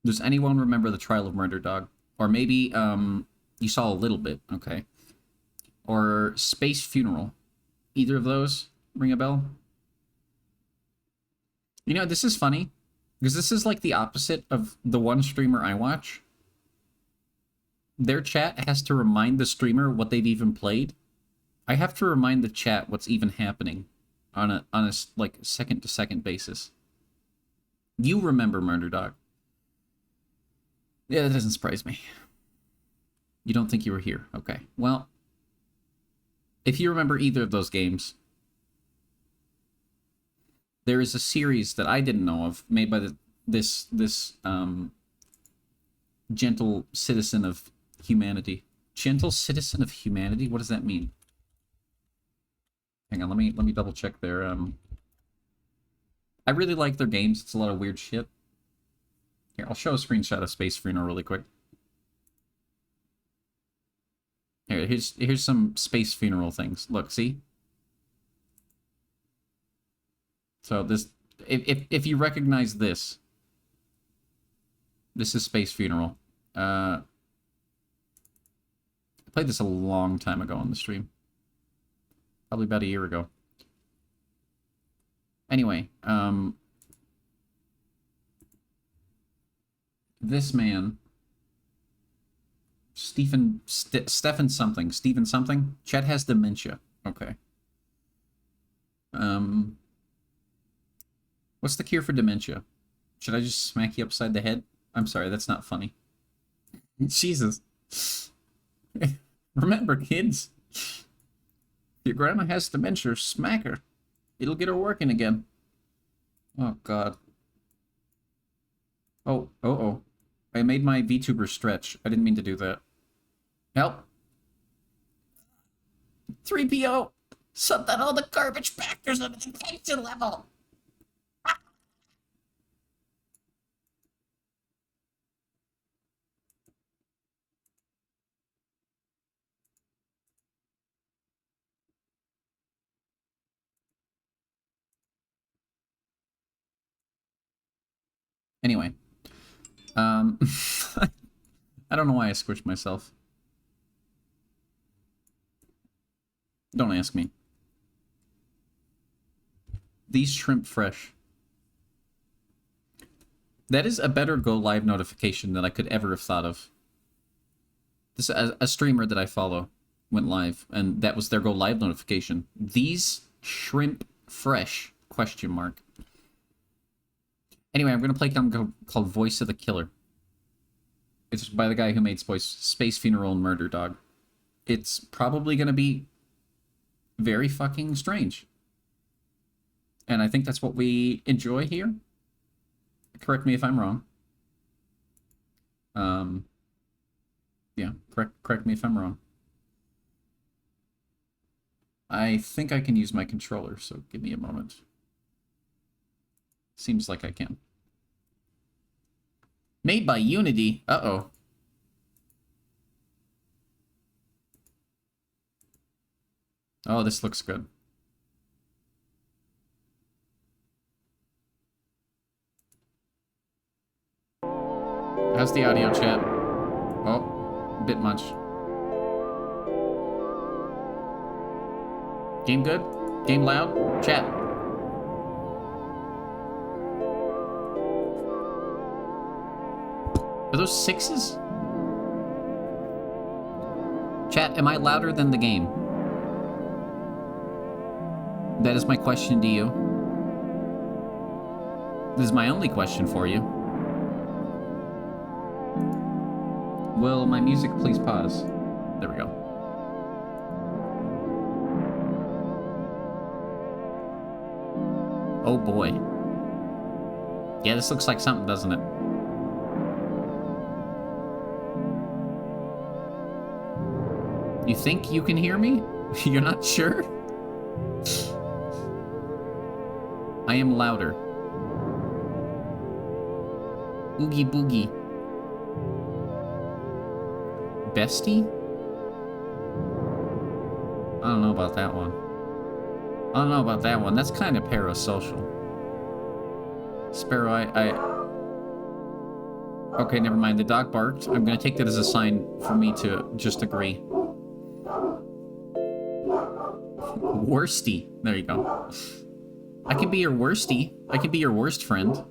Does anyone remember the Trial of Murder Dog? Or maybe, you saw a little bit, okay. Or Space Funeral. Either of those ring a bell? You know, this is funny, because this is like the opposite of the one streamer I watch. Their chat has to remind the streamer what they've even played. I have to remind the chat what's even happening on a like second to second basis. You remember Murder Dog. Yeah, that doesn't surprise me. You don't think you were here. Okay. Well, if you remember either of those games, there is a series that I didn't know of made by this gentle citizen of humanity. Gentle citizen of humanity? What does that mean? Hang on, let me double check their I really like their games. It's a lot of weird shit. Here, I'll show a screenshot of Space Funeral really quick. Here's some Space Funeral things. Look, see? So this, if you recognize this, this is Space Funeral. I played this a long time ago on the stream. Probably about a year ago. Anyway, this man, Stephen something. Chet has dementia. Okay. What's the cure for dementia? Should I just smack you upside the head? I'm sorry, that's not funny. Jesus. Remember, kids. If your grandma has dementia, smack her. It'll get her working again. Oh, God. Oh. I made my VTuber stretch. I didn't mean to do that. Help. 3PO! Set that all the garbage factors at the tension level! Anyway. I don't know why I squished myself. Don't ask me. These shrimp fresh. That is a better go live notification than I could ever have thought of. This a streamer that I follow went live, and that was their go live notification. These shrimp fresh ? Anyway, I'm gonna play something called Voice of the Killer. It's by the guy who made Space Funeral and Murder Dog. It's probably gonna be very fucking strange. And I think that's what we enjoy here. Correct me if I'm wrong. Yeah, correct me if I'm wrong. I think I can use my controller, so give me a moment. Seems like I can. Made by Unity. Uh-oh. Oh, this looks good. How's the audio, chat? Oh, a bit much. Game good? Game loud? Chat. Are those sixes? Chat, am I louder than the game? That is my question to you. This is my only question for you. Will my music please pause? There we go. Oh boy. Yeah, this looks like something, doesn't it? You think you can hear me? You're not sure? I am louder. Oogie boogie. Bestie? I don't know about that one. I don't know about that one. That's kind of parasocial. Sparrow, Okay, never mind. The dog barked. I'm gonna take that as a sign for me to just agree. Worsty. There you go. I can be your worsty. I can be your worst friend.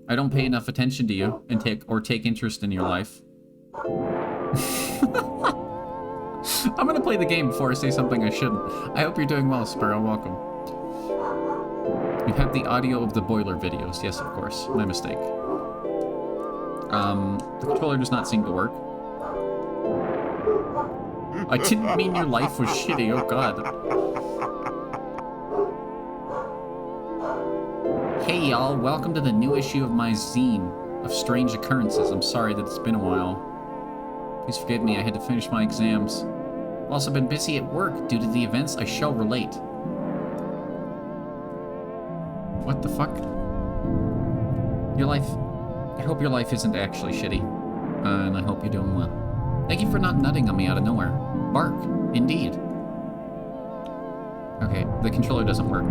I don't pay enough attention to you and take interest in your life. I'm gonna play the game before I say something I shouldn't. I hope you're doing well, Sparrow. Welcome. You have the audio of the boiler videos. Yes, of course. My mistake. The controller does not seem to work. I didn't mean your life was shitty, oh god. Hey y'all, welcome to the new issue of my zine of strange occurrences. I'm sorry that it's been a while. Please forgive me, I had to finish my exams. I've also been busy at work due to the events I shall relate. What the fuck? Your life... I hope your life isn't actually shitty. And I hope you're doing well. Thank you for not nutting on me out of nowhere. Bark, indeed. Okay, the controller doesn't work.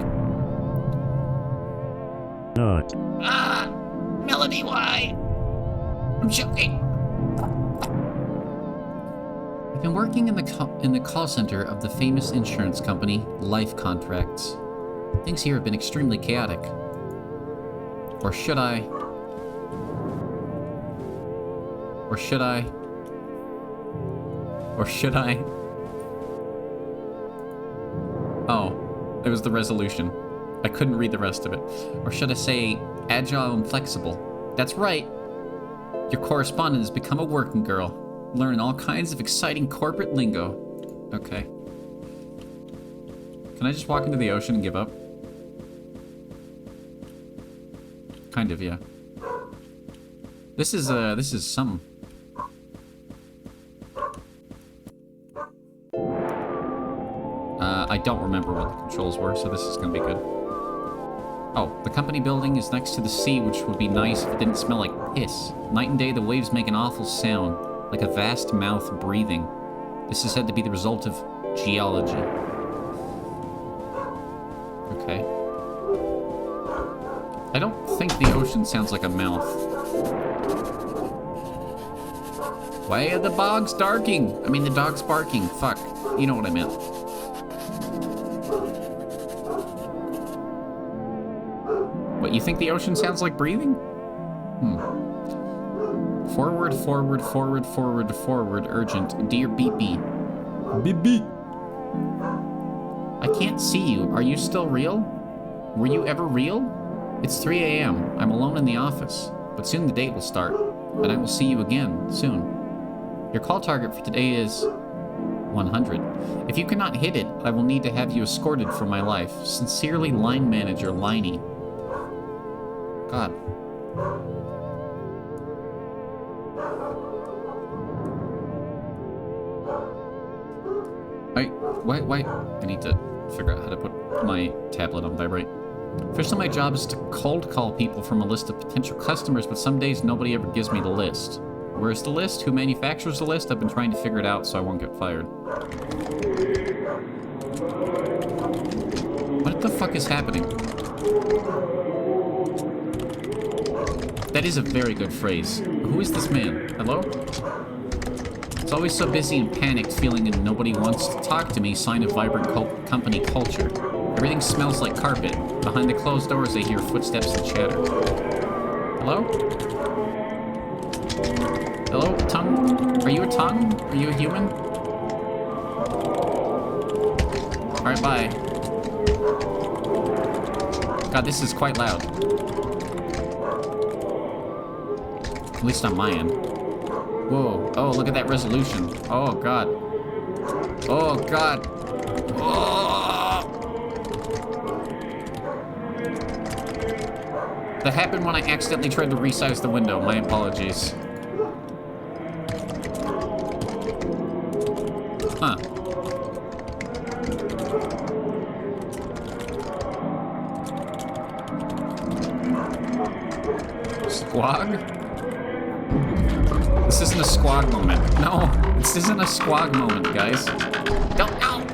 Not. Ah! Melody, why? I'm choking. I've been working in the call center of the famous insurance company, Life Contracts. Things here have been extremely chaotic. Or should I? Or should I? Or should I? Oh, it was the resolution. I couldn't read the rest of it. Or should I say, agile and flexible? That's right. Your correspondent has become a working girl. Learn all kinds of exciting corporate lingo. Okay. Can I just walk into the ocean and give up? Kind of, yeah. This is some... I don't remember what the controls were, so this is gonna be good. Oh, the company building is next to the sea, which would be nice if it didn't smell like piss. Night and day, the waves make an awful sound, like a vast mouth breathing. This is said to be the result of geology. Okay. I don't think the ocean sounds like a mouth. Why are the bogs darking? I mean, the dog's barking. Fuck. You know what I meant. What, you think the ocean sounds like breathing? Forward, forward, forward, forward, forward, urgent. Dear Beep Beep. Beep Beep. I can't see you. Are you still real? Were you ever real? It's 3 a.m. I'm alone in the office, but soon the date will start, and I will see you again soon. Your call target for today is 100. If you cannot hit it, I will need to have you escorted from my life. Sincerely, line manager Liney. God. Why? I need to figure out how to put my tablet on vibrate. Officially, my job is to cold call people from a list of potential customers, but some days nobody ever gives me the list. Where's the list? Who manufactures the list? I've been trying to figure it out so I won't get fired. What the fuck is happening? That is a very good phrase. Who is this man? Hello? It's always so busy and panicked, feeling and nobody wants to talk to me, sign of vibrant company culture. Everything smells like carpet. Behind the closed doors, I hear footsteps and chatter. Hello? Hello, tongue? Are you a tongue? Are you a human? Alright, bye. God, this is quite loud. At least on my end. Whoa. Oh, look at that resolution. Oh, God. Oh, God. Oh! That happened when I accidentally tried to resize the window. My apologies. Huh. Squawk? This isn't a squawk moment. No, this isn't a squawk moment, guys. Don't know.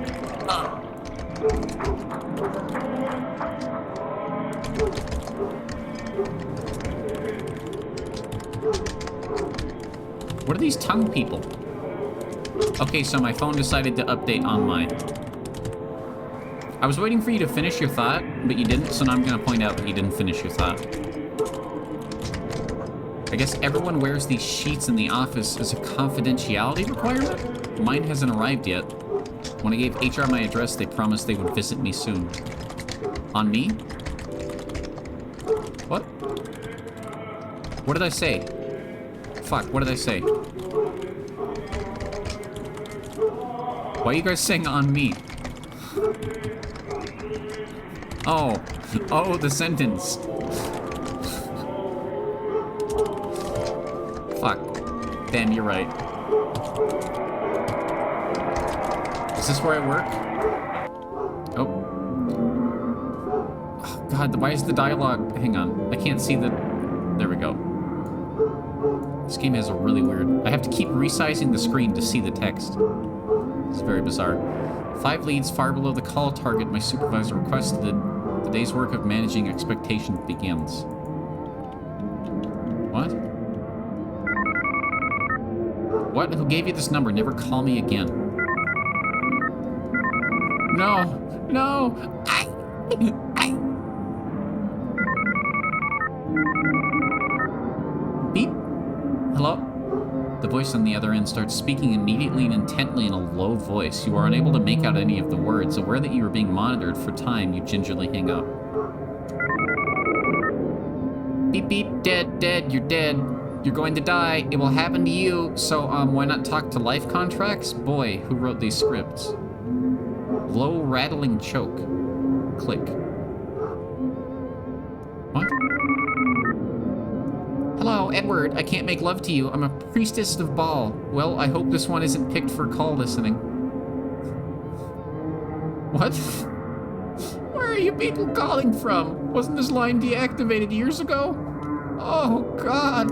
What are these tongue people? Okay, so my phone decided to update on my... I was waiting for you to finish your thought, but you didn't, so now I'm going to point out that you didn't finish your thought. I guess everyone wears these sheets in the office as a confidentiality requirement? Mine hasn't arrived yet. When I gave HR my address, they promised they would visit me soon. On me? What? What did I say? Fuck, what did I say? Why are you guys saying on me? Oh. Oh, the sentence. Fuck. Damn, you're right. Is this where I work? Oh. Oh, God, why is the dialogue... Hang on. I can't see the... There we go. This game has a really weird... I have to keep resizing the screen to see the text. It's very bizarre. 5 leads far below the call target my supervisor requested. The day's work of managing expectations begins. What? What? Who gave you this number? Never call me again. No! No! Beep. Hello? The voice on the other end starts speaking immediately and intently in a low voice. You are unable to make out any of the words. Aware that you are being monitored for time, you gingerly hang up. Beep beep, dead, dead, you're dead. You're going to die. It will happen to you. So, why not talk to life contracts? Boy, who wrote these scripts? Low rattling choke. Click. What? Hello, Edward. I can't make love to you. I'm a priestess of Baal. Well, I hope this one isn't picked for call listening. What? Where are you people calling from? Wasn't this line deactivated years ago? Oh, God.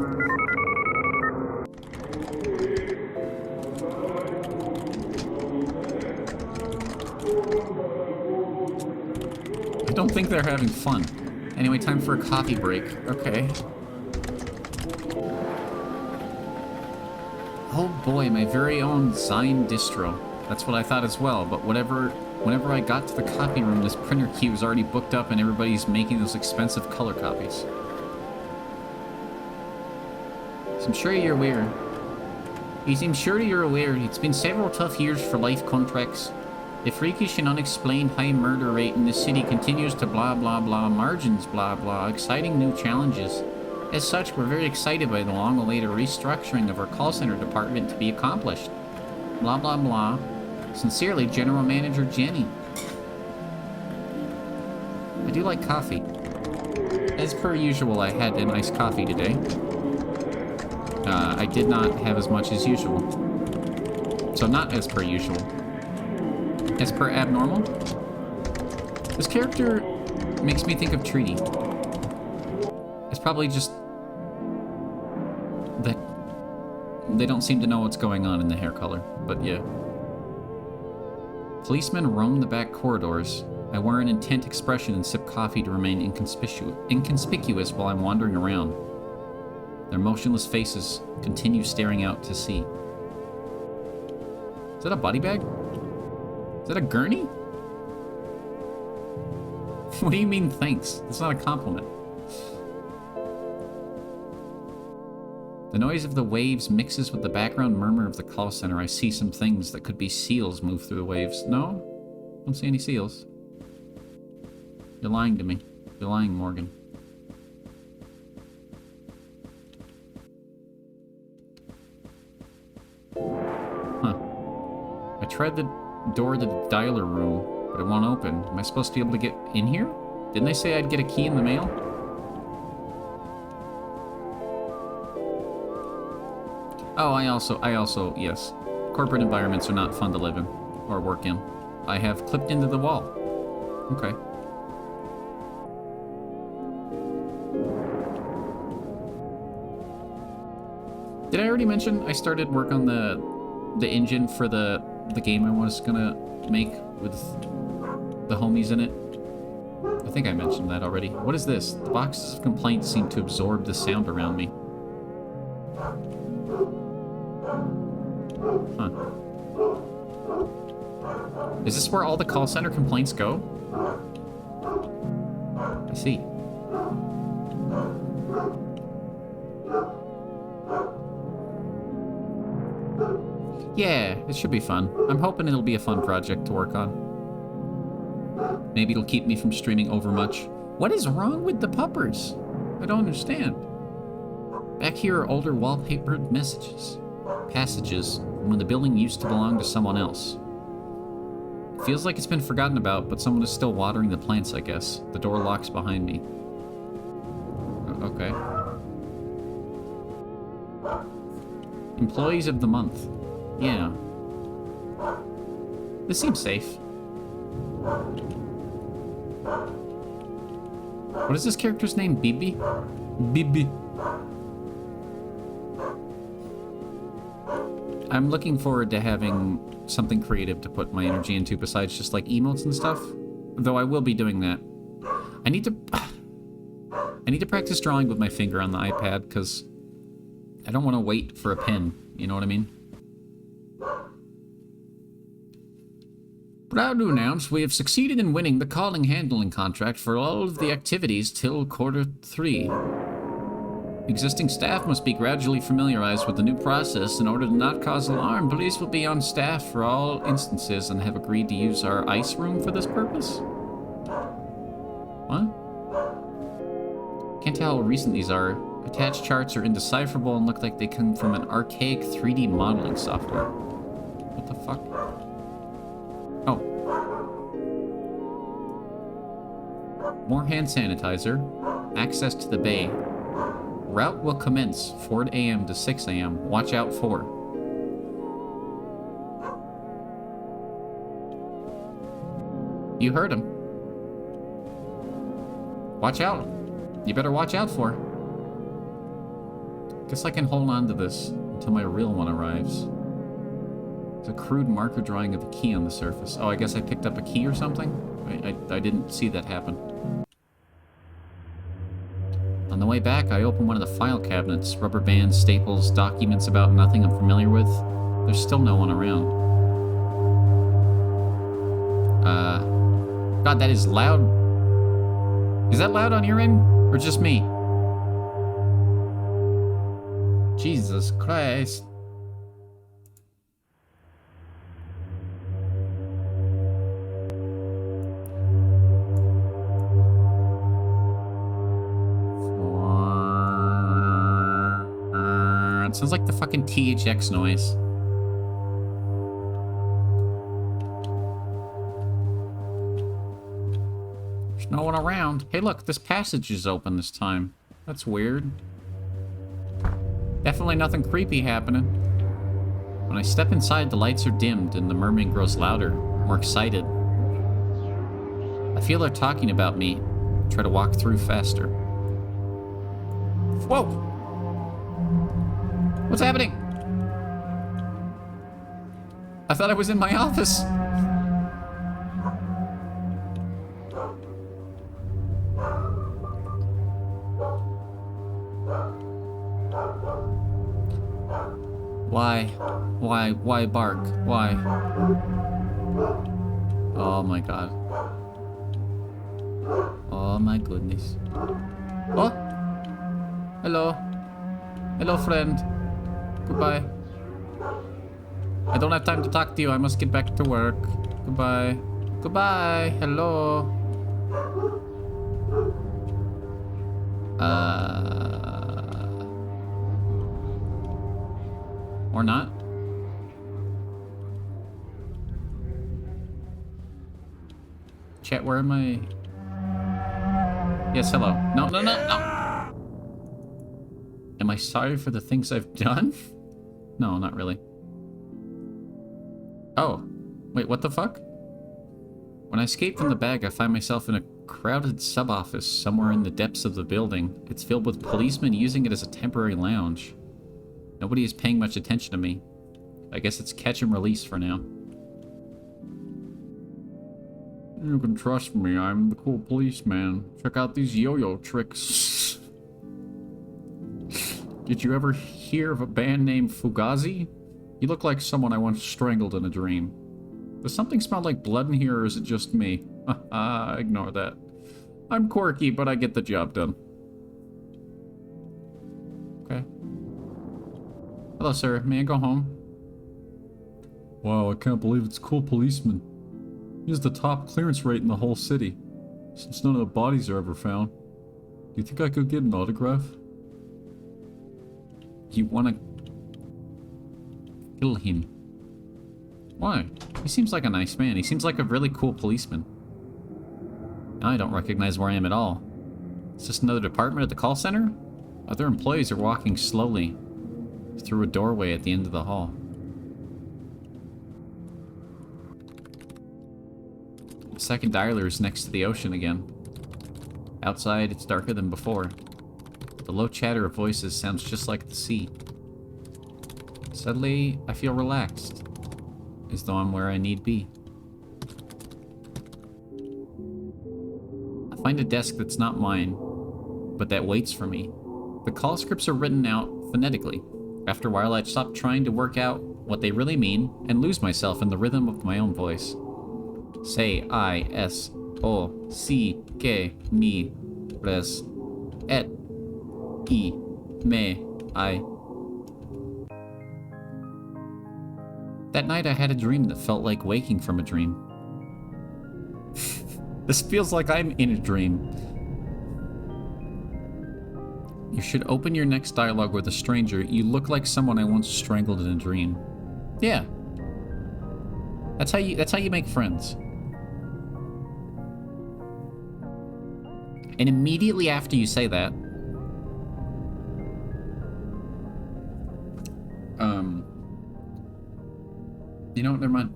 I don't think they're having fun. Anyway, time for a coffee break. Okay. Oh boy, my very own Zion distro. That's what I thought as well, but whenever I got to the copy room, this printer queue was already booked up and everybody's making those expensive color copies. So I'm sure you're aware. I'm sure you're aware, it's been several tough years for life contracts. The freakish and unexplained high murder rate in the city continues to blah blah blah, margins blah blah, exciting new challenges. As such, we're very excited by the long-awaited restructuring of our call center department to be accomplished. Blah blah blah. Sincerely, General Manager Jenny. I do like coffee. As per usual, I had an iced coffee today. I did not have as much as usual. So not as per usual. As per abnormal? This character makes me think of Treaty. It's probably just that they don't seem to know what's going on in the hair color, but yeah. Policemen roam the back corridors. I wear an intent expression and sip coffee to remain inconspicuous while I'm wandering around. Their motionless faces continue staring out to sea. Is that a body bag? Is that a gurney? What do you mean, thanks? That's not a compliment. The noise of the waves mixes with the background murmur of the call center. I see some things that could be seals move through the waves. No? Don't see any seals. You're lying to me. You're lying, Morgan. Huh. I tried the door to the dialer room, but it won't open. Am I supposed to be able to get in here? Didn't they say I'd get a key in the mail? Oh, I also, yes. Corporate environments are not fun to live in or work in. I have clipped into the wall. Okay. Did I already mention I started work on the engine for the game I was gonna make with the homies in it? I think I mentioned that already. What is this? The boxes of complaints seem to absorb the sound around me. Huh. Is this where all the call center complaints go? I see. Yeah, it should be fun. I'm hoping it'll be a fun project to work on. Maybe it'll keep me from streaming over much. What is wrong with the puppers? I don't understand. Back here are older wallpapered passages from when the building used to belong to someone else. It feels like it's been forgotten about, but someone is still watering the plants, I guess. The door locks behind me. Okay. Employees of the month. Yeah. This seems safe. What is this character's name? Bibi? Bibi. I'm looking forward to having something creative to put my energy into besides just like emotes and stuff. Though I will be doing that. I need to practice drawing with my finger on the iPad because I don't want to wait for a pen. You know what I mean? Proud to announce we have succeeded in winning the calling handling contract for all of the activities till Q3. Existing staff must be gradually familiarized with the new process in order to not cause alarm. Police will be on staff for all instances and have agreed to use our ice room for this purpose. What? Can't tell how recent these are. Attached charts are indecipherable and look like they come from an archaic 3D modeling software. What the fuck? Oh. More hand sanitizer. Access to the bay. Route will commence 4 a.m. to 6 a.m. Watch out for. You heard him. Watch out. You better watch out for. Guess I can hold on to this until my real one arrives. There's a crude marker drawing of a key on the surface. Oh, I guess I picked up a key or something? I didn't see that happen. On the way back, I opened one of the file cabinets. Rubber bands, staples, documents about nothing I'm familiar with. There's still no one around. God, that is loud. Is that loud on your end? Or just me? Jesus Christ. It sounds like the fucking THX noise. There's no one around. Hey look, this passage is open this time. That's weird. Definitely nothing creepy happening. When I step inside, the lights are dimmed and the murmuring grows louder, more excited. I feel they're talking about me. Try to walk through faster. Whoa! What's happening? I thought I was in my office. Why? Why bark? Why? Oh my god. Oh my goodness. Oh! Hello. Hello, friend. Goodbye. I don't have time to talk to you. I must get back to work. Goodbye. Goodbye. Hello. Or not. Chat, where am I? Yes, hello. No. Am I sorry for the things I've done? No, not really. Oh, wait, what the fuck? When I escape from the bag, I find myself in a crowded sub-office somewhere in the depths of the building. It's filled with policemen using it as a temporary lounge. Nobody is paying much attention to me. I guess it's catch and release for now. You can trust me, I'm the cool policeman. Check out these yo-yo tricks. Did you ever hear of a band named Fugazi? You look like someone I once strangled in a dream. Does something smell like blood in here, or is it just me? Haha, ignore that. I'm quirky, but I get the job done. Okay. Hello, sir. May I go home? Wow, I can't believe it's cool policeman. He has the top clearance rate in the whole city, since none of the bodies are ever found. Do you think I could get an autograph? You want to kill him? Why? He seems like a nice man. He seems like a really cool policeman. Now I don't recognize where I am at all. Is this another department at the call center? Other employees are walking slowly through a doorway at the end of the hall. The second dialer is next to the ocean again. Outside, it's darker than before. The low chatter of voices sounds just like the sea. Suddenly, I feel relaxed, as though I'm where I need be. I find a desk that's not mine, but that waits for me. The call scripts are written out phonetically. After a while, I stop trying to work out what they really mean and lose myself in the rhythm of my own voice. Say I, S, O, C, que, mi, res, et, I, me, I. That night I had a dream that felt like waking from a dream. This feels like I'm in a dream. You should open your next dialogue with a stranger. You look like someone I once strangled in a dream. Yeah. That's how you make friends. And immediately after you say that, you know what, never mind.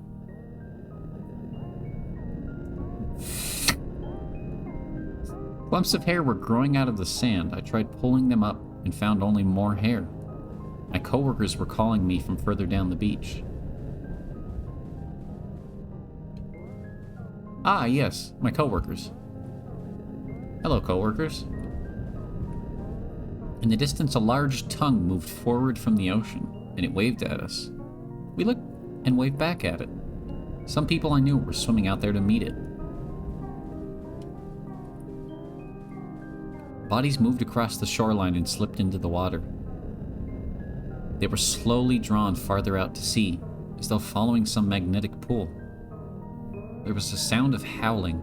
Clumps of hair were growing out of the sand. I tried pulling them up and found only more hair. My coworkers were calling me from further down the beach. Ah, yes, my coworkers. Hello, coworkers. In the distance, a large tongue moved forward from the ocean, and it waved at us. We looked and waved back at it. Some people I knew were swimming out there to meet it. Bodies moved across the shoreline and slipped into the water. They were slowly drawn farther out to sea, as though following some magnetic pull. There was a sound of howling.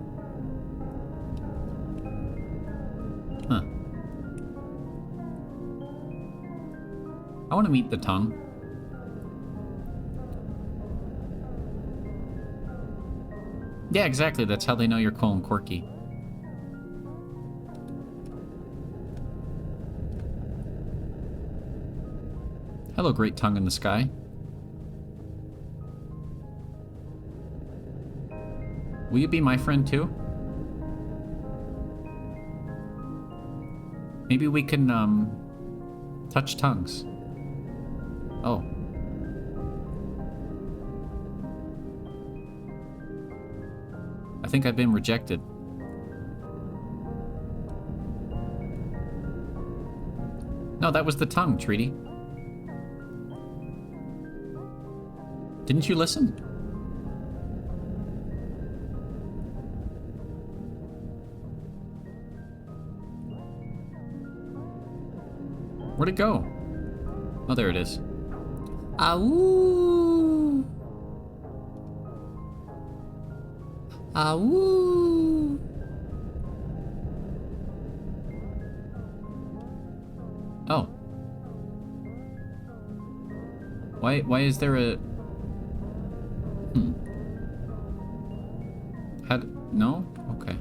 Huh. I want to meet the tongue. Yeah, exactly. That's how they know you're cool and quirky. Hello, great tongue in the sky. Will you be my friend too? Maybe we can, touch tongues. Oh. I think I've been rejected. No, that was the tongue, Treaty. Didn't you listen? Where'd it go? Oh, there it is. Awoo! Awoo! Oh. Why is there a... No? Okay.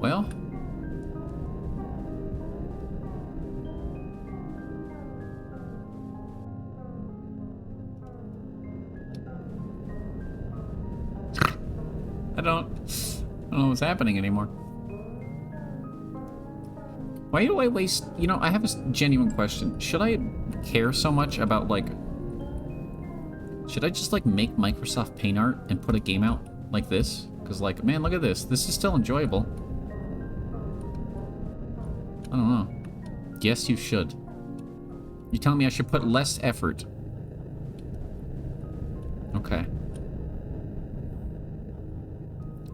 Well... I don't know what's happening anymore. Why do I waste... You know, I have a genuine question. Should I care so much about, like... Should I just, like, make Microsoft Paint art and put a game out like this? Because, like, man, look at this. This is still enjoyable. I don't know. guess you should. You tell me I should put less effort. Okay.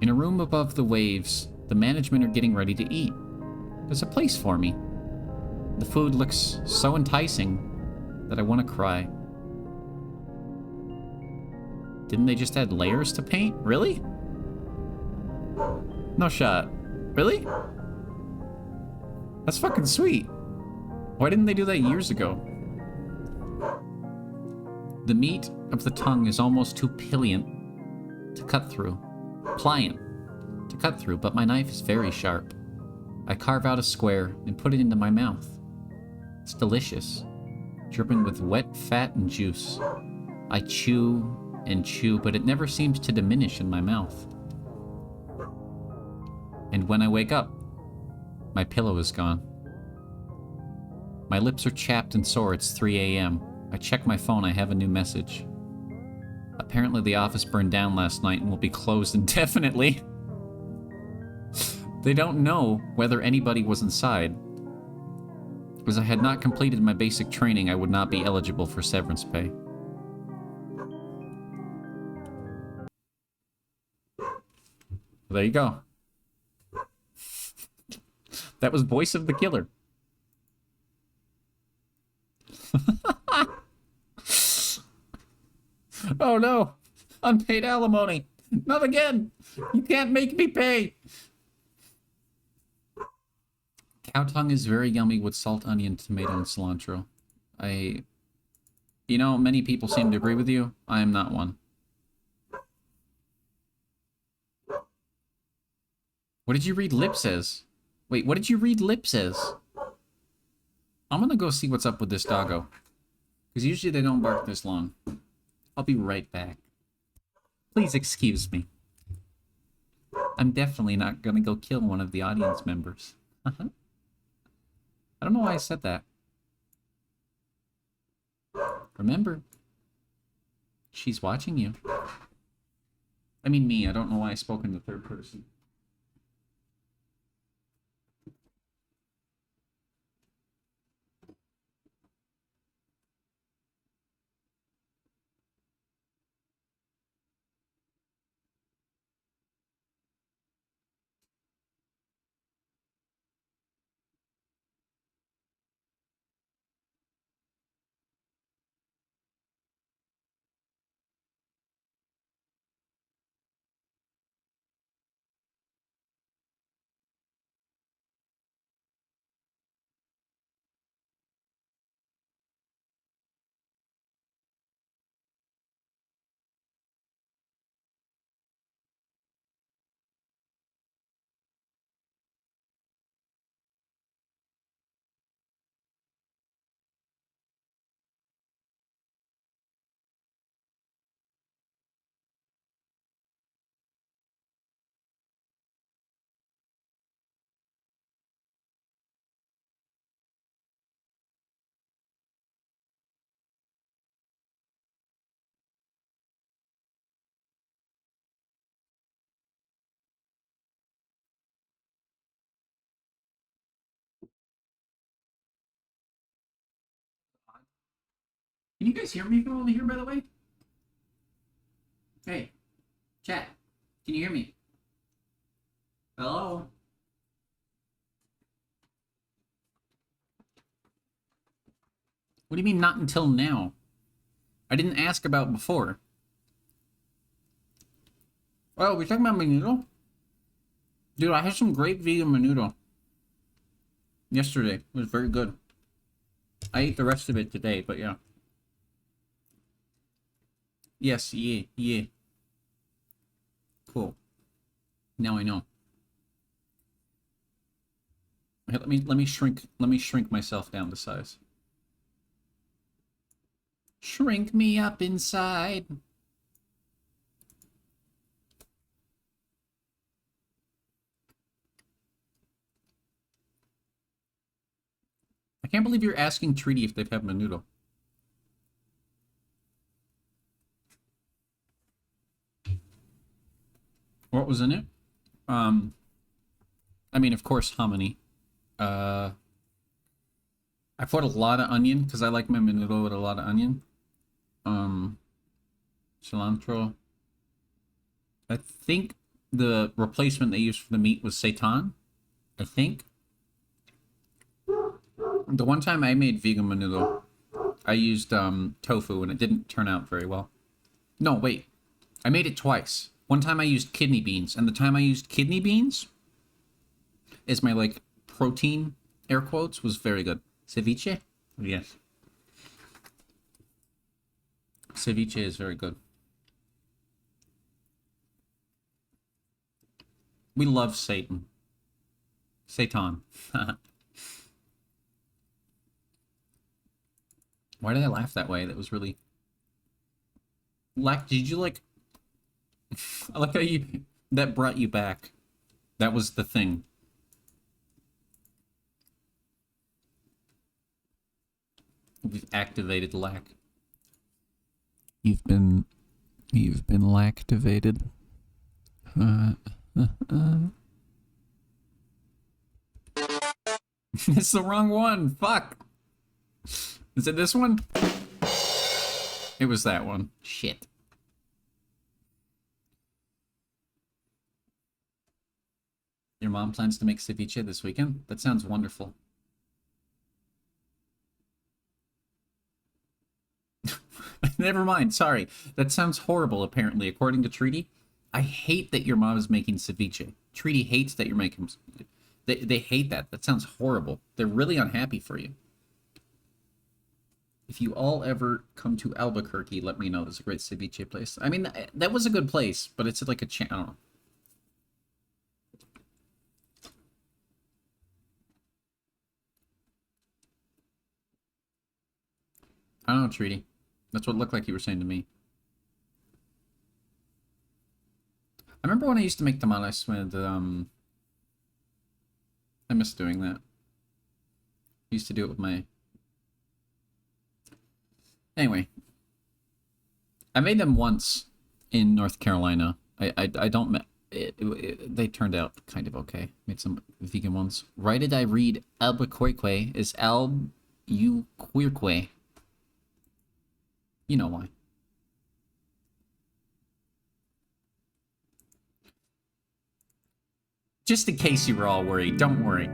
In a room above the waves, the management are getting ready to eat. There's a place for me. The food looks so enticing that I want to cry. Didn't they just add layers to paint? Really? No shot. Really? That's fucking sweet. Why didn't they do that years ago? The meat of the tongue is almost too pliant to cut through. Pliant to cut through, but my knife is very sharp. I carve out a square and put it into my mouth. It's delicious, dripping with wet fat and juice. I chew and chew, but it never seems to diminish in my mouth. And when I wake up, my pillow is gone. My lips are chapped and sore. It's 3 a.m. I check my phone. I have a new message. Apparently the office burned down last night and will be closed indefinitely. They don't know whether anybody was inside. As I had not completed my basic training, I would not be eligible for severance pay. There you go. That was Voice of the Killer. Oh no! Unpaid alimony! Not again! You can't make me pay! Cow tongue is very yummy with salt, onion, tomato, and cilantro. You know, many people seem to agree with you. I am not one. What did you read lips as? Wait, what did you read lips as? I'm gonna go see what's up with this doggo. Because usually they don't bark this long. I'll be right back. Please excuse me. I'm definitely not gonna go kill one of the audience members. I don't know why I said that. Remember, she's watching you. I mean me, I don't know why I spoke in the third person. Can you guys hear me from over here, by the way? Hey, chat. Can you hear me? Hello? What do you mean not until now? I didn't ask about before. Oh, we're talking about menudo? Dude, I had some great vegan menudo yesterday. It was very good. I ate the rest of it today, but yeah. Yes, yeah. Cool. Now I know. Okay, let me shrink myself down to size. Shrink me up inside. I can't believe you're asking Treaty if they've had menudo. What was in it? I mean, of course, hominy. I put a lot of onion because I like my menudo with a lot of onion. Cilantro. I think the replacement they used for the meat was seitan. I think. The one time I made vegan menudo, I used tofu and it didn't turn out very well. No, wait. I made it twice. One time I used kidney beans, and the time I used kidney beans is my, like, protein, air quotes, was very good. Ceviche? Yes. Ceviche is very good. We love Satan. Satan. Why did I laugh that way? That was really... Did you, like... I like how you... That brought you back. That was the thing. We've activated lack. You've been lactivated. It's the wrong one. Fuck. Is it this one? It was that one. Shit. Your mom plans to make ceviche this weekend? That sounds wonderful. Never mind, sorry. That sounds horrible, apparently, according to Treaty. I hate that your mom is making ceviche. Treaty hates that you're making... They hate that. That sounds horrible. They're really unhappy for you. If you all ever come to Albuquerque, let me know. There's a great ceviche place. I mean, that was a good place, but it's like a... I don't know. I don't know, Treaty. That's what it looked like you were saying to me. I remember when I used to make tamales with, I miss doing that. I used to do it with my... Anyway. I made them once in North Carolina. I don't... they turned out kind of okay. Made some vegan ones. Why did I read Albuquerque is Albuquerque? You know why. Just in case you were all worried, don't worry.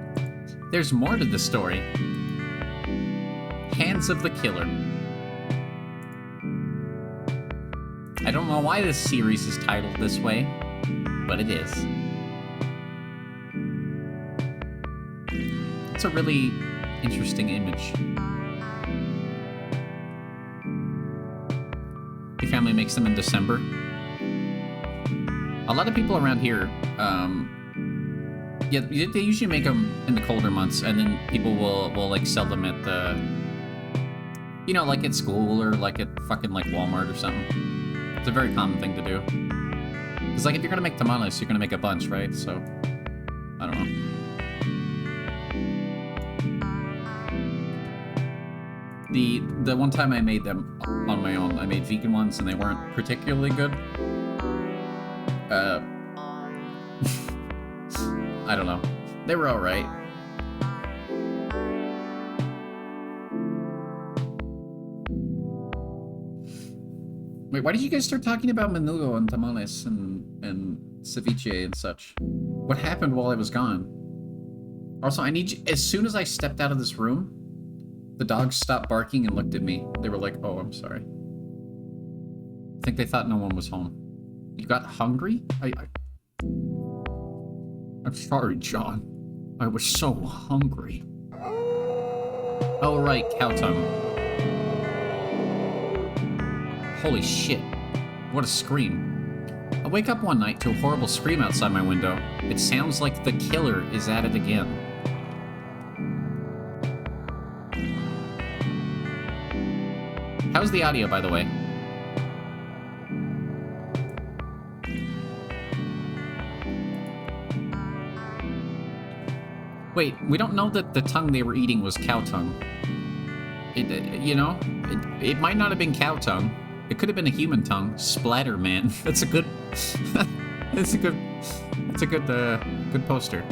There's more to the story. Hands of the Killer. I don't know why this series is titled this way, but it is. It's a really interesting image. Your family makes them in December. A lot of people around here, yeah, they usually make them in the colder months, and then people will like sell them at the, you know, like at school or like at fucking like Walmart or something. It's a very common thing to do. It's like if you're gonna make tamales, you're gonna make a bunch, right? So, I don't know. The one time I made them on my own, I made vegan ones and they weren't particularly good. I don't know. They were alright. Wait, why did you guys start talking about menudo and tamales and ceviche and such? What happened while I was gone? Also, I need you... As soon as I stepped out of this room, the dogs stopped barking and looked at me. They were like, oh, I'm sorry. I think they thought no one was home. You got hungry? I'm sorry, John. I was so hungry. Oh, right, cow tongue. Holy shit. What a scream. I wake up one night to a horrible scream outside my window. It sounds like the killer is at it again. How's the audio, by the way? Wait, we don't know that the tongue they were eating was cow tongue. You know, it might not have been cow tongue. It could have been a human tongue. Splatter, man. That's a good... That's a good... That's a good, good poster.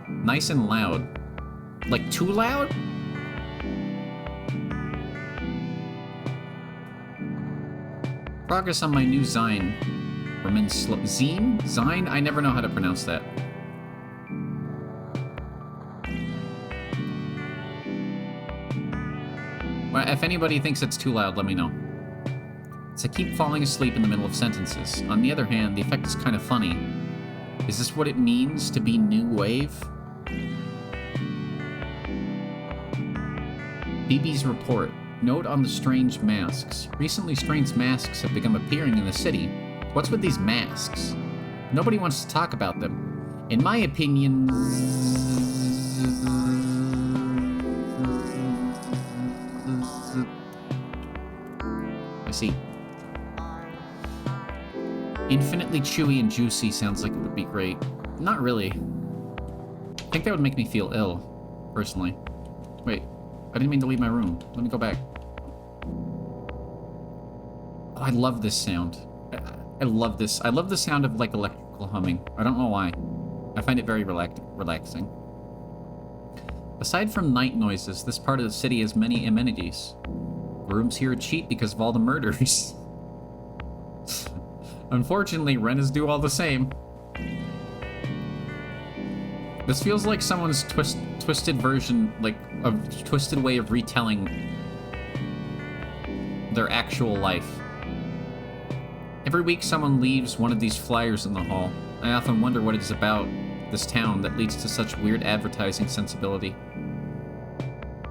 Nice and loud. Like, too loud? Progress on my new Zine. Remains slow. Zine? Zine? I never know how to pronounce that. Well, if anybody thinks it's too loud, let me know. So I keep falling asleep in the middle of sentences. On the other hand, the effect is kind of funny. Is this what it means to be new wave? BB's report. Note on the strange masks. Recently, strange masks have begun appearing in the city. What's with these masks? Nobody wants to talk about them. In my opinion... I see. Infinitely chewy and juicy sounds like it would be great. Not really. I think that would make me feel ill, personally. Wait, I didn't mean to leave my room. Let me go back. Oh, I love this sound. I love this. I love the sound of, like, electrical humming. I don't know why. I find it very relaxing. Aside from night noises, this part of the city has many amenities. Rooms here are cheap because of all the murders. Unfortunately, rent is due all the same. This feels like someone's twisted version, like, a twisted way of retelling their actual life. Every week someone leaves one of these flyers in the hall. I often wonder what it is about this town that leads to such weird advertising sensibility.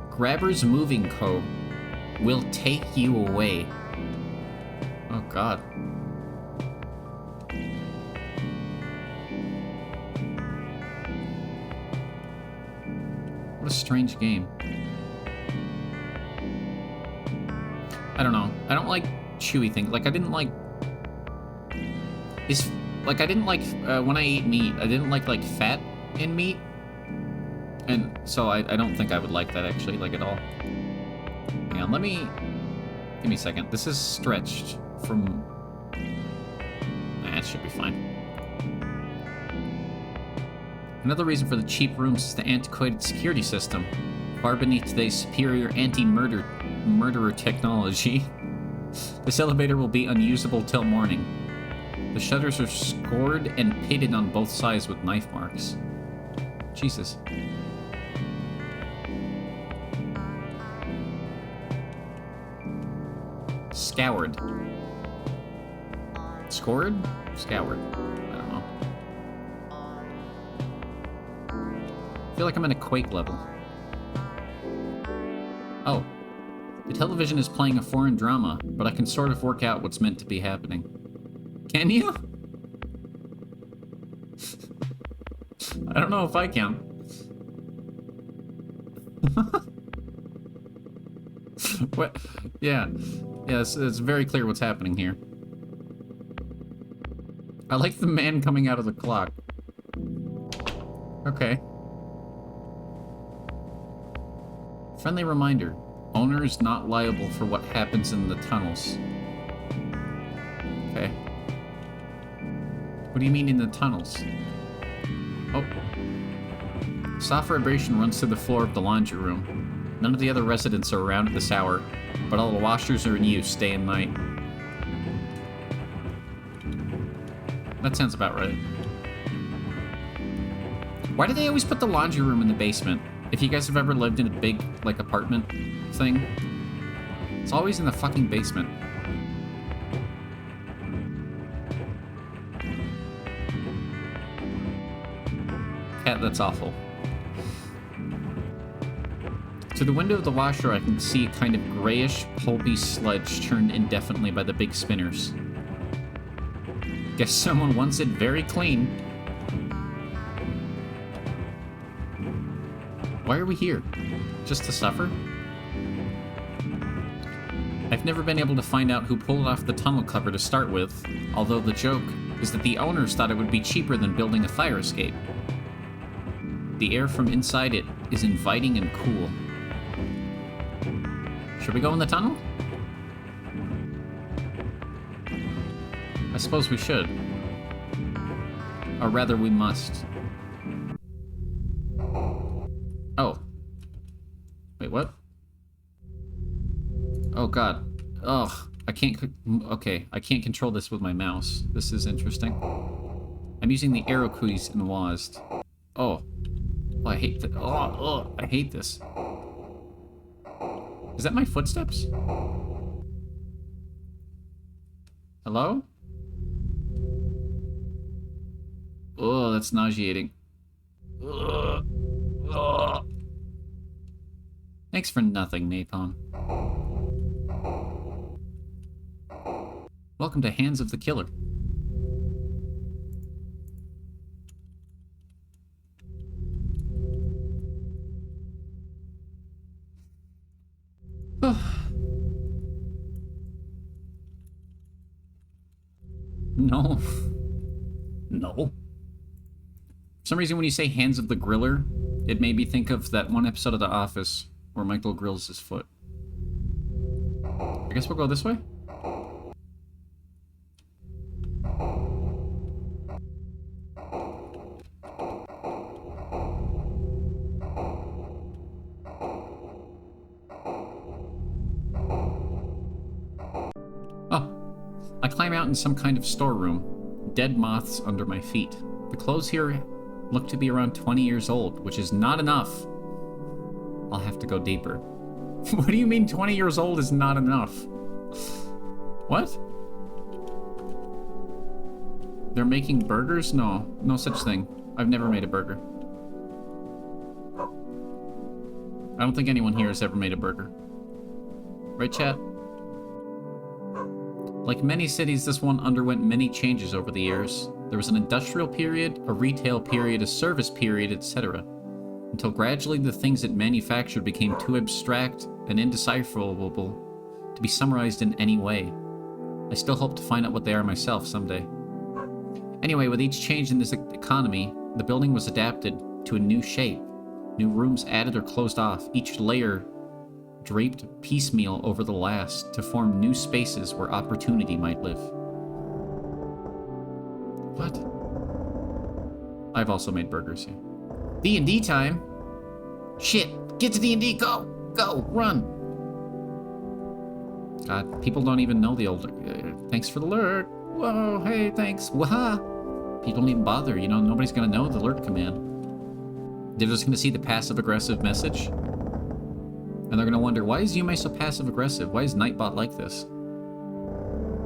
Grabbers Moving Co. will take you away. Oh, God. What a strange game. I don't know. I don't like chewy things. Like, I didn't like... I didn't like, when I ate meat, I didn't like fat in meat. And so I don't think I would like that, actually, like, at all. Hang on, give me a second. This is stretched from... Nah, it should be fine. Another reason for the cheap rooms is the antiquated security system. Far beneath today's superior anti-murderer technology. This elevator will be unusable till morning. The shutters are scored and pitted on both sides with knife marks. Jesus. Scoured. Scored? Scoured. I don't know. I feel like I'm in a Quake level. Oh. The television is playing a foreign drama, but I can sort of work out what's meant to be happening. Can you? I don't know if I can. What? Yeah. Yeah, it's very clear what's happening here. I like the man coming out of the clock. Okay. Friendly reminder. Owner is not liable for what happens in the tunnels. Okay. What do you mean in the tunnels? Oh. Soft vibration runs through the floor of the laundry room. None of the other residents are around at this hour, but all the washers are in use day and night. That sounds about right. Why do they always put the laundry room in the basement? If you guys have ever lived in a big, like, apartment thing, it's always in the fucking basement. Cat, that's awful. Through the window of the washer, I can see a kind of grayish, pulpy sludge churned indefinitely by the big spinners. Guess someone wants it very clean. Why are we here? Just to suffer? I've never been able to find out who pulled off the tunnel cover to start with, although the joke is that the owners thought it would be cheaper than building a fire escape. The air from inside it is inviting and cool. Should we go in the tunnel? I suppose we should. Or rather, we must. Oh. Wait, what? Oh, God. Ugh. I can't... Okay, I can't control this with my mouse. This is interesting. I'm using the arrow keys in WASD. Oh. Oh, I hate that. Oh, I hate this. Is that my footsteps? Hello? Oh, that's nauseating. Ugh. Ugh. Thanks for nothing, Napalm. Welcome to Hands of the Killer. No. No. For some reason, when you say Hands of the Griller, it made me think of that one episode of The Office where Michael grills his foot. I guess we'll go this way? I climb out in some kind of storeroom. Dead moths under my feet. The clothes here look to be around 20 years old, which is not enough. I'll have to go deeper. What do you mean 20 years old is not enough? What? They're making burgers? No, no such thing. I've never made a burger. I don't think anyone here has ever made a burger. Right, chat? Like many cities, this one underwent many changes over the years. There was an industrial period, a retail period, a service period, etc. Until gradually the things it manufactured became too abstract and indecipherable to be summarized in any way. I still hope to find out what they are myself someday. Anyway, with each change in this economy, the building was adapted to a new shape. New rooms added or closed off, each layer draped piecemeal over the last to form new spaces where opportunity might live. What? I've also made burgers here. D&D time? Shit, get to D&D, go! Go, run! God, people don't even know the old... thanks for the alert! Whoa, hey, thanks, waha! People don't even bother, you know, nobody's gonna know the alert command. They're just gonna see the passive-aggressive message. And they're gonna wonder, why is Yume so passive-aggressive? Why is Nightbot like this?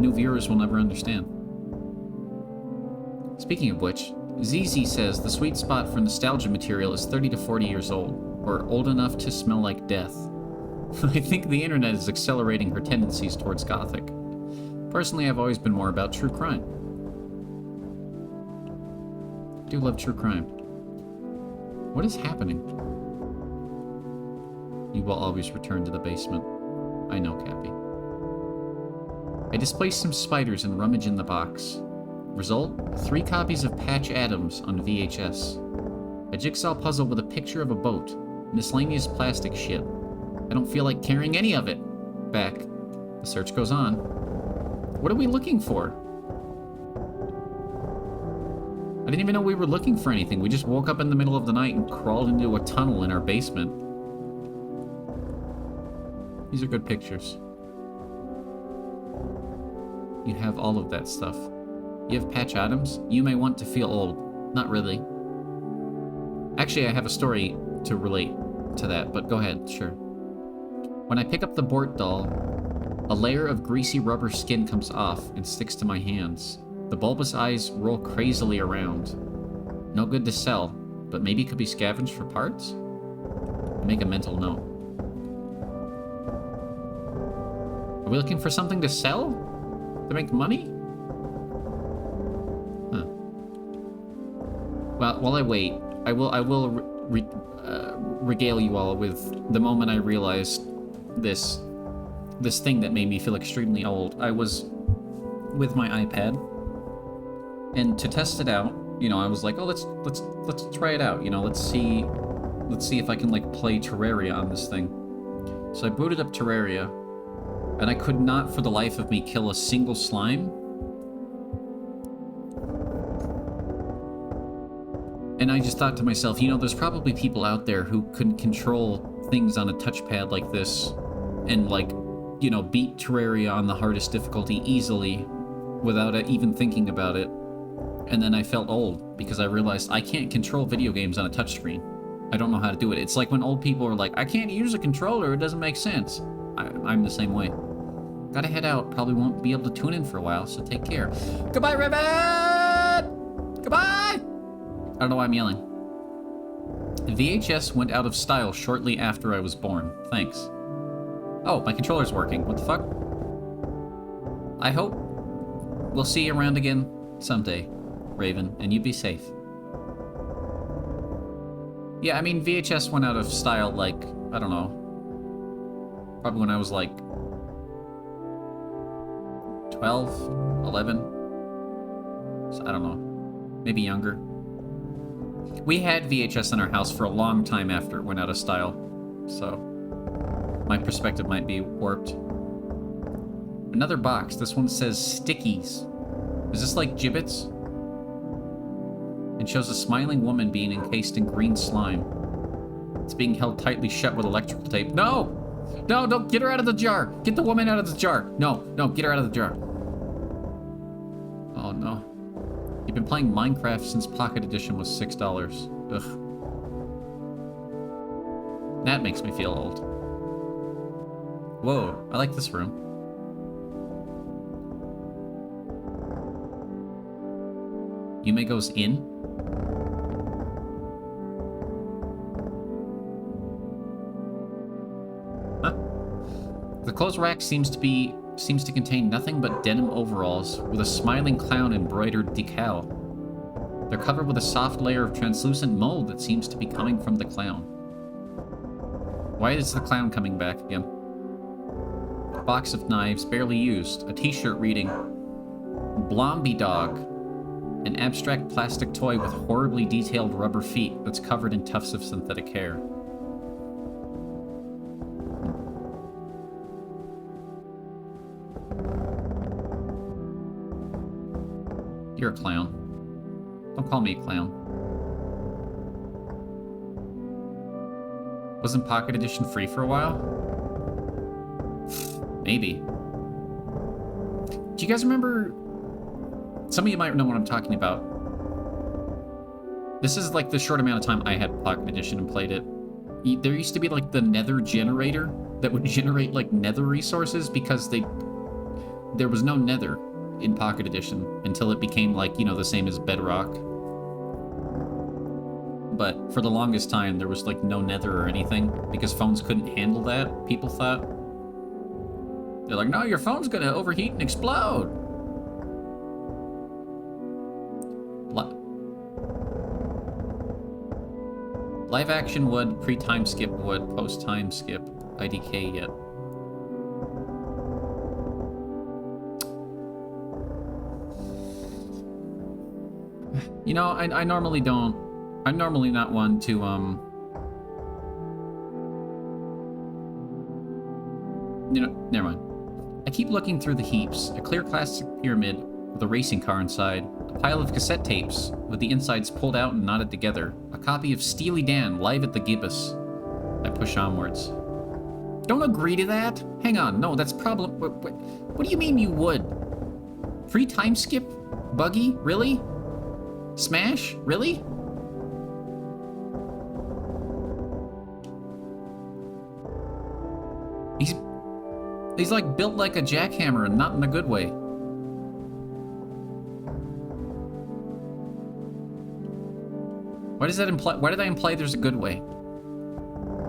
New viewers will never understand. Speaking of which, ZZ says the sweet spot for nostalgia material is 30 to 40 years old, or old enough to smell like death. I think the internet is accelerating her tendencies towards gothic. Personally, I've always been more about true crime. I do love true crime. What is happening? You will always return to the basement. I know, Cappy. I displace some spiders and rummage in the box. Result, 3 copies of Patch Adams on VHS. A jigsaw puzzle with a picture of a boat. Miscellaneous plastic shit. I don't feel like carrying any of it. Back. The search goes on. What are we looking for? I didn't even know we were looking for anything. We just woke up in the middle of the night and crawled into a tunnel in our basement. These are good pictures. You have all of that stuff. You have Patch Adams? You may want to feel old. Not really. Actually, I have a story to relate to that, but go ahead, sure. When I pick up the Bort doll, a layer of greasy rubber skin comes off and sticks to my hands. The bulbous eyes roll crazily around. No good to sell, but maybe it could be scavenged for parts? Make a mental note. Are we looking for something to sell? To make money? Huh. Well, while I wait, I will regale you all with the moment I realized this thing that made me feel extremely old. I was with my iPad, and to test it out, you know, I was like, oh, let's try it out. You know, let's see if I can like play Terraria on this thing. So I booted up Terraria, and I could not for the life of me kill a single slime. And I just thought to myself, you know, there's probably people out there who can control things on a touchpad like this and, like, you know, beat Terraria on the hardest difficulty easily without even thinking about it. And then I felt old because I realized I can't control video games on a touchscreen. I don't know how to do it. It's like when old people are like, I can't use a controller, it doesn't make sense. I'm the same way. Gotta head out, probably won't be able to tune in for a while, so take care. Goodbye, Ribbon! Goodbye! I don't know why I'm yelling. VHS went out of style shortly after I was born. Thanks. Oh, my controller's working. What the fuck? I hope we'll see you around again someday, Raven, and you be safe. Yeah, I mean, VHS went out of style, like, I don't know. Probably when I was, like, 12, 11. So, I don't know. Maybe younger. We had VHS in our house for a long time after it went out of style. So, my perspective might be warped. Another box. This one says stickies. Is this like gibbets? It shows a smiling woman being encased in green slime. It's being held tightly shut with electrical tape. No! No, don't get her out of the jar! Get the woman out of the jar! No, no, get her out of the jar. Oh no. You've been playing Minecraft since Pocket Edition was $6. Ugh. That makes me feel old. Whoa, I like this room. Yume goes in? Huh? The clothes rack seems to contain nothing but denim overalls with a smiling clown embroidered decal. They're covered with a soft layer of translucent mold that seems to be coming from the clown. Why is the clown coming back again? A box of knives, barely used. A t-shirt reading Blomby Dog. An abstract plastic toy with horribly detailed rubber feet that's covered in tufts of synthetic hair. You're a clown. Don't call me a clown. Wasn't Pocket Edition free for a while? Maybe. Do you guys remember... Some of you might know what I'm talking about. This is like the short amount of time I had Pocket Edition and played it. There used to be like the nether generator that would generate like nether resources because there was no nether in Pocket Edition until it became like, you know, the same as Bedrock. But for the longest time, there was like no nether or anything because phones couldn't handle that, people thought. They're like, no, your phone's gonna overheat and explode. Live action would, pre-time skip would, post-time skip, IDK yet. You know, I normally don't. I'm normally not one to, you know, never mind. I keep looking through the heaps. A clear plastic pyramid with a racing car inside. A pile of cassette tapes with the insides pulled out and knotted together. A copy of Steely Dan live at the Gibbous. I push onwards. Don't agree to that? Hang on, no, that's problem. What do you mean you would? Free time skip? Buggy? Really? Smash? Really? He's like built like a jackhammer and not in a good way. Why does that imply? Why did I imply there's a good way?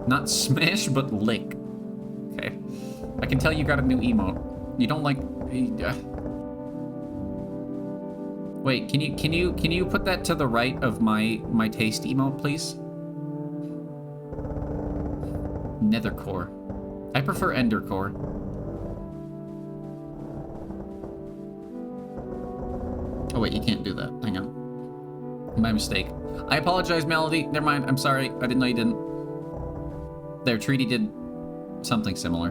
Not smash, but lick. Okay. I can tell you got a new emote. You don't like. Wait, can you put that to the right of my taste emote, please? Nethercore. I prefer Endercore. Oh wait, you can't do that. Hang on. My mistake. I apologize, Melody. Never mind. I'm sorry. I didn't know you didn't. There, Treaty did something similar.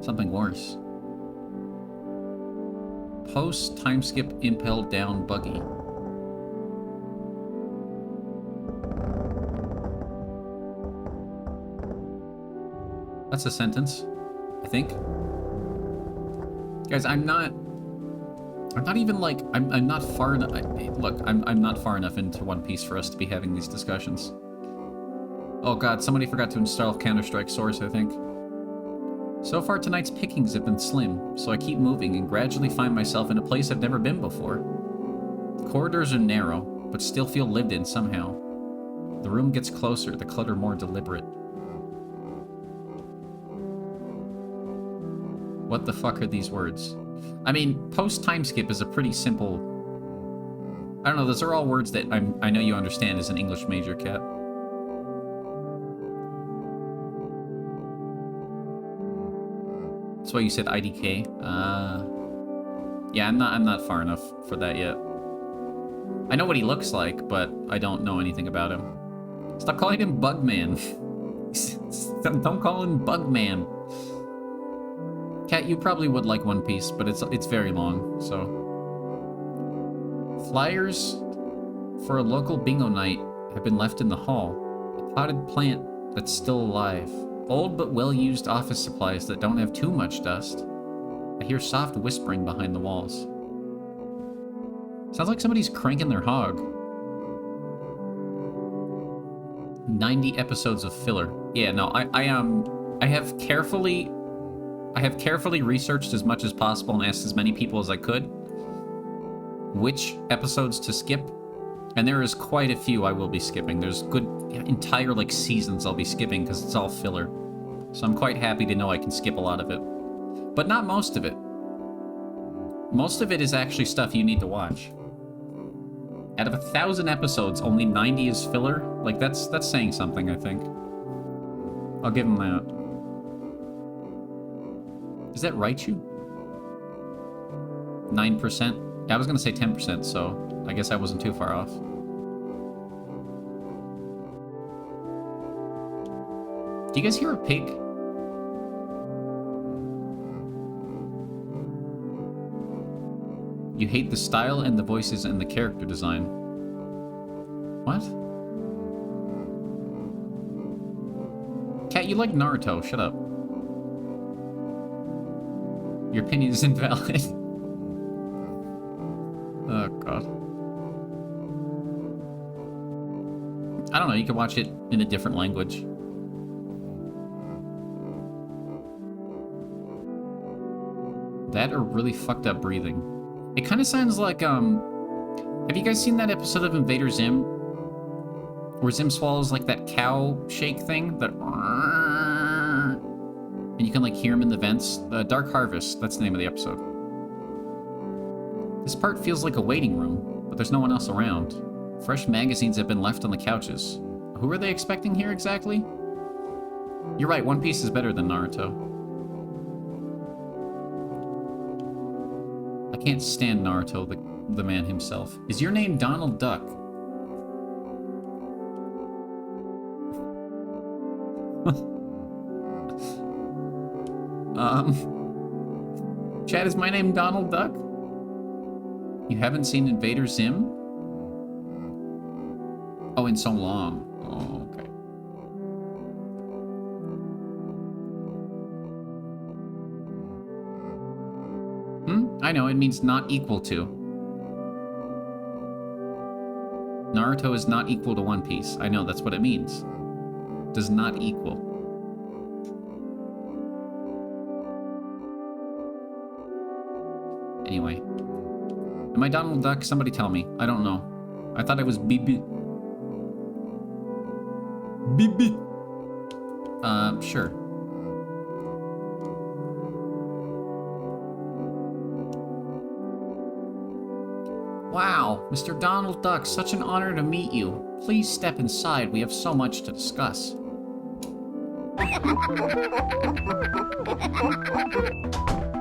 Something worse. Post time skip impel down buggy. That's a sentence, I think. Guys, I'm not even like, I'm not far enough. Look, I'm not far enough into One Piece for us to be having these discussions. Oh god, somebody forgot to install Counter-Strike Source, I think. So far tonight's pickings have been slim, so I keep moving and gradually find myself in a place I've never been before. The corridors are narrow, but still feel lived in somehow. The room gets closer, the clutter more deliberate. What the fuck are these words? I mean, post-time skip is a pretty simple... I don't know, those are all words that I know you understand as an English major, Cat. That's why you said IDK. Yeah, I'm not far enough for that yet. I know what he looks like, but I don't know anything about him. Stop calling him Bugman. Don't call him Bugman. Cat, you probably would like One Piece, but it's very long, so... Flyers for a local bingo night have been left in the hall. A potted plant that's still alive. Old but well-used office supplies that don't have too much dust. I hear soft whispering behind the walls. Sounds like somebody's cranking their hog. 90 episodes of filler. Yeah, no, I have carefully researched as much as possible and asked as many people as I could which episodes to skip, and there is quite a few I will be skipping. There's good entire like seasons I'll be skipping because it's all filler. So I'm quite happy to know I can skip a lot of it. But not most of it. Most of it is actually stuff you need to watch. Out of 1,000 episodes, only 90 is filler? Like, that's saying something, I think. I'll give him that. Is that Raichu? 9%? Yeah, I was gonna say 10%, so I guess I wasn't too far off. Do you guys hear a pig? You hate the style and the voices and the character design. What? Cat, you like Naruto. Shut up. Your opinion is invalid. Oh, God. I don't know, you can watch it in a different language. That or really fucked up breathing. It kind of sounds like, have you guys seen that episode of Invader Zim? Where Zim swallows, like, that cow shake thing? That... And you can, like, hear him in the vents? Dark Harvest, that's the name of the episode. This part feels like a waiting room, but there's no one else around. Fresh magazines have been left on the couches. Who are they expecting here exactly? You're right, One Piece is better than Naruto. I can't stand Naruto, the man himself. Is your name Donald Duck? Chad, is my name Donald Duck? You haven't seen Invader Zim? Oh, in so long. Oh, okay. I know, it means not equal to. Naruto is not equal to One Piece. I know, that's what it means. Does not equal. Anyway. Am I Donald Duck? Somebody tell me. I don't know. I thought it was BB. BB. Sure. Wow, Mr. Donald Duck, such an honor to meet you. Please step inside. We have so much to discuss.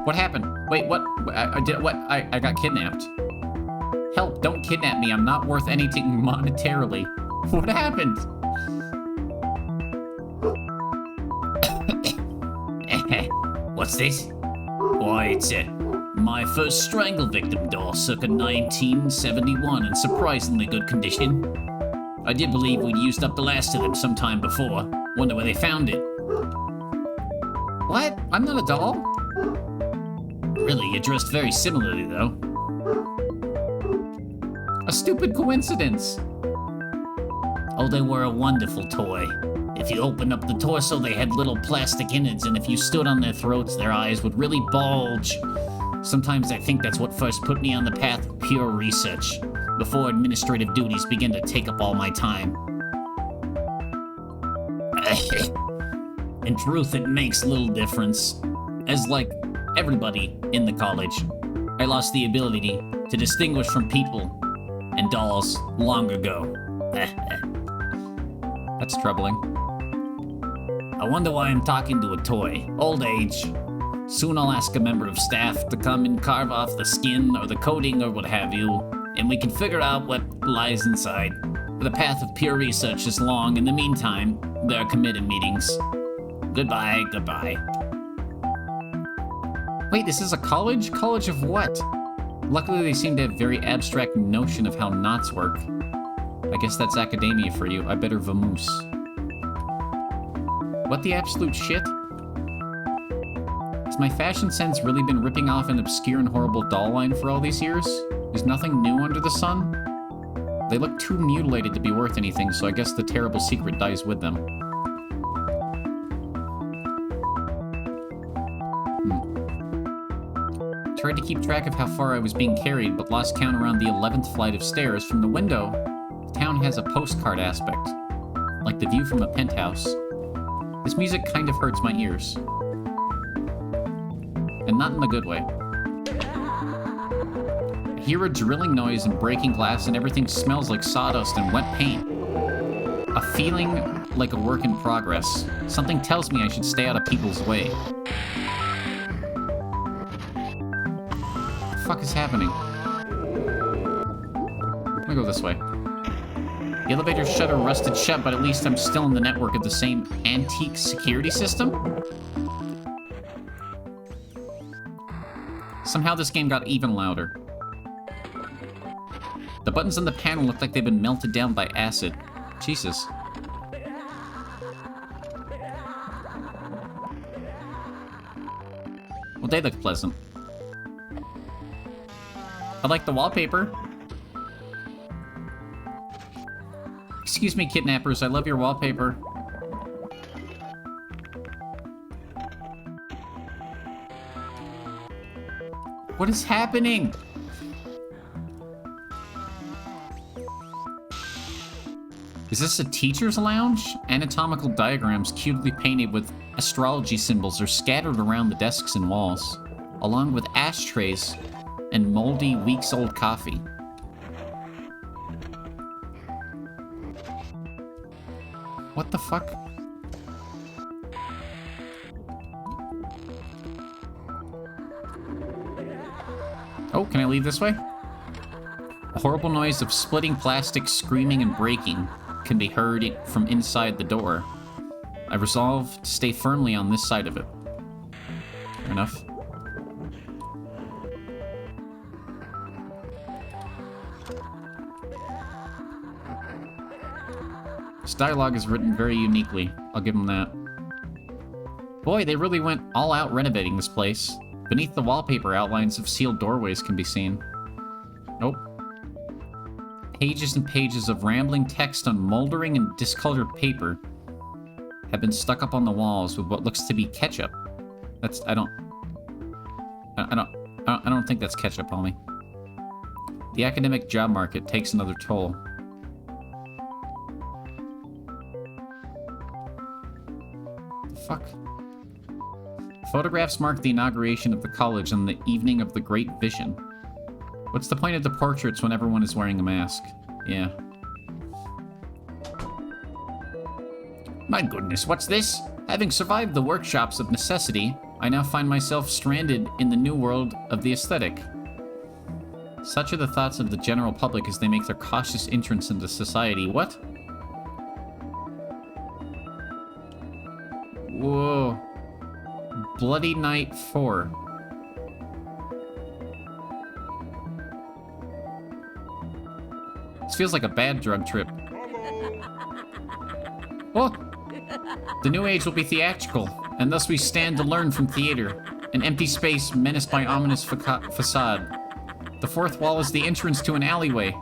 What happened? Wait, what? I did what? I got kidnapped. Help, don't kidnap me. I'm not worth anything monetarily. What happened? What's this? Why, it's my first strangle victim doll, circa 1971, in surprisingly good condition. I did believe we'd used up the last of them sometime before. Wonder where they found it. What? I'm not a doll? Really, you're dressed very similarly, though. A stupid coincidence. Oh, they were a wonderful toy. If you opened up the torso, they had little plastic innards, and if you stood on their throats, their eyes would really bulge. Sometimes I think that's what first put me on the path of pure research, before administrative duties began to take up all my time. In truth, it makes little difference. As like everybody in the college, I lost the ability to distinguish from people and dolls long ago. That's troubling. I wonder why I'm talking to a toy. Old age. Soon I'll ask a member of staff to come and carve off the skin or the coating or what have you, and we can figure out what lies inside. The path of pure research is long. In the meantime, there are committed meetings. Goodbye, goodbye. Wait, this is a college? College of what? Luckily, they seem to have very abstract notion of how knots work. I guess that's academia for you. I better vamoose. What the absolute shit? Has my fashion sense really been ripping off an obscure and horrible doll line for all these years? Is nothing new under the sun? They look too mutilated to be worth anything, so I guess the terrible secret dies with them. Tried to keep track of how far I was being carried, but lost count around the 11th flight of stairs. From the window, the town has a postcard aspect, like the view from a penthouse. This music kind of hurts my ears. And not in the good way. I hear a drilling noise and breaking glass, and everything smells like sawdust and wet paint. A feeling like a work in progress. Something tells me I should stay out of people's way. What the fuck is happening? I'm gonna go this way. The elevator shutter rusted shut, but at least I'm still in the network of the same antique security system? Somehow this game got even louder. The buttons on the panel look like they've been melted down by acid. Jesus. Well, they look pleasant. I like the wallpaper. Excuse me, kidnappers. I love your wallpaper. What is happening? Is this a teacher's lounge? Anatomical diagrams cutely painted with astrology symbols are scattered around the desks and walls, along with ashtrays and moldy, weeks-old coffee. What the fuck? Oh, can I leave this way? A horrible noise of splitting plastic, screaming, and breaking can be heard from inside the door. I resolve to stay firmly on this side of it. Fair enough. This dialogue is written very uniquely. I'll give them that. Boy, they really went all out renovating this place. Beneath the wallpaper, outlines of sealed doorways can be seen. Nope. Pages and pages of rambling text on moldering and discolored paper have been stuck up on the walls with what looks to be ketchup. That's... I don't think that's ketchup, homie. The academic job market takes another toll. The fuck? Photographs mark the inauguration of the college on the evening of the Great Vision. What's the point of the portraits when everyone is wearing a mask? Yeah. My goodness, what's this? Having survived the workshops of necessity, I now find myself stranded in the new world of the aesthetic. Such are the thoughts of the general public as they make their cautious entrance into society. What? Whoa. Bloody Night 4. This feels like a bad drug trip. Oh! The new age will be theatrical, and thus we stand to learn from theater. An empty space menaced by ominous facade. The fourth wall is the entrance to an alleyway,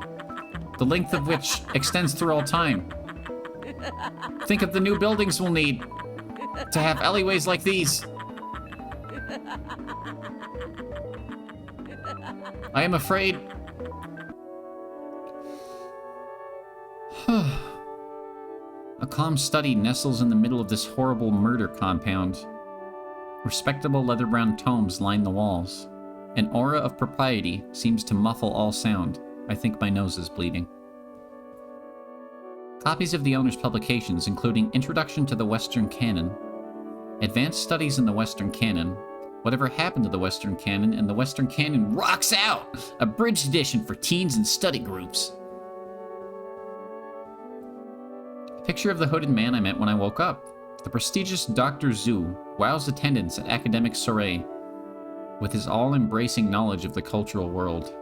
the length of which extends through all time. Think of the new buildings we'll need to have alleyways like these. I am afraid... A calm study nestles in the middle of this horrible murder compound. Respectable leather-brown tomes line the walls. An aura of propriety seems to muffle all sound. I think my nose is bleeding. Copies of the owner's publications, including Introduction to the Western Canon, Advanced Studies in the Western Canon, Whatever Happened to the Western Canon, and the Western Canon Rocks Out! Abridged edition for teens and study groups. A picture of the hooded man I met when I woke up. The prestigious Dr. Zhu wows attendants at academic soiree with his all-embracing knowledge of the cultural world.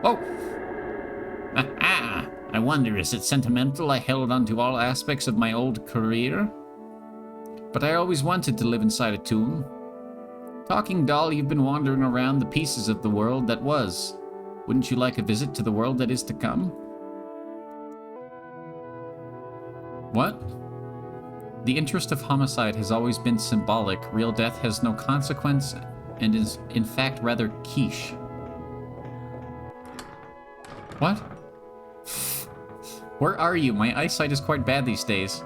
Whoa! Aha! I wonder, is it sentimental I held onto all aspects of my old career? But I always wanted to live inside a tomb. Talking doll, you've been wandering around the pieces of the world that was. Wouldn't you like a visit to the world that is to come? What? The interest of homicide has always been symbolic. Real death has no consequence and is, in fact, rather quiche. What? Where are you? My eyesight is quite bad these days.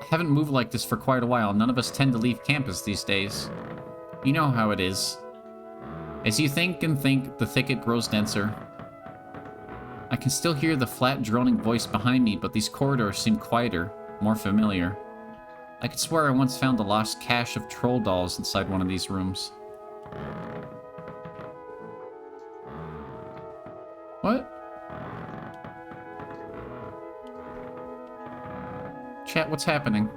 I haven't moved like this for quite a while. None of us tend to leave campus these days. You know how it is. As you think and think, the thicket grows denser. I can still hear the flat, droning voice behind me, but these corridors seem quieter, more familiar. I could swear I once found a lost cache of troll dolls inside one of these rooms. What? Chat, what's happening?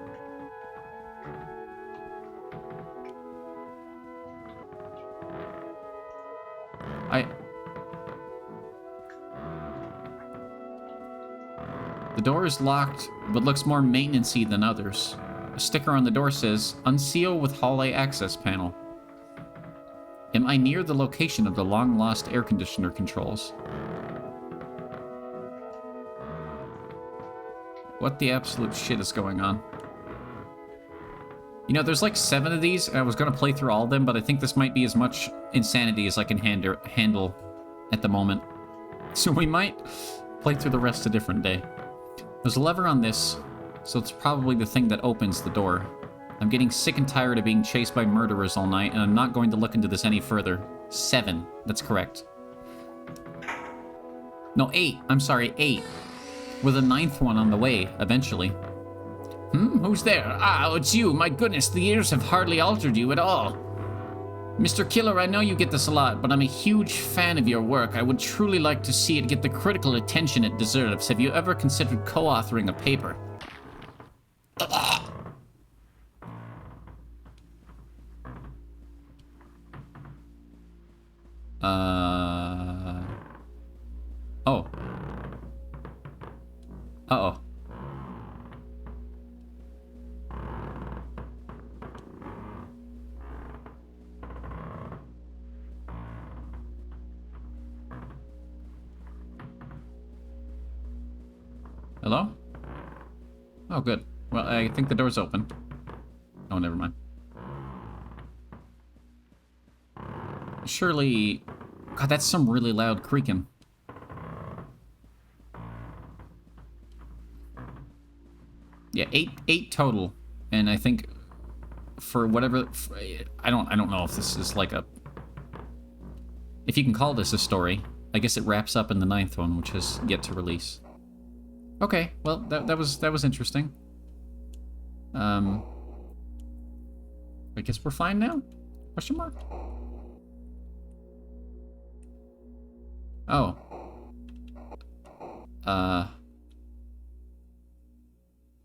The door is locked, but looks more maintenance-y than others. A sticker on the door says, Unseal with hallway access panel. Am I near the location of the long-lost air conditioner controls? What the absolute shit is going on? You know, there's like 7 of these, and I was gonna play through all of them, but I think this might be as much insanity as I can handle at the moment. So we might play through the rest a different day. There's a lever on this, so it's probably the thing that opens the door. I'm getting sick and tired of being chased by murderers all night, and I'm not going to look into this any further. 7, that's correct. No, 8, I'm sorry, 8. With a 9th one on the way, eventually. Who's there? Ah, it's you. My goodness, the years have hardly altered you at all. Mr. Killer, I know you get this a lot, but I'm a huge fan of your work. I would truly like to see it get the critical attention it deserves. Have you ever considered co-authoring a paper? Oh. Uh-oh. Hello? Oh, good. Well, I think the door's open. Oh, never mind. Surely... God, that's some really loud creaking. Yeah, eight total. And I think for whatever... I don't know if this is like a... If you can call this a story. I guess it wraps up in the 9th one, which has yet to release. Okay, well, that was interesting. I guess we're fine now? Question mark? Oh.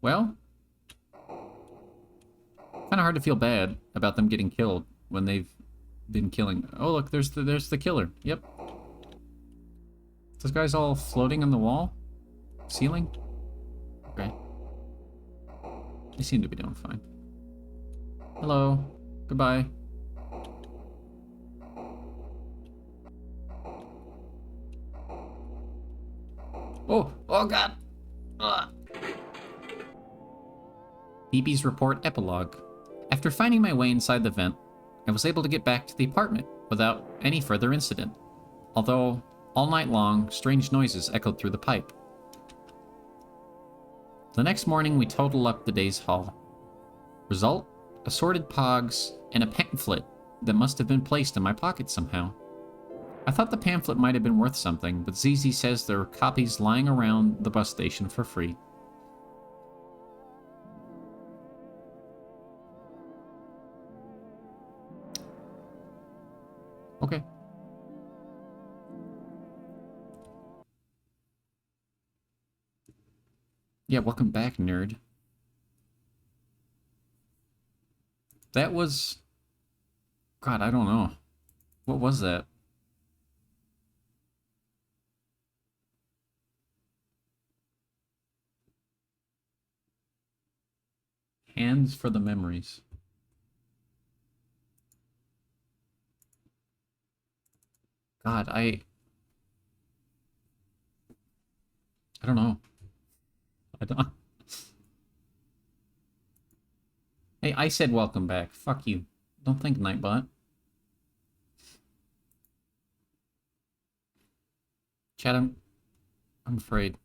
Well, kind of hard to feel bad about them getting killed when they've been killing. Oh, look, there's the killer. Yep. This guy's all floating on the wall? Ceiling? Okay. They seem to be doing fine. Hello. Goodbye. Oh God. Ugh. BB's report epilogue. After finding my way inside the vent, I was able to get back to the apartment without any further incident. Although, all night long, strange noises echoed through the pipe. The next morning, we total up the day's haul. Result? Assorted pogs and a pamphlet that must have been placed in my pocket somehow. I thought the pamphlet might have been worth something, but ZZ says there are copies lying around the bus station for free. Okay. Yeah, welcome back, nerd. That was... God, I don't know. What was that? Hands for the memories. God, I don't know. I don't... Hey, I said welcome back. Fuck you. Don't think, Nightbot. Chat, I'm afraid.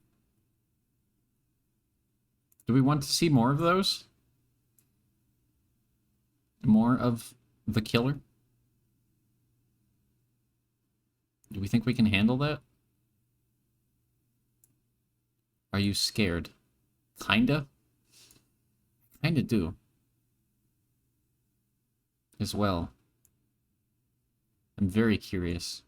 Do we want to see more of those? More of the killer? Do we think we can handle that? Are you scared? Kinda? Kinda do. As well. I'm very curious.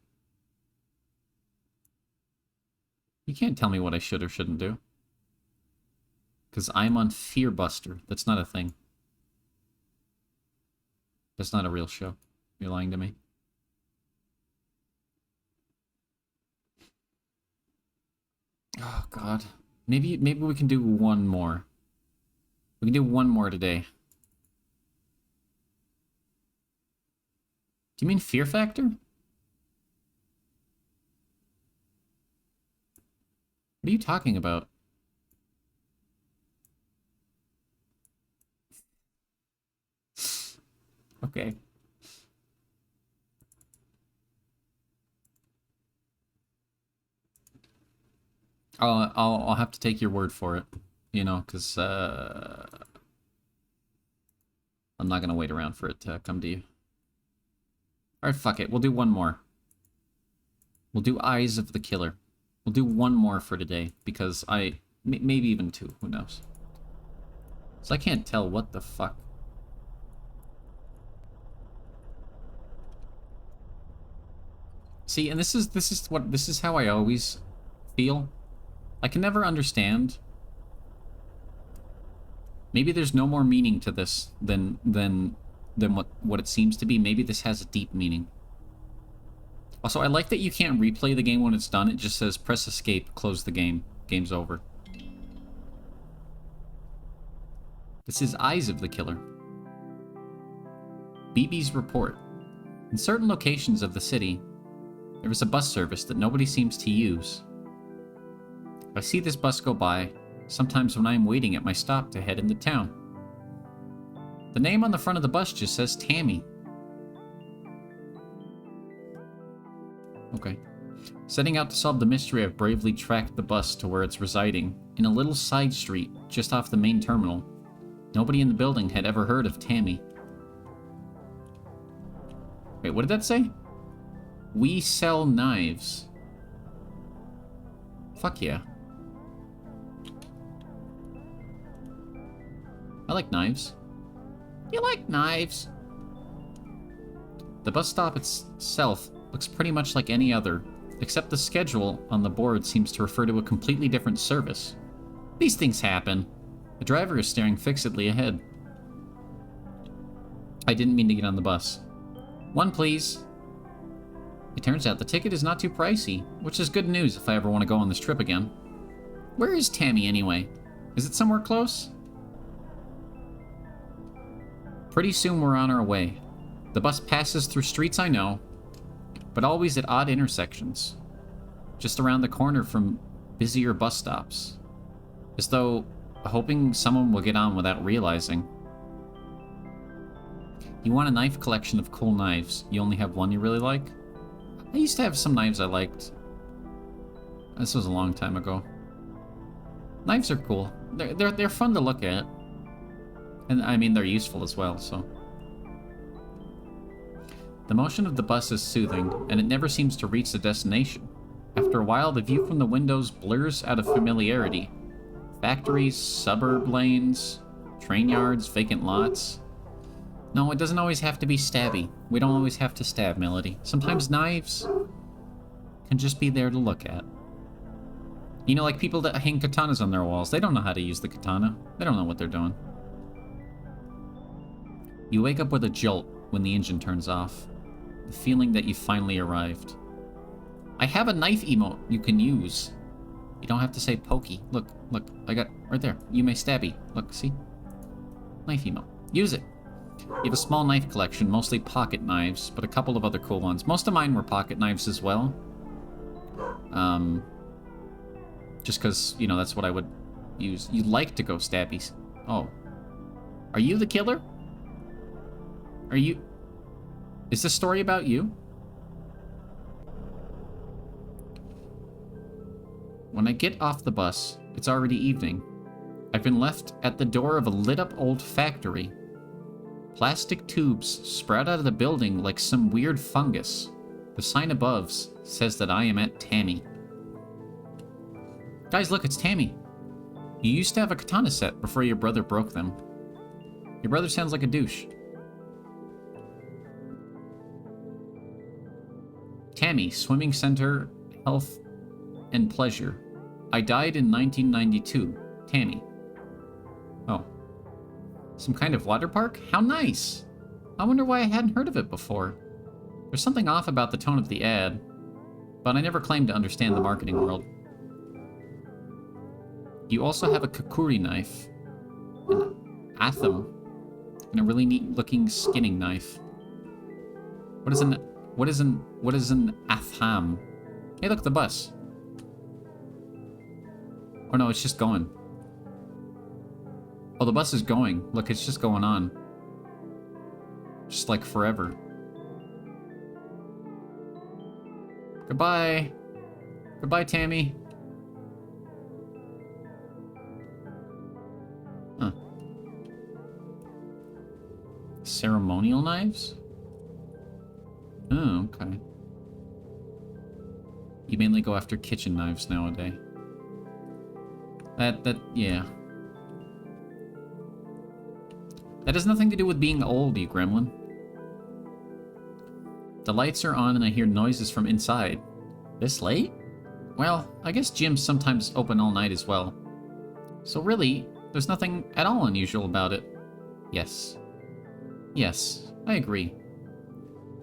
You can't tell me what I should or shouldn't do. Because I'm on Fearbuster. That's not a thing. That's not a real show. You're lying to me. Oh, God. Maybe we can do one more. We can do one more today. Do you mean Fear Factor? What are you talking about? Okay. I'll have to take your word for it, you know, because I'm not gonna wait around for it to come to you. All right, fuck it. We'll do one more. We'll do Eyes of the Killer. We'll do one more for today because maybe even two. Who knows? So I can't tell what the fuck. See, and this is how I always feel. I can never understand. Maybe there's no more meaning to this than what it seems to be. Maybe this has a deep meaning. Also, I like that you can't replay the game when it's done. It just says press escape, close the game. Game's over. This is Eyes of the Killer. BB's report. In certain locations of the city, there is a bus service that nobody seems to use. I see this bus go by, sometimes when I am waiting at my stop to head into town. The name on the front of the bus just says Tammy. Okay. Setting out to solve the mystery, I've bravely tracked the bus to where it's residing, in a little side street just off the main terminal. Nobody in the building had ever heard of Tammy. Wait, what did that say? We sell knives. Fuck yeah. I like knives. You like knives? The bus stop itself looks pretty much like any other, except the schedule on the board seems to refer to a completely different service. These things happen. The driver is staring fixedly ahead. I didn't mean to get on the bus. One, please. It turns out the ticket is not too pricey, which is good news if I ever want to go on this trip again. Where is Tammy anyway? Is it somewhere close? Pretty soon we're on our way. The bus passes through streets I know, but always at odd intersections. Just around the corner from busier bus stops. As though hoping someone will get on without realizing. You want a knife collection of cool knives. You only have one you really like? I used to have some knives I liked. This was a long time ago. Knives are cool. They're fun to look at. And I mean, they're useful as well, so. The motion of the bus is soothing, and it never seems to reach the destination. After a while, the view from the windows blurs out of familiarity. Factories, suburb lanes, train yards, vacant lots. No, it doesn't always have to be stabby. We don't always have to stab, Melody. Sometimes knives can just be there to look at. You know, like people that hang katanas on their walls. They don't know how to use the katana. They don't know what they're doing. You wake up with a jolt when the engine turns off. The feeling that you finally arrived. I have a knife emote you can use. You don't have to say pokey. Look, I got right there. You may stabby. Look, see? Knife emote. Use it. You have a small knife collection, mostly pocket knives, but a couple of other cool ones. Most of mine were pocket knives as well. Just because, you know, that's what I would use. You like to go stabbies. Oh. Are you the killer? Are you... Is this story about you? When I get off the bus, it's already evening. I've been left at the door of a lit-up old factory. Plastic tubes sprout out of the building like some weird fungus. The sign above says that I am at Tammy. Guys, look, it's Tammy. You used to have a katana set before your brother broke them. Your brother sounds like a douche. Tammy, Swimming Center, Health and Pleasure. I died in 1992. Tammy. Oh. Some kind of water park? How nice! I wonder why I hadn't heard of it before. There's something off about the tone of the ad, but I never claimed to understand the marketing world. You also have a kakuri knife, an atham, and a really neat looking skinning knife. What is an atham? Hey, look, the bus. Oh no, it's just going. Oh, the bus is going. Look, it's just going on. Just like forever. Goodbye. Goodbye, Tammy. Huh. Ceremonial knives? Oh, okay. You mainly go after kitchen knives nowadays. Yeah. That has nothing to do with being old, you gremlin. The lights are on and I hear noises from inside. This late? Well, I guess gyms sometimes open all night as well. So really, there's nothing at all unusual about it. Yes. Yes, I agree.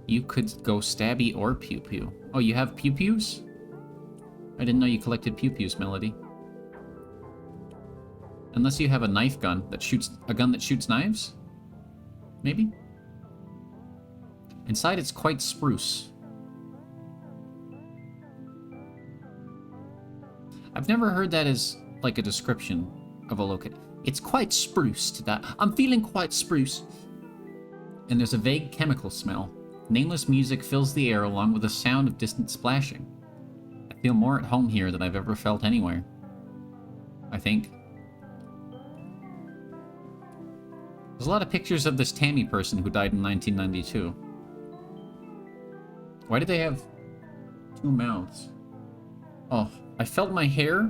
You could go stabby or pew-pew. Oh, you have pew-pews? I didn't know you collected pew-pews, Melody. Unless you have a knife gun that shoots... a gun that shoots knives? Maybe? Inside it's quite spruce. I've never heard that as, like, a description of a location. It's quite spruce today. I'm feeling quite spruce. And there's a vague chemical smell. Nameless music fills the air along with the sound of distant splashing. I feel more at home here than I've ever felt anywhere. I think. There's a lot of pictures of this Tammy person who died in 1992. Why do they have two mouths? Oh, I felt my hair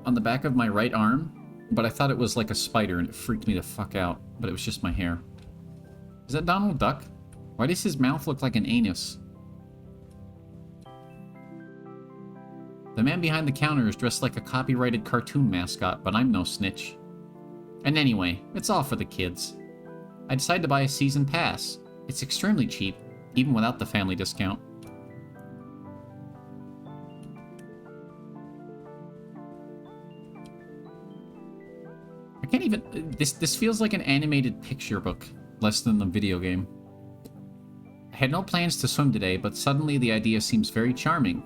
on the back of my right arm, but I thought it was like a spider and it freaked me the fuck out, but it was just my hair. Is that Donald Duck? Why does his mouth look like an anus? The man behind the counter is dressed like a copyrighted cartoon mascot, but I'm no snitch. And anyway, it's all for the kids. I decided to buy a season pass. It's extremely cheap, even without the family discount. I can't even... This feels like an animated picture book. less than the video game. I had no plans to swim today, but suddenly the idea seems very charming.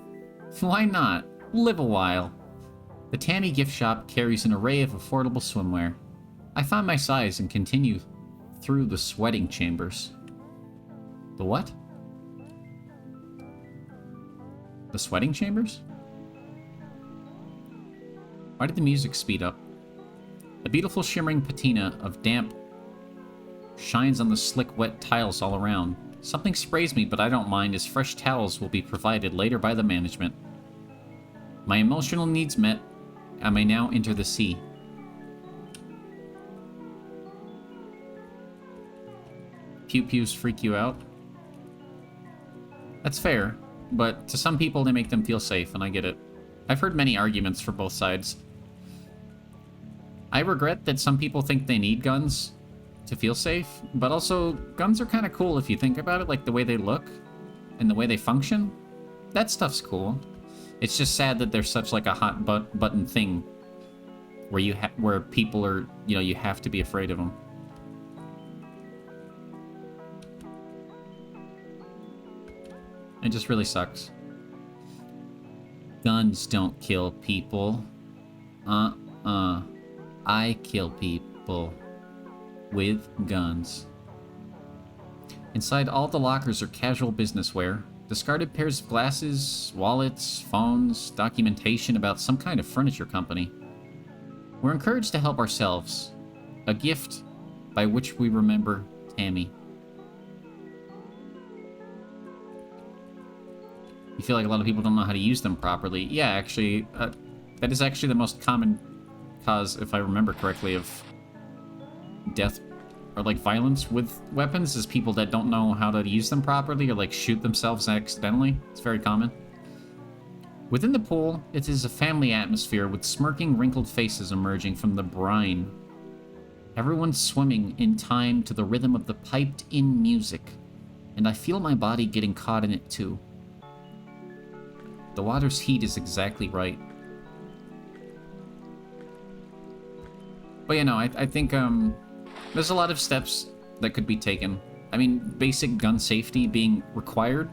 Why not? Live a while. The Tammy gift shop carries an array of affordable swimwear. I find my size and continue through the sweating chambers. The what? The sweating chambers? Why did the music speed up? A beautiful shimmering patina of damp shines on the slick, wet tiles all around. Something sprays me, but I don't mind, as fresh towels will be provided later by the management. My emotional needs met, I may now enter the sea. Pew-pews freak you out? That's fair, but to some people they make them feel safe, and I get it. I've heard many arguments for both sides. I regret that some people think they need guns to feel safe, but also, guns are kind of cool if you think about it, like the way they look and the way they function. That stuff's cool. It's just sad that there's such like a hot button thing where where people are, you know, you have to be afraid of them. It just really sucks. Guns don't kill people. I kill people with guns. Inside all the lockers are casual business wear. Discarded pairs of glasses, wallets, phones, documentation about some kind of furniture company. We're encouraged to help ourselves. A gift by which we remember Tammy. You feel like a lot of people don't know how to use them properly. Yeah, actually, that is actually the most common cause, if I remember correctly, of death or like violence with weapons, is people that don't know how to use them properly or like shoot themselves accidentally. It's very common. Within the pool, it is a family atmosphere with smirking, wrinkled faces emerging from the brine. Everyone's swimming in time to the rhythm of the piped-in music, and I feel my body getting caught in it too. The water's heat is exactly right. But you know, I think there's a lot of steps that could be taken. I mean, basic gun safety being required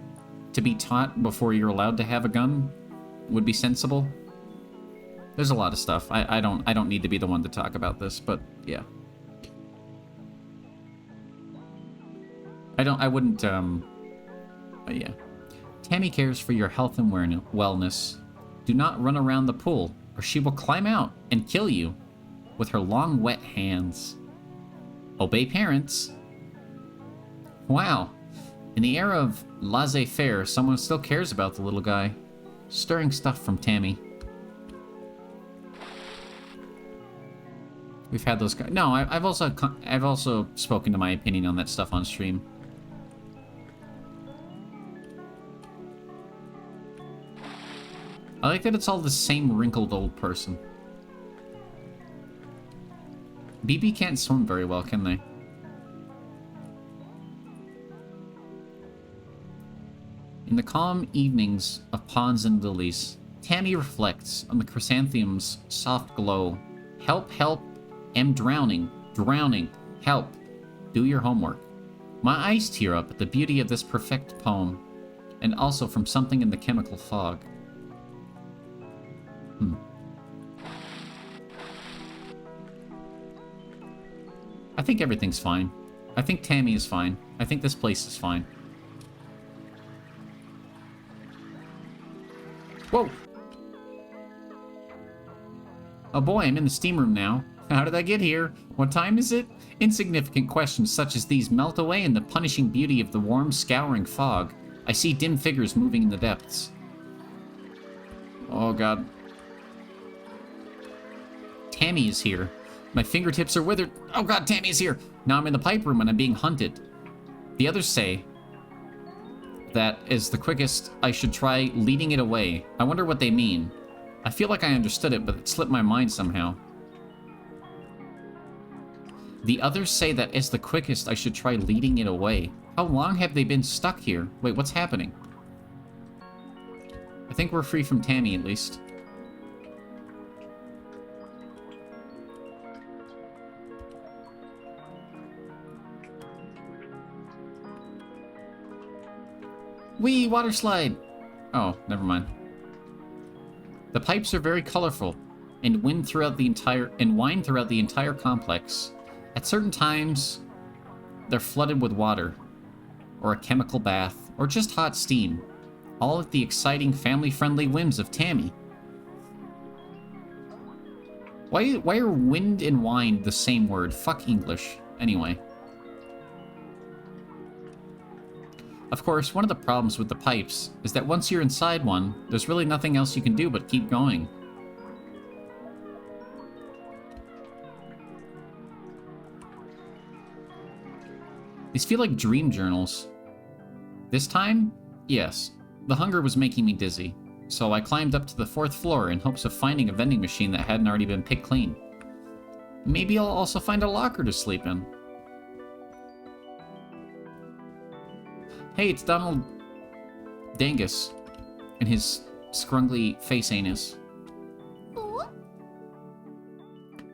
to be taught before you're allowed to have a gun would be sensible. There's a lot of stuff. I don't need to be the one to talk about this, but yeah. I wouldn't but yeah. Tammy cares for your health and wellness. Do not run around the pool, or she will climb out and kill you with her long, wet hands. Obey parents. Wow. In the era of laissez-faire, someone still cares about the little guy. Stirring stuff from Tammy. We've had those guys. No, I've also spoken to my opinion on that stuff on stream. I like that it's all the same wrinkled old person. BB can't swim very well, can they? In the calm evenings of ponds and lilies, Tammy reflects on the chrysanthemum's soft glow. Help, help, am drowning, drowning, help. Do your homework. My eyes tear up at the beauty of this perfect poem, and also from something in the chemical fog. I think everything's fine. I think Tammy is fine. I think this place is fine. Whoa! Oh boy, I'm in the steam room now. How did I get here? What time is it? Insignificant questions such as these melt away in the punishing beauty of the warm, scouring fog. I see dim figures moving in the depths. Oh god. Tammy is here. My fingertips are withered. Oh god, Tammy is here. Now I'm in the pipe room and I'm being hunted. The others say that is the quickest I should try leading it away. I wonder what they mean. I feel like I understood it, but it slipped my mind somehow. The others say that as the quickest I should try leading it away. How long have they been stuck here? Wait, what's happening? I think we're free from Tammy, at least. Wee, water slide! Oh, never mind. The pipes are very colorful and wind throughout the entire complex. At certain times, they're flooded with water, or a chemical bath, or just hot steam. All at the exciting, family-friendly whims of Tammy. Why are wind and wine the same word? Fuck English. Anyway. Of course, one of the problems with the pipes is that once you're inside one, there's really nothing else you can do but keep going. These feel like dream journals. This time, yes, the hunger was making me dizzy, so I climbed up to the 4th floor in hopes of finding a vending machine that hadn't already been picked clean. Maybe I'll also find a locker to sleep in. Hey, it's Donald Dangus and his scrungly face anus.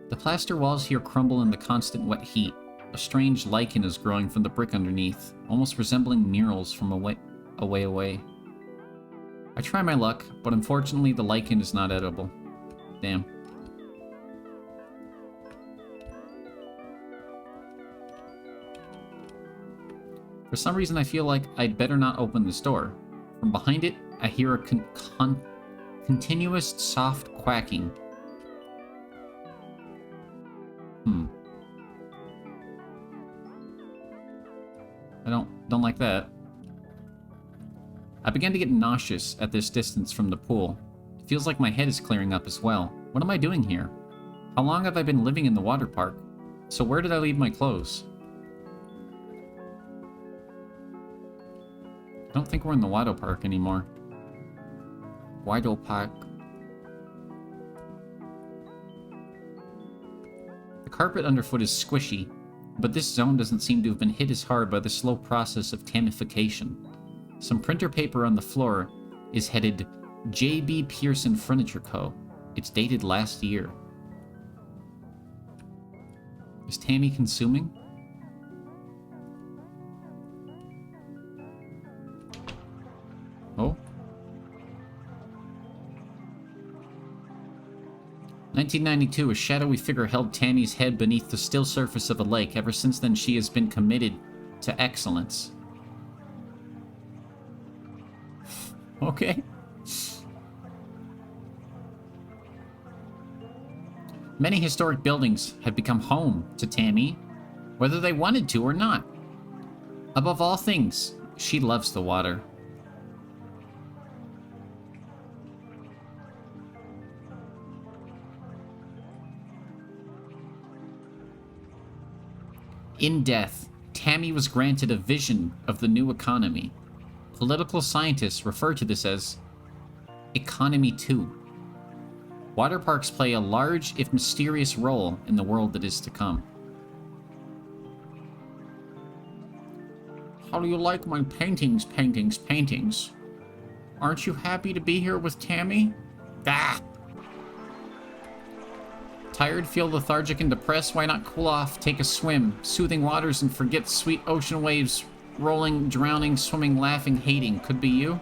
The plaster walls here crumble in the constant wet heat. A strange lichen is growing from the brick underneath, almost resembling murals from away. I try my luck, but unfortunately the lichen is not edible. Damn. For some reason I feel like I'd better not open this door. From behind it, I hear a continuous soft quacking. I don't like that. I began to get nauseous at this distance from the pool. It feels like my head is clearing up as well. What am I doing here? How long have I been living in the water park? So where did I leave my clothes? I don't think we're in the water park anymore. Water park. The carpet underfoot is squishy, but this zone doesn't seem to have been hit as hard by the slow process of tamification. Some printer paper on the floor is headed J.B. Pearson Furniture Co. It's dated last year. Is Tammy consuming? Oh. 1992, a shadowy figure held Tammy's head beneath the still surface of a lake. Ever since then, she has been committed to excellence. Okay. Many historic buildings have become home to Tammy, whether they wanted to or not. Above all things, she loves the water. In death, Tammy was granted a vision of the new economy. Political scientists refer to this as Economy 2. Water parks play a large, if mysterious, role in the world that is to come. How do you like my paintings? Aren't you happy to be here with Tammy? Ah! Tired, feel lethargic and depressed? Why not cool off, take a swim, soothing waters, and forget sweet ocean waves, rolling, drowning, swimming, laughing, hating? Could be you.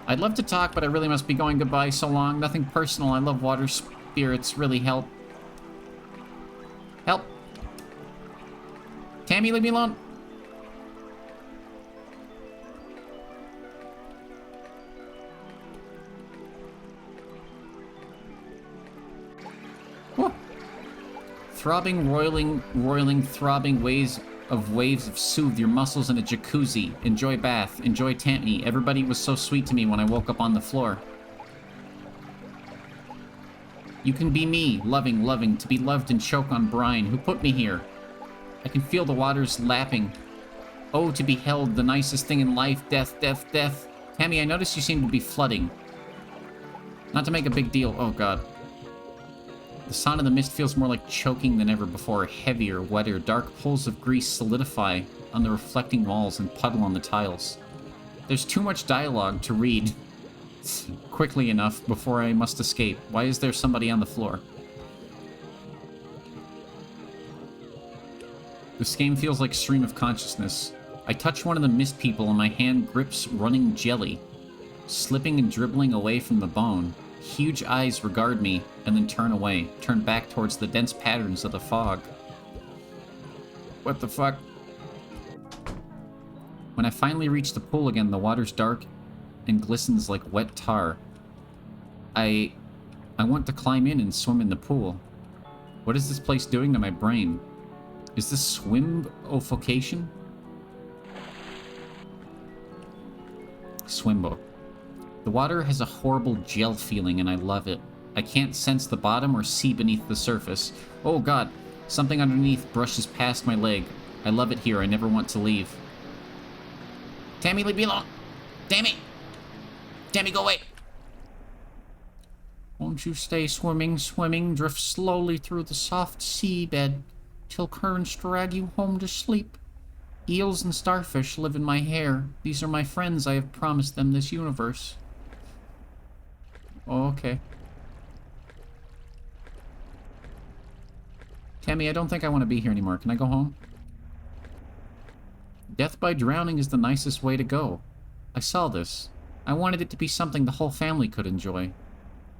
I'd love to talk, but I really must be going. Goodbye, so long. Nothing personal. I love water spirits. Really help. Help. Tammy, leave me alone. Whoa. Throbbing, roiling, throbbing waves of soothe your muscles in a jacuzzi. Enjoy bath. Enjoy Tammy. Everybody was so sweet to me when I woke up on the floor. You can be me, loving, to be loved and choke on brine. Who put me here? I can feel the waters lapping. Oh, to be held, the nicest thing in life. Death. Tammy, I noticed you seem to be flooding. Not to make a big deal. Oh, God. The sound of the mist feels more like choking than ever before, heavier, wetter. Dark pools of grease solidify on the reflecting walls and puddle on the tiles. There's too much dialogue to read quickly enough before I must escape. Why is there somebody on the floor? This game feels like stream of consciousness. I touch one of the mist people and my hand grips running jelly, slipping and dribbling away from the bone. Huge eyes regard me and then turn back towards the dense patterns of the fog. What the fuck? When I finally reach the pool again, the water's dark and glistens like wet tar. I want to climb in and swim in the pool. What is this place doing to my brain? Is this swim-ofocation? Swimbo. The water has a horrible gel feeling and I love it. I can't sense the bottom or see beneath the surface. Oh god, something underneath brushes past my leg. I love it here, I never want to leave. Tammy, leave me alone! Tammy! Tammy, go away! Won't you stay swimming, drift slowly through the soft seabed, till currents drag you home to sleep. Eels and starfish live in my hair. These are my friends, I have promised them this universe. Oh, okay. Tammy, I don't think I want to be here anymore. Can I go home? Death by drowning is the nicest way to go. I saw this. I wanted it to be something the whole family could enjoy.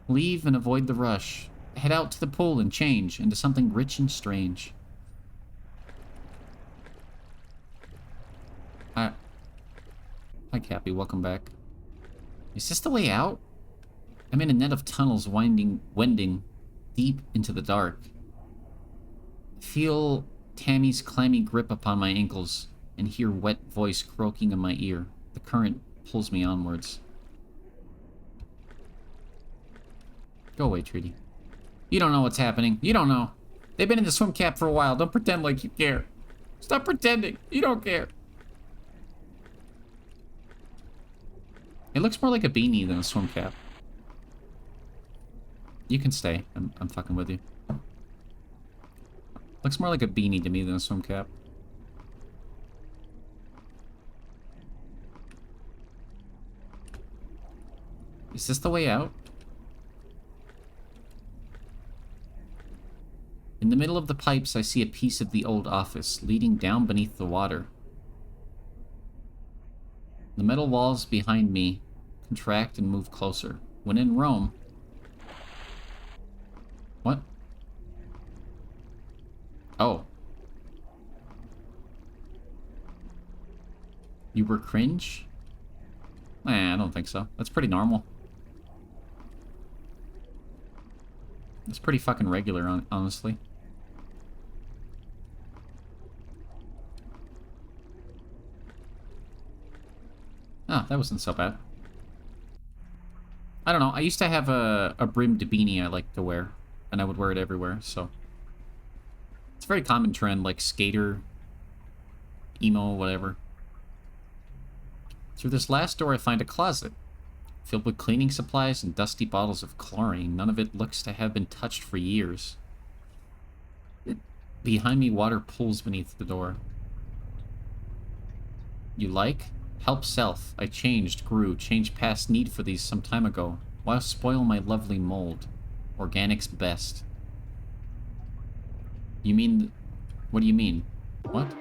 Leave and avoid the rush. Head out to the pool and change into something rich and strange. Hi, Cappy. Welcome back. Is this the way out? I'm in a net of tunnels wending deep into the dark. I feel Tammy's clammy grip upon my ankles and hear wet voice croaking in my ear. The current pulls me onwards. Go away, Treaty. You don't know what's happening. You don't know. They've been in the swim cap for a while. Don't pretend like you care. Stop pretending. You don't care. It looks more like a beanie than a swim cap. You can stay. I'm fucking with you. Looks more like a beanie to me than a swim cap. Is this the way out? In the middle of the pipes, I see a piece of the old office, leading down beneath the water. The metal walls behind me contract and move closer. When in Rome... What? Oh. You were cringe? I don't think so. That's pretty normal. It's pretty fucking regular, honestly. Oh, that wasn't so bad. I don't know. I used to have a brimmed beanie I liked to wear, and I would wear it everywhere, so... It's a very common trend, like skater, emo, whatever. Through this last door, I find a closet, filled with cleaning supplies and dusty bottles of chlorine. None of it looks to have been touched for years. Behind me, water pools beneath the door. You like? Help self. I changed, grew, changed past need for these some time ago. Why spoil my lovely mold? Organic's best. You mean... What do you mean? What?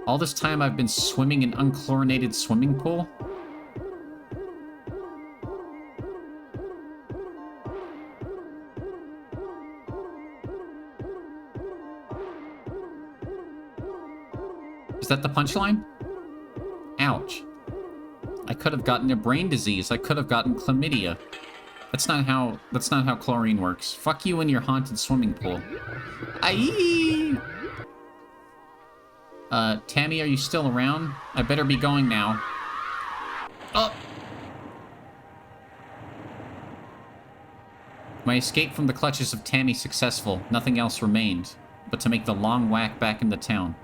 All this time I've been swimming in unchlorinated swimming pool? Is that the punchline? Ouch. I could have gotten a brain disease. I could have gotten chlamydia. That's not how chlorine works. Fuck you and your haunted swimming pool. Aye. Tammy, are you still around? I better be going now. Oh! My escape from the clutches of Tammy successful. Nothing else remained but to make the long whack back into town.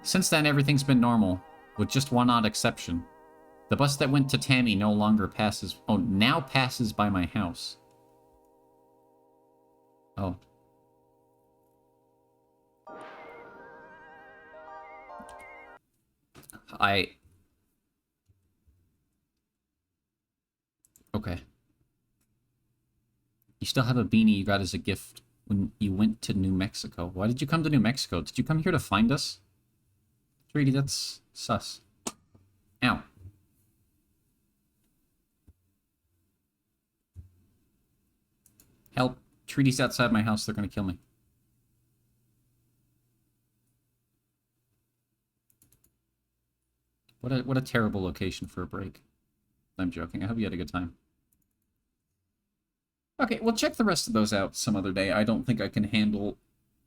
Since then, everything's been normal, with just one odd exception. The bus that went to Tammy no longer passes... Oh, now passes by my house. Oh. Okay. You still have a beanie you got as a gift when you went to New Mexico. Why did you come to New Mexico? Did you come here to find us? 3D, that's sus. Ow. Help. Treaty's outside my house. They're gonna kill me. What a terrible location for a break. I'm joking. I hope you had a good time. Okay, well, check the rest of those out some other day. I don't think I can handle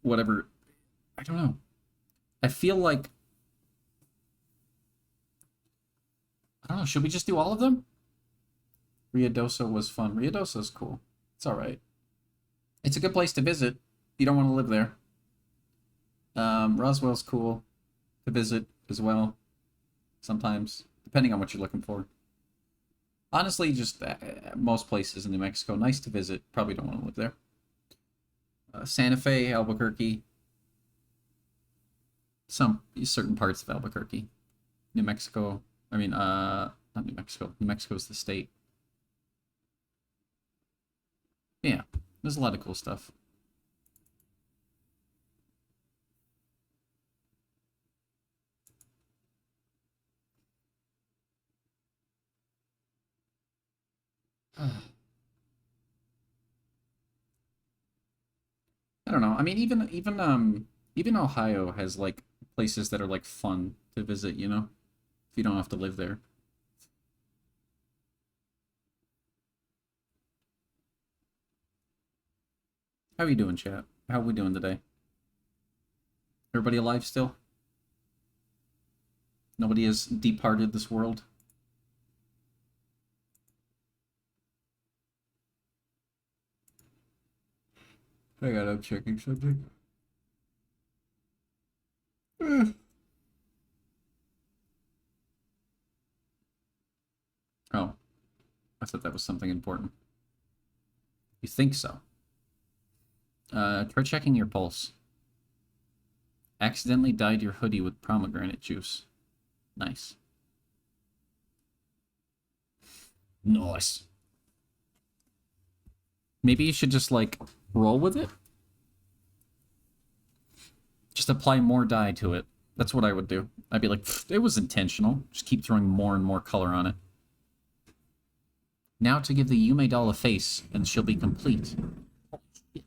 whatever... I don't know. I feel like... I don't know, should we just do all of them? Ruidoso was fun. Ruidoso's cool. It's alright. It's a good place to visit. You don't want to live there. Roswell's cool to visit as well. Sometimes, depending on what you're looking for. Honestly, just most places in New Mexico, nice to visit. Probably don't want to live there. Santa Fe, Albuquerque. Some certain parts of Albuquerque. New Mexico. I mean, not New Mexico. New Mexico's the state. Yeah, there's a lot of cool stuff. I don't know. I mean, even Ohio has like places that are like fun to visit, you know, if you don't have to live there. How are you doing, chat? How are we doing today? Everybody alive still? Nobody has departed this world? Hang on, I'm checking something. Oh, I thought that was something important. You think so? Try checking your pulse. Accidentally dyed your hoodie with pomegranate juice. Nice. Nice. Maybe you should just, like, roll with it? Just apply more dye to it. That's what I would do. I'd be like, it was intentional. Just keep throwing more and more color on it. Now to give the Yume doll a face, and she'll be complete. Holy shit.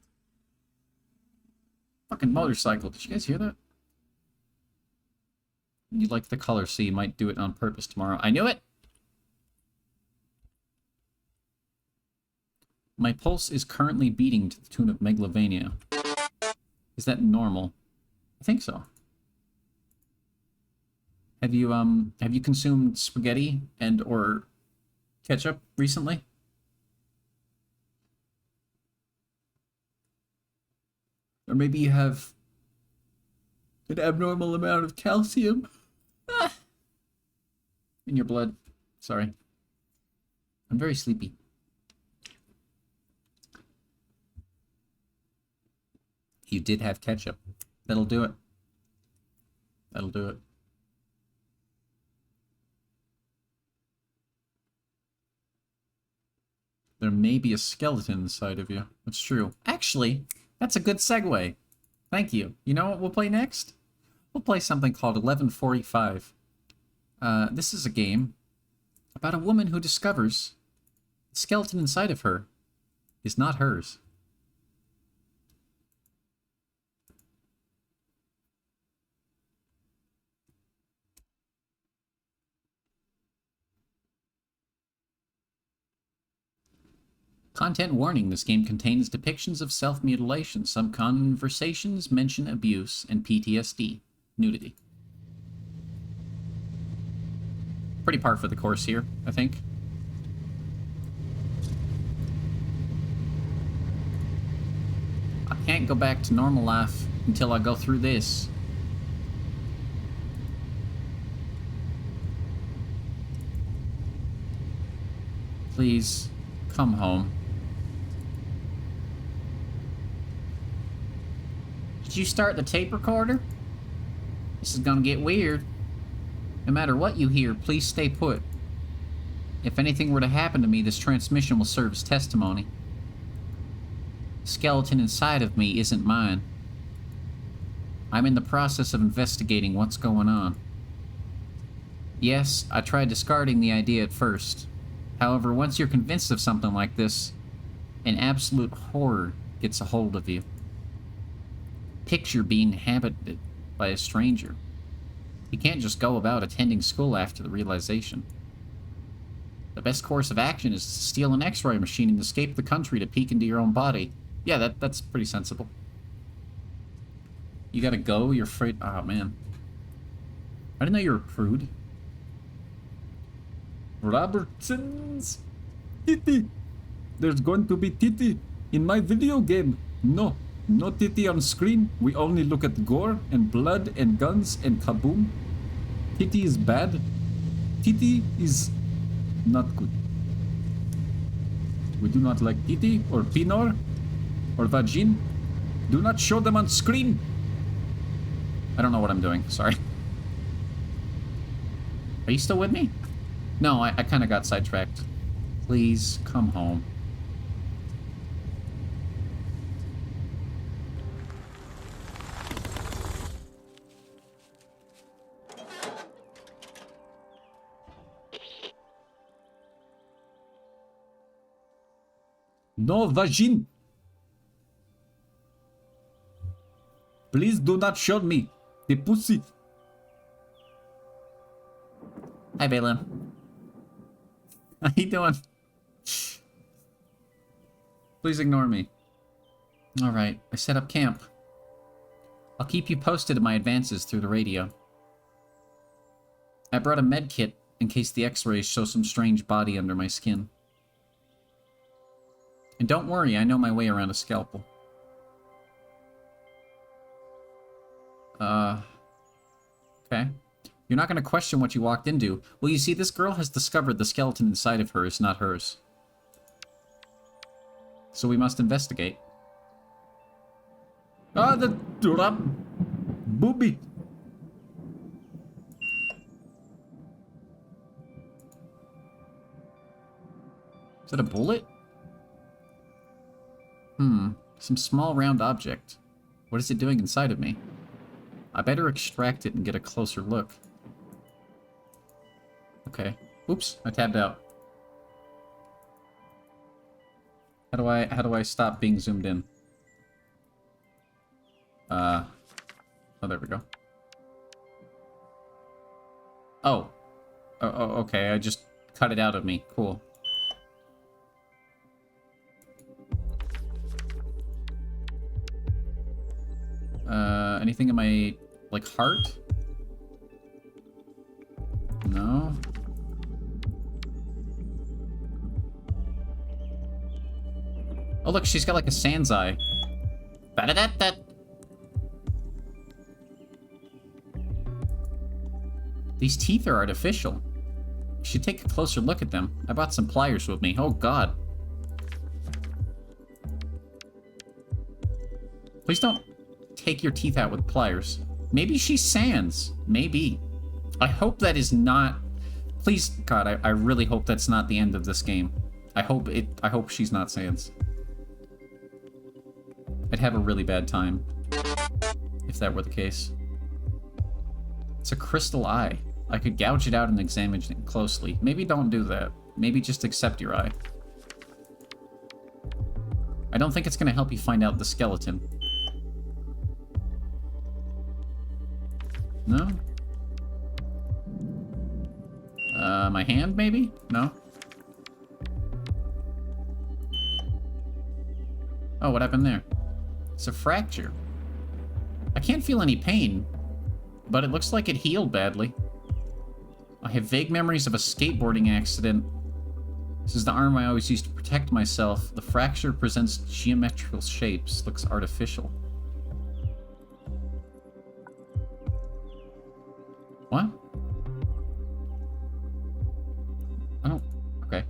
Fucking motorcycle. Did you guys hear that? You like the color, so you might do it on purpose tomorrow. I knew it! My pulse is currently beating to the tune of megalovania. Is that normal? I think so. Have you consumed spaghetti and or ketchup recently? Or maybe you have an abnormal amount of calcium in your blood. Sorry. I'm very sleepy. You did have ketchup. That'll do it. That'll do it. There may be a skeleton inside of you. That's true. Actually, that's a good segue. Thank you. You know what we'll play next? We'll play something called 1145. This is a game about a woman who discovers the skeleton inside of her is not hers. Content warning, this game contains depictions of self-mutilation. Some conversations mention abuse and PTSD. Nudity. Pretty par for the course here, I think. I can't go back to normal life until I go through this. Please, come home. Did you start the tape recorder? This is gonna get weird. No matter what you hear, please stay put. If anything were to happen to me, this transmission will serve as testimony. The skeleton inside of me isn't mine. I'm in the process of investigating what's going on. Yes, I tried discarding the idea at first. However, once you're convinced of something like this, an absolute horror gets a hold of you. Picture being inhabited by a stranger. You can't just go about attending school after the realization. The best course of action is to steal an X-ray machine and escape the country to peek into your own body. Yeah, that's pretty sensible. You gotta go, you're afraid... Oh, man. I didn't know you were a prude. Robertson's titty. There's going to be titty in my video game. No, no titty on screen. We only look at gore and blood and guns and kaboom. Titty is bad. Titty is not good. We do not like titty or pinor or vagine. Do not show them on screen. I don't know what I'm doing. Sorry. Are you still with me? No, I kind of got sidetracked. Please, come home. No, vagine! Please do not show me the pussy. Hi, Balin. How you doing? Please ignore me. Alright, I set up camp. I'll keep you posted of my advances through the radio. I brought a med kit in case the x-rays show some strange body under my skin. And don't worry, I know my way around a scalpel. Okay. You're not going to question what you walked into. Well, you see, this girl has discovered the skeleton inside of her is not hers. So we must investigate. Ah, the booby. Is that a bullet? Some small round object. What is it doing inside of me? I better extract it and get a closer look. Okay. Oops, I tabbed out. How do I stop being zoomed in? Oh, there we go. Oh. Oh, okay, I just cut it out of me. Cool. Anything in my, like, heart? No. Oh, look, she's got, like, a sans eye. Ba-da-da-da. These teeth are artificial. You should take a closer look at them. I brought some pliers with me. Oh, God. Please don't take your teeth out with pliers. Maybe she's sans. Maybe. I hope that is not... Please, God, I really hope that's not the end of this game. I hope she's not sans. I'd have a really bad time if that were the case. It's a crystal eye. I could gouge it out and examine it closely. Maybe don't do that. Maybe just accept your eye. I don't think it's going to help you find out the skeleton. No? My hand, maybe? No? Oh, what happened there? It's a fracture. I can't feel any pain, but it looks like it healed badly. I have vague memories of a skateboarding accident. This is the arm I always used to protect myself. The fracture presents geometrical shapes. Looks artificial. What? I don't... Okay.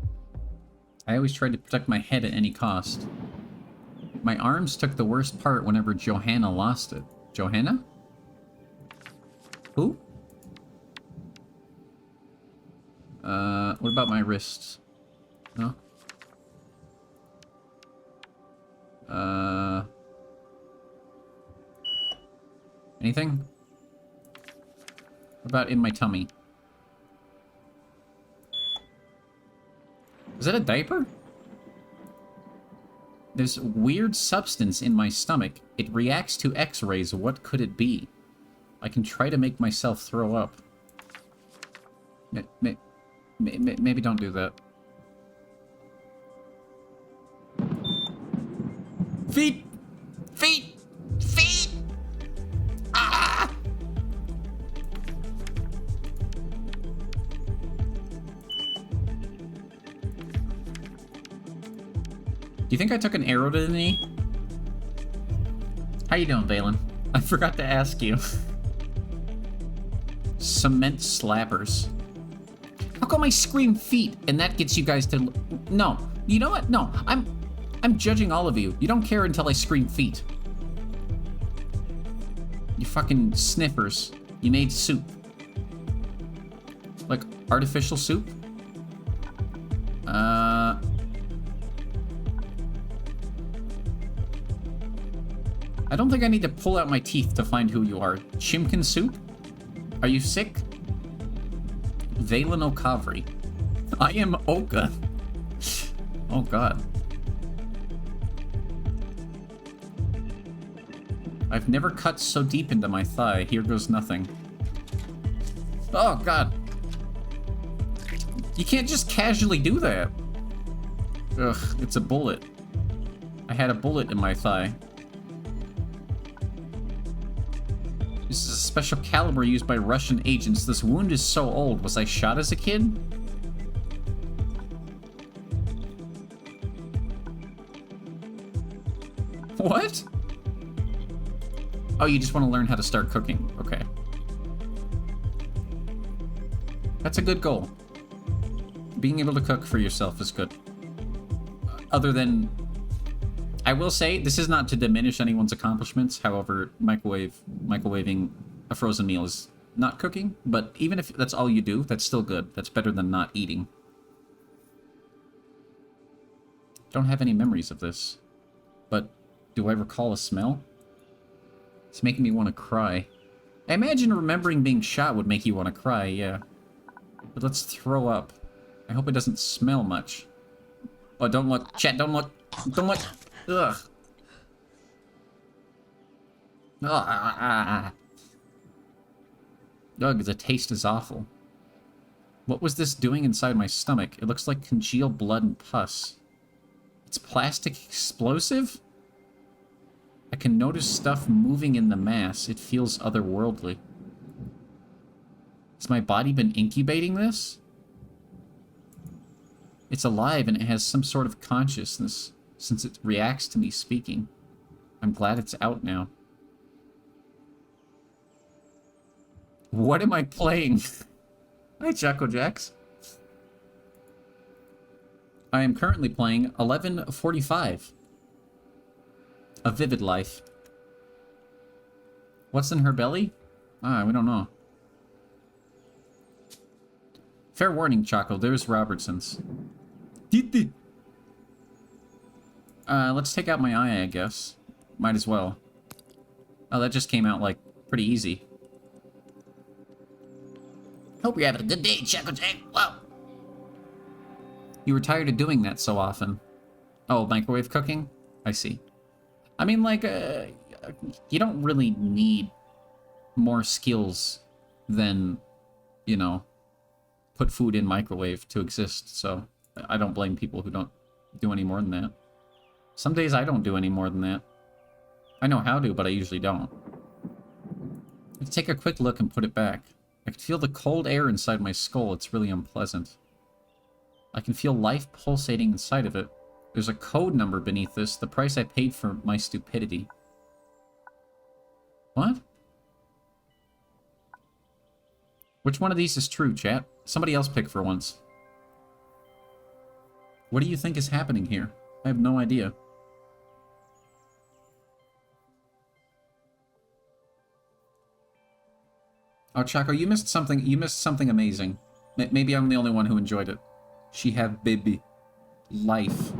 I always tried to protect my head at any cost. My arms took the worst part whenever Johanna lost it. Johanna? Who? What about my wrists? No? Anything? What about in my tummy? Is that a diaper? There's weird substance in my stomach. It reacts to X-rays. What could it be? I can try to make myself throw up. Maybe don't do that. Feet! Feet! Feet! Ah! Do you think I took an arrow to the knee? How you doing, Valen? I forgot to ask you. Cement slappers. How come I scream feet and that gets you guys to... No. You know what? No. I'm judging all of you. You don't care until I scream feet. You fucking sniffers. You made soup. Like, artificial soup? I don't think I need to pull out my teeth to find who you are. Chimkin soup? Are you sick? Valen O'Kavri. I am Oka. Oh god. I've never cut so deep into my thigh. Here goes nothing. Oh god. You can't just casually do that. Ugh, it's a bullet. I had a bullet in my thigh. This is a special caliber used by Russian agents. This wound is so old. Was I shot as a kid? What? Oh, you just want to learn how to start cooking. Okay. That's a good goal. Being able to cook for yourself is good. Other than... I will say, this is not to diminish anyone's accomplishments. However, microwaving a frozen meal is not cooking. But even if that's all you do, that's still good. That's better than not eating. Don't have any memories of this. But do I recall a smell? It's making me want to cry. I imagine remembering being shot would make you want to cry, yeah. But let's throw up. I hope it doesn't smell much. Oh, don't look. Chat, don't look. Don't look. Ugh. Ugh, the taste is awful. What was this doing inside my stomach? It looks like congealed blood and pus. It's plastic explosive? I can notice stuff moving in the mass. It feels otherworldly. Has my body been incubating this? It's alive and it has some sort of consciousness, since it reacts to me speaking. I'm glad it's out now. What am I playing? Hi, Jacko Jax. I am currently playing 1145. A Vivid Life. What's in her belly? Ah, we don't know. Fair warning, Choco. There's Robertson's. Let's take out my eye, I guess. Might as well. Oh, that just came out, like, pretty easy. Hope you're having a good day, Choco Jack. Whoa. You were tired of doing that so often. Oh, microwave cooking? I see. I mean, like, you don't really need more skills than, you know, put food in microwave to exist, so I don't blame people who don't do any more than that. Some days I don't do any more than that. I know how to, but I usually don't. Let's take a quick look and put it back. I can feel the cold air inside my skull. It's really unpleasant. I can feel life pulsating inside of it. There's a code number beneath this, the price I paid for my stupidity. What? Which one of these is true, chat? Somebody else pick for once. What do you think is happening here? I have no idea. Oh, Chaco, you missed something. You missed something amazing. Maybe I'm the only one who enjoyed it. She have baby. Life.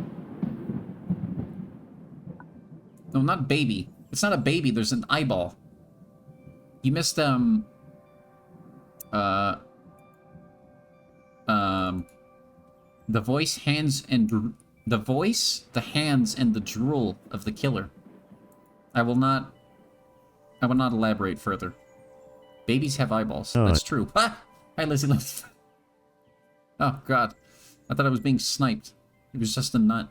No, not baby. It's not a baby. There's an eyeball. You missed, The voice, hands, and the voice, the hands, and the drool of the killer. I will not elaborate further. Babies have eyeballs. Oh. That's true. Ah! Hi, Lizzie. Oh, God. I thought I was being sniped. It was just a nut.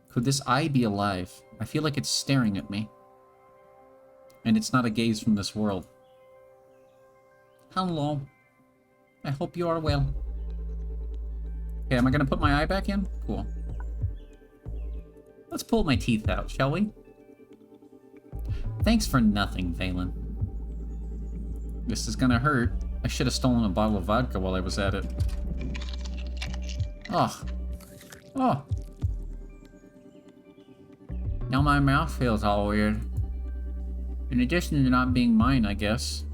Could this eye be alive? I feel like it's staring at me. And it's not a gaze from this world. Hello. I hope you are well. Okay, am I gonna put my eye back in? Cool. Let's pull my teeth out, shall we? Thanks for nothing, Valen. This is gonna hurt. I should have stolen a bottle of vodka while I was at it. Oh. Oh. Now my mouth feels all weird. In addition to not being mine, I guess.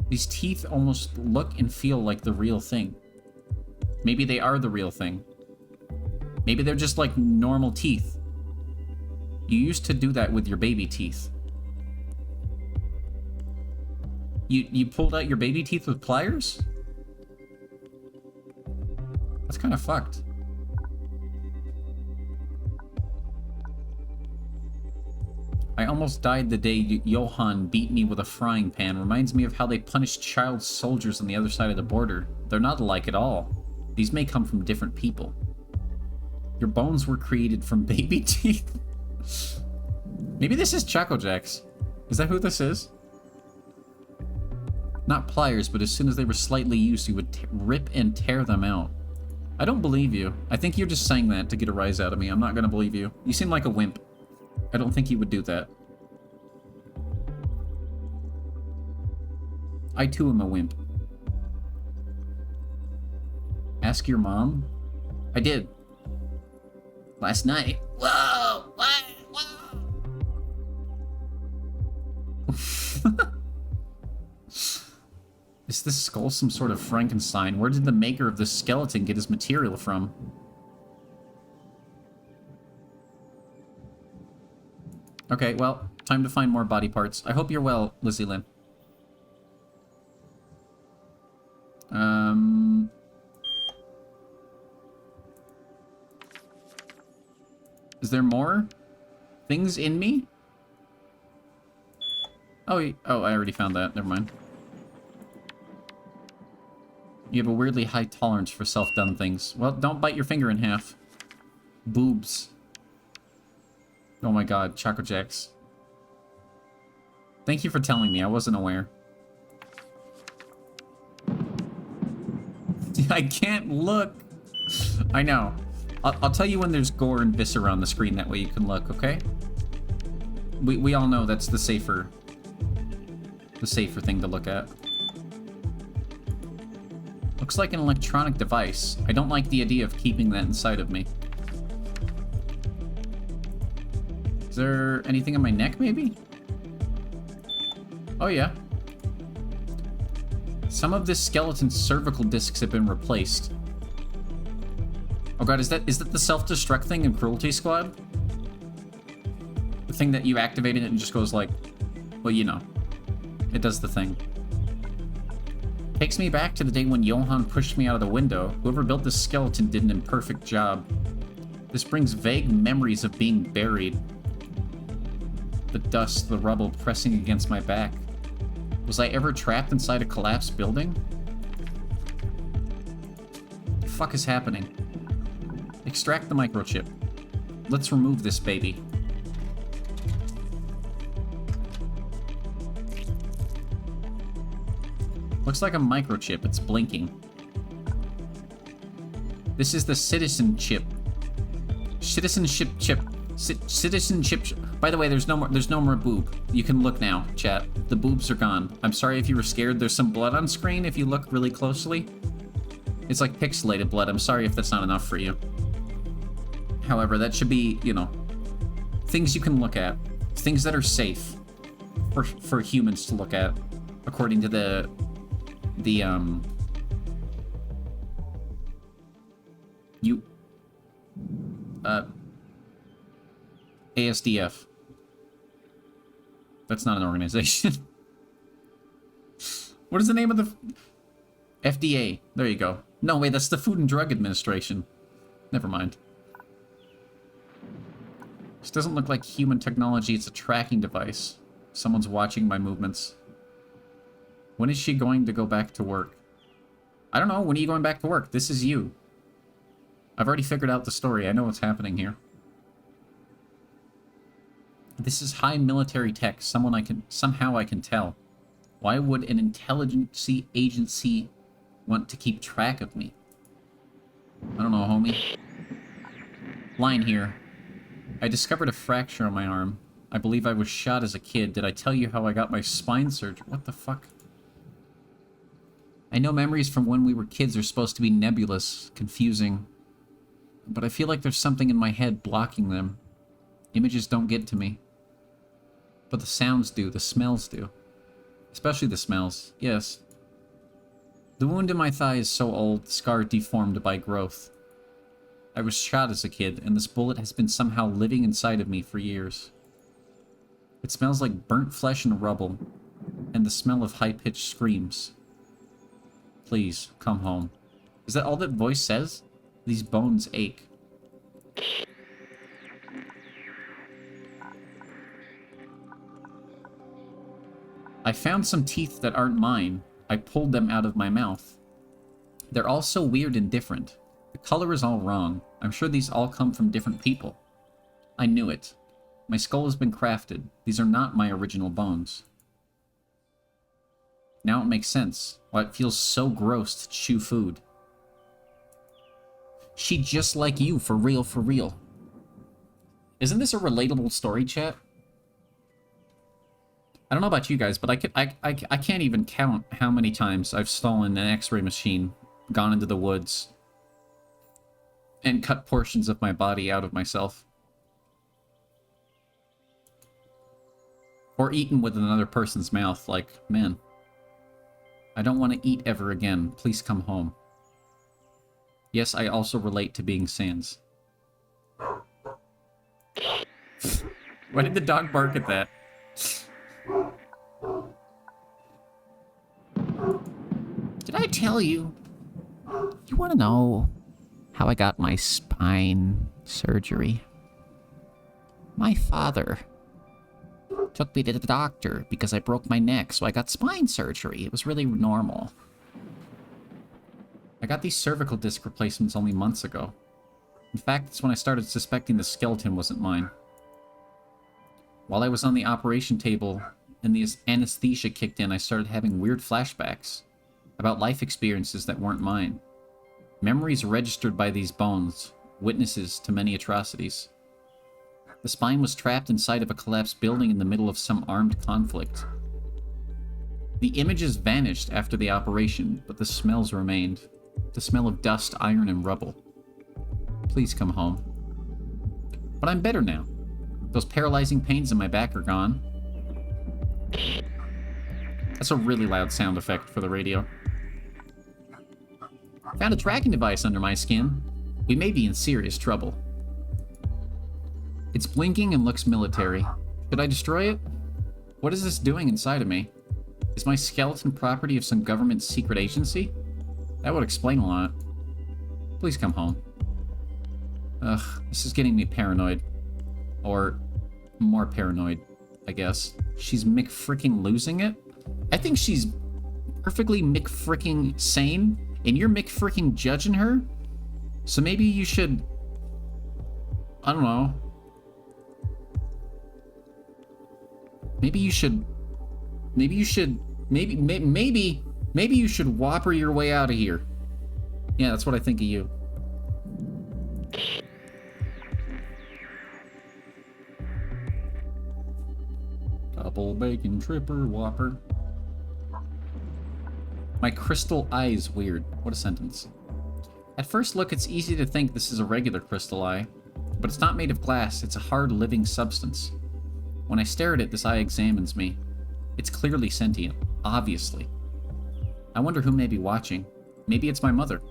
These teeth almost look and feel like the real thing. Maybe they are the real thing. Maybe they're just like normal teeth. You used to do that with your baby teeth. You pulled out your baby teeth with pliers? That's kind of fucked. I almost died the day Johann beat me with a frying pan. Reminds me of how they punished child soldiers on the other side of the border. They're not alike at all. These may come from different people. Your bones were created from baby teeth. Maybe this is Choco Jacks. Is that who this is? Not pliers, but as soon as they were slightly used, you would rip and tear them out. I don't believe you. I think you're just saying that to get a rise out of me. I'm not gonna believe you. You seem like a wimp. I don't think you would do that. I too am a wimp. Ask your mom? I did. Last night. Whoa! What? Whoa! Is this skull some sort of Frankenstein? Where did the maker of this skeleton get his material from? Okay, well, time to find more body parts. I hope you're well, Lizzie Lynn. Is there more things in me? Oh, I already found that. Never mind. You have a weirdly high tolerance for self-done things. Well, don't bite your finger in half. Boobs. Oh my god, Choco Jacks. Thank you for telling me, I wasn't aware. I can't look! I know. I'll tell you when there's gore and viscera on the screen, that way you can look, okay? We all know that's the safer thing to look at. Looks like an electronic device. I don't like the idea of keeping that inside of me. Is there anything on my neck, maybe? Oh, yeah. Some of this skeleton's cervical discs have been replaced. Oh god, is that the self-destruct thing in Cruelty Squad? The thing that you activated it and just goes like... Well, you know. It does the thing. Takes me back to the day when Johann pushed me out of the window. Whoever built this skeleton did an imperfect job. This brings vague memories of being buried. The dust, the rubble pressing against my back. Was I ever trapped inside a collapsed building? What the fuck is happening? Extract the microchip. Let's remove this baby. Looks like a microchip. It's blinking. This is the citizenship. Citizenship chip. Citizenship. By the way, there's no more boob. You can look now, chat. The boobs are gone. I'm sorry if you were scared. There's some blood on screen if you look really closely. It's like pixelated blood. I'm sorry if that's not enough for you. However, that should be, you know, things you can look at. Things that are safe for humans to look at, according to the ASDF. That's not an organization. What is the name of the... FDA. There you go. No, wait, that's the Food and Drug Administration. Never mind. This doesn't look like human technology, it's a tracking device. Someone's watching my movements. When is she going to go back to work? I don't know, when are you going back to work? This is you. I've already figured out the story, I know what's happening here. This is high military tech, somehow I can tell. Why would an intelligence agency want to keep track of me? I don't know, homie. Line here. I discovered a fracture on my arm. I believe I was shot as a kid. Did I tell you how I got my spine surgery? What the fuck? I know memories from when we were kids are supposed to be nebulous, confusing. But I feel like there's something in my head blocking them. Images don't get to me. But the sounds do, the smells do. Especially the smells, yes. The wound in my thigh is so old, the scar deformed by growth. I was shot as a kid, and this bullet has been somehow living inside of me for years. It smells like burnt flesh and rubble, and the smell of high-pitched screams. Please, come home. Is that all that voice says? These bones ache. I found some teeth that aren't mine. I pulled them out of my mouth. They're all so weird and different. The color is all wrong. I'm sure these all come from different people. I knew it. My skull has been crafted. These are not my original bones. Now it makes sense why it feels so gross to chew food. She just like you, for real, for real. Isn't this a relatable story, chat? I don't know about you guys, but I can't even count how many times I've stolen an X-ray machine, gone into the woods, and cut portions of my body out of myself. Or eaten with another person's mouth, like, man, I don't want to eat ever again. Please come home. Yes, I also relate to being Sans. Why did the dog bark at that? Did I tell you? You want to know how I got my spine surgery? My father took me to the doctor because I broke my neck, so I got spine surgery. It was really normal. I got these cervical disc replacements only months ago. In fact, it's when I started suspecting the skeleton wasn't mine. While I was on the operation table and the anesthesia kicked in, I started having weird flashbacks about life experiences that weren't mine. Memories registered by these bones, witnesses to many atrocities. The spine was trapped inside of a collapsed building in the middle of some armed conflict. The images vanished after the operation, but the smells remained. The smell of dust, iron, and rubble. Please come home. But I'm better now. Those paralyzing pains in my back are gone. That's a really loud sound effect for the radio. Found a tracking device under my skin. We may be in serious trouble. It's blinking and looks military. Should I destroy it? What is this doing inside of me? Is my skeleton property of some government secret agency? That would explain a lot. Please come home. Ugh, this is getting me paranoid. Or more paranoid, I guess. She's McFricking losing it? I think she's perfectly McFricking sane, and you're McFricking judging her? So maybe you should... I don't know. Maybe you should whopper your way out of here. Yeah, that's what I think of you. Double bacon tripper whopper. My crystal eye is weird. What a sentence. At first look, it's easy to think this is a regular crystal eye, but it's not made of glass. It's a hard, living substance. When I stare at it, this eye examines me. It's clearly sentient, obviously. I wonder who may be watching. Maybe it's my mother.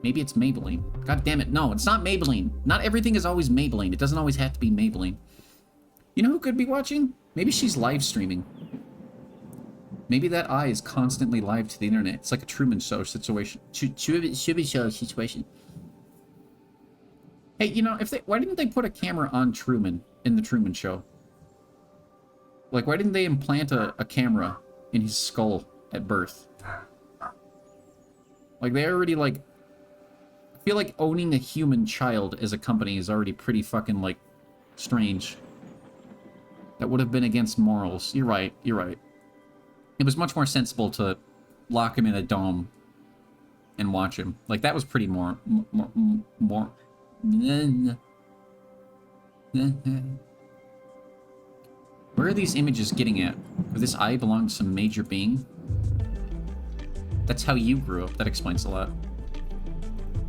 Maybe it's Maybelline. God damn it, no, it's not Maybelline. Not everything is always Maybelline. It doesn't always have to be Maybelline. You know who could be watching? Maybe she's live streaming. Maybe that eye is constantly live to the internet. It's like a Truman Show situation. Truman Show situation. Hey, you know, why didn't they put a camera on Truman in the Truman Show? Like, why didn't they implant a camera in his skull at birth? Like, they already, like... I feel like owning a human child as a company is already pretty fucking, like, strange. That would have been against morals. You're right, you're right. It was much more sensible to lock him in a dome and watch him. Like, that was pretty more... Where are these images getting at? Does this eye belong to some major being? That's how you grew up. That explains a lot.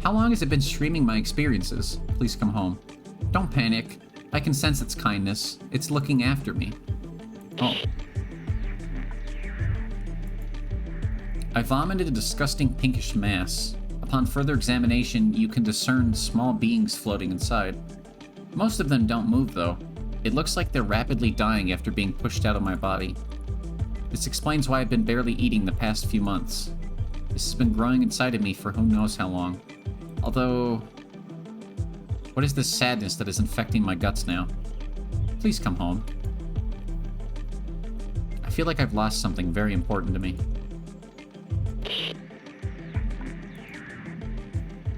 How long has it been streaming my experiences? Please come home. Don't panic. I can sense its kindness. It's looking after me. Oh. I vomited a disgusting pinkish mass. Upon further examination, you can discern small beings floating inside. Most of them don't move, though. It looks like they're rapidly dying after being pushed out of my body. This explains why I've been barely eating the past few months. This has been growing inside of me for who knows how long. Although... what is this sadness that is infecting my guts now? Please come home. I feel like I've lost something very important to me.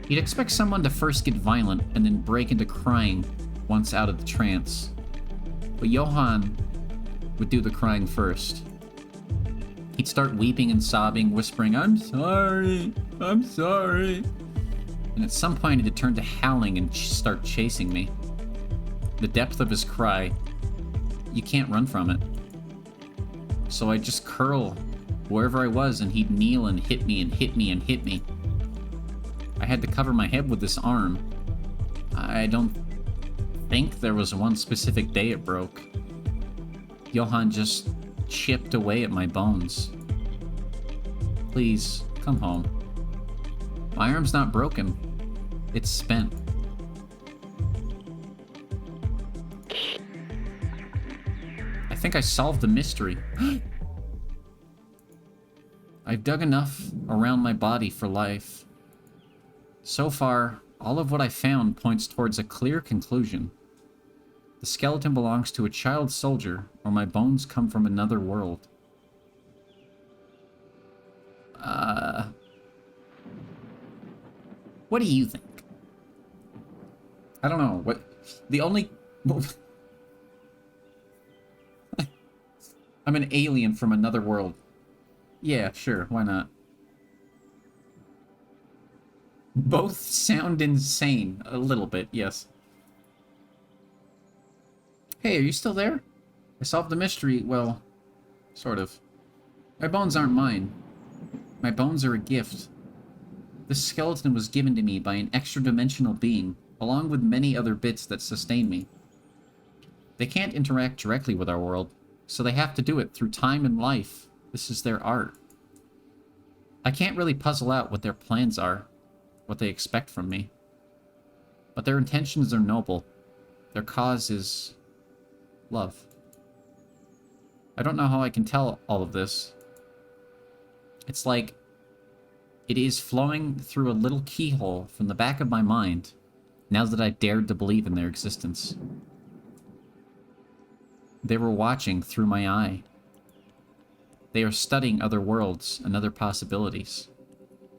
You'd expect someone to first get violent and then break into crying once out of the trance. But Johann would do the crying first. He'd start weeping and sobbing, whispering, "I'm sorry, I'm sorry." And at some point he'd turn to howling and start chasing me. The depth of his cry, you can't run from it. So I'd just curl wherever I was and he'd kneel and hit me and hit me and hit me. I had to cover my head with this arm. I don't think there was one specific day it broke. Johann just chipped away at my bones. Please, come home. My arm's not broken. It's spent. I think I solved the mystery. I've dug enough around my body for life. So far, all of what I found points towards a clear conclusion. The skeleton belongs to a child soldier, or my bones come from another world. What do you think? I don't know. What the only... I'm an alien from another world. Yeah, sure, why not? Both sound insane. A little bit, yes. Hey, are you still there? I solved the mystery, well, sort of. My bones aren't mine. My bones are a gift. This skeleton was given to me by an extra-dimensional being, along with many other bits that sustain me. They can't interact directly with our world, so they have to do it through time and life. This is their art. I can't really puzzle out what their plans are, what they expect from me. But their intentions are noble. Their cause is... love. I don't know how I can tell all of this. It's like it is flowing through a little keyhole from the back of my mind, now that I dared to believe in their existence. They were watching through my eye. They are studying other worlds and other possibilities,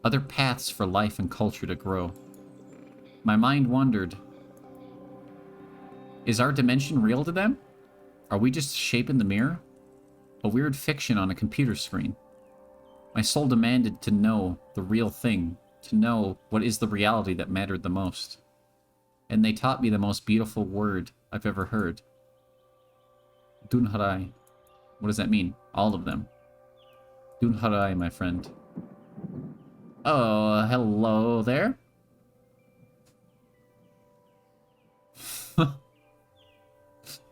other paths for life and culture to grow. My mind wondered, is our dimension real to them? Are we just a shape in the mirror? A weird fiction on a computer screen? My soul demanded to know the real thing, to know what is the reality that mattered the most. And they taught me the most beautiful word I've ever heard. Dunharai. What does that mean? All of them. Dunharai, my friend. Oh, hello there.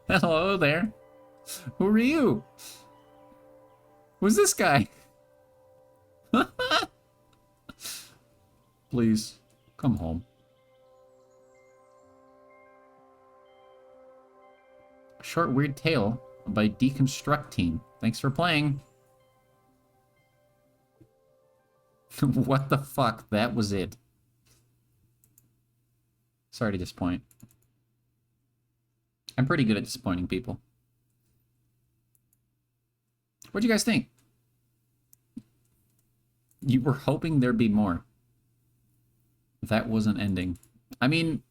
Hello there. Who are you? Who's this guy? Please, come home. A short weird tale by Deconstruct Team. Thanks for playing. What the fuck? That was it. Sorry to disappoint. I'm pretty good at disappointing people. What'd you guys think? You were hoping there'd be more. That wasn't ending. I mean...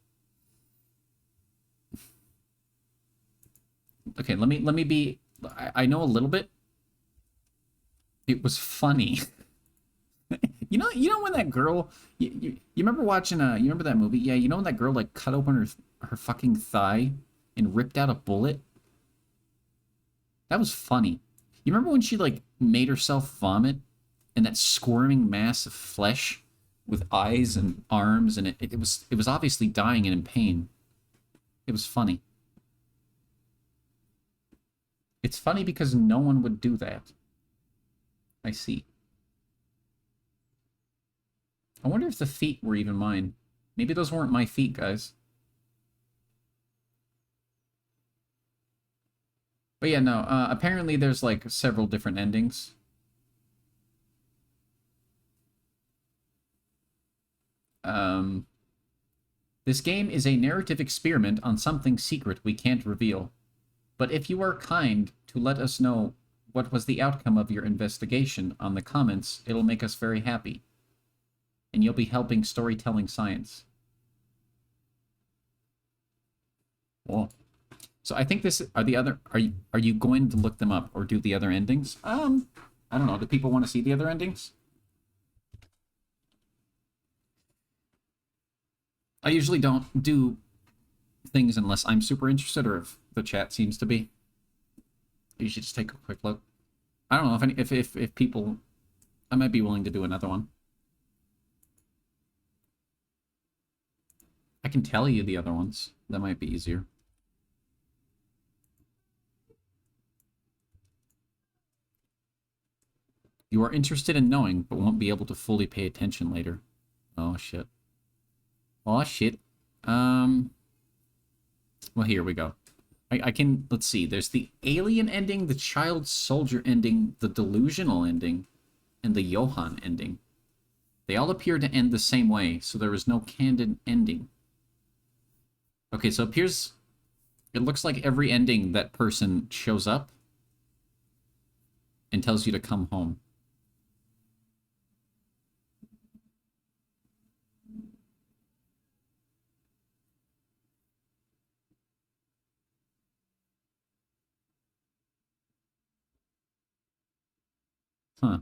Okay, let me be... I know a little bit. It was funny. You know when that girl... You remember watching... you remember that movie? Yeah, you know when that girl, like, cut open her fucking thigh and ripped out a bullet? That was funny. You remember when she, like, made herself vomit? And that squirming mass of flesh with eyes and arms, and it was obviously dying and in pain. It was funny. It's funny because no one would do that. I see. I wonder if the feet were even mine. Maybe those weren't my feet, guys. But yeah, no, apparently there's, like, several different endings. This game is a narrative experiment on something secret we can't reveal. But if you are kind to let us know what was the outcome of your investigation on the comments, it'll make us very happy. And you'll be helping storytelling science. Well, so I think this are the other. Are you going to look them up or do the other endings? I don't know. Do people want to see the other endings? I usually don't do things unless I'm super interested or if the chat seems to be. You should just take a quick look. I don't know if people... I might be willing to do another one. I can tell you the other ones. That might be easier. You are interested in knowing, but won't be able to fully pay attention later. Oh, shit. Oh, shit. Well, here we go. I can... Let's see. There's the alien ending, the child soldier ending, the delusional ending, and the Johann ending. They all appear to end the same way, so there is no candid ending. Okay, so it appears... It looks like every ending that person shows up and tells you to come home. Huh.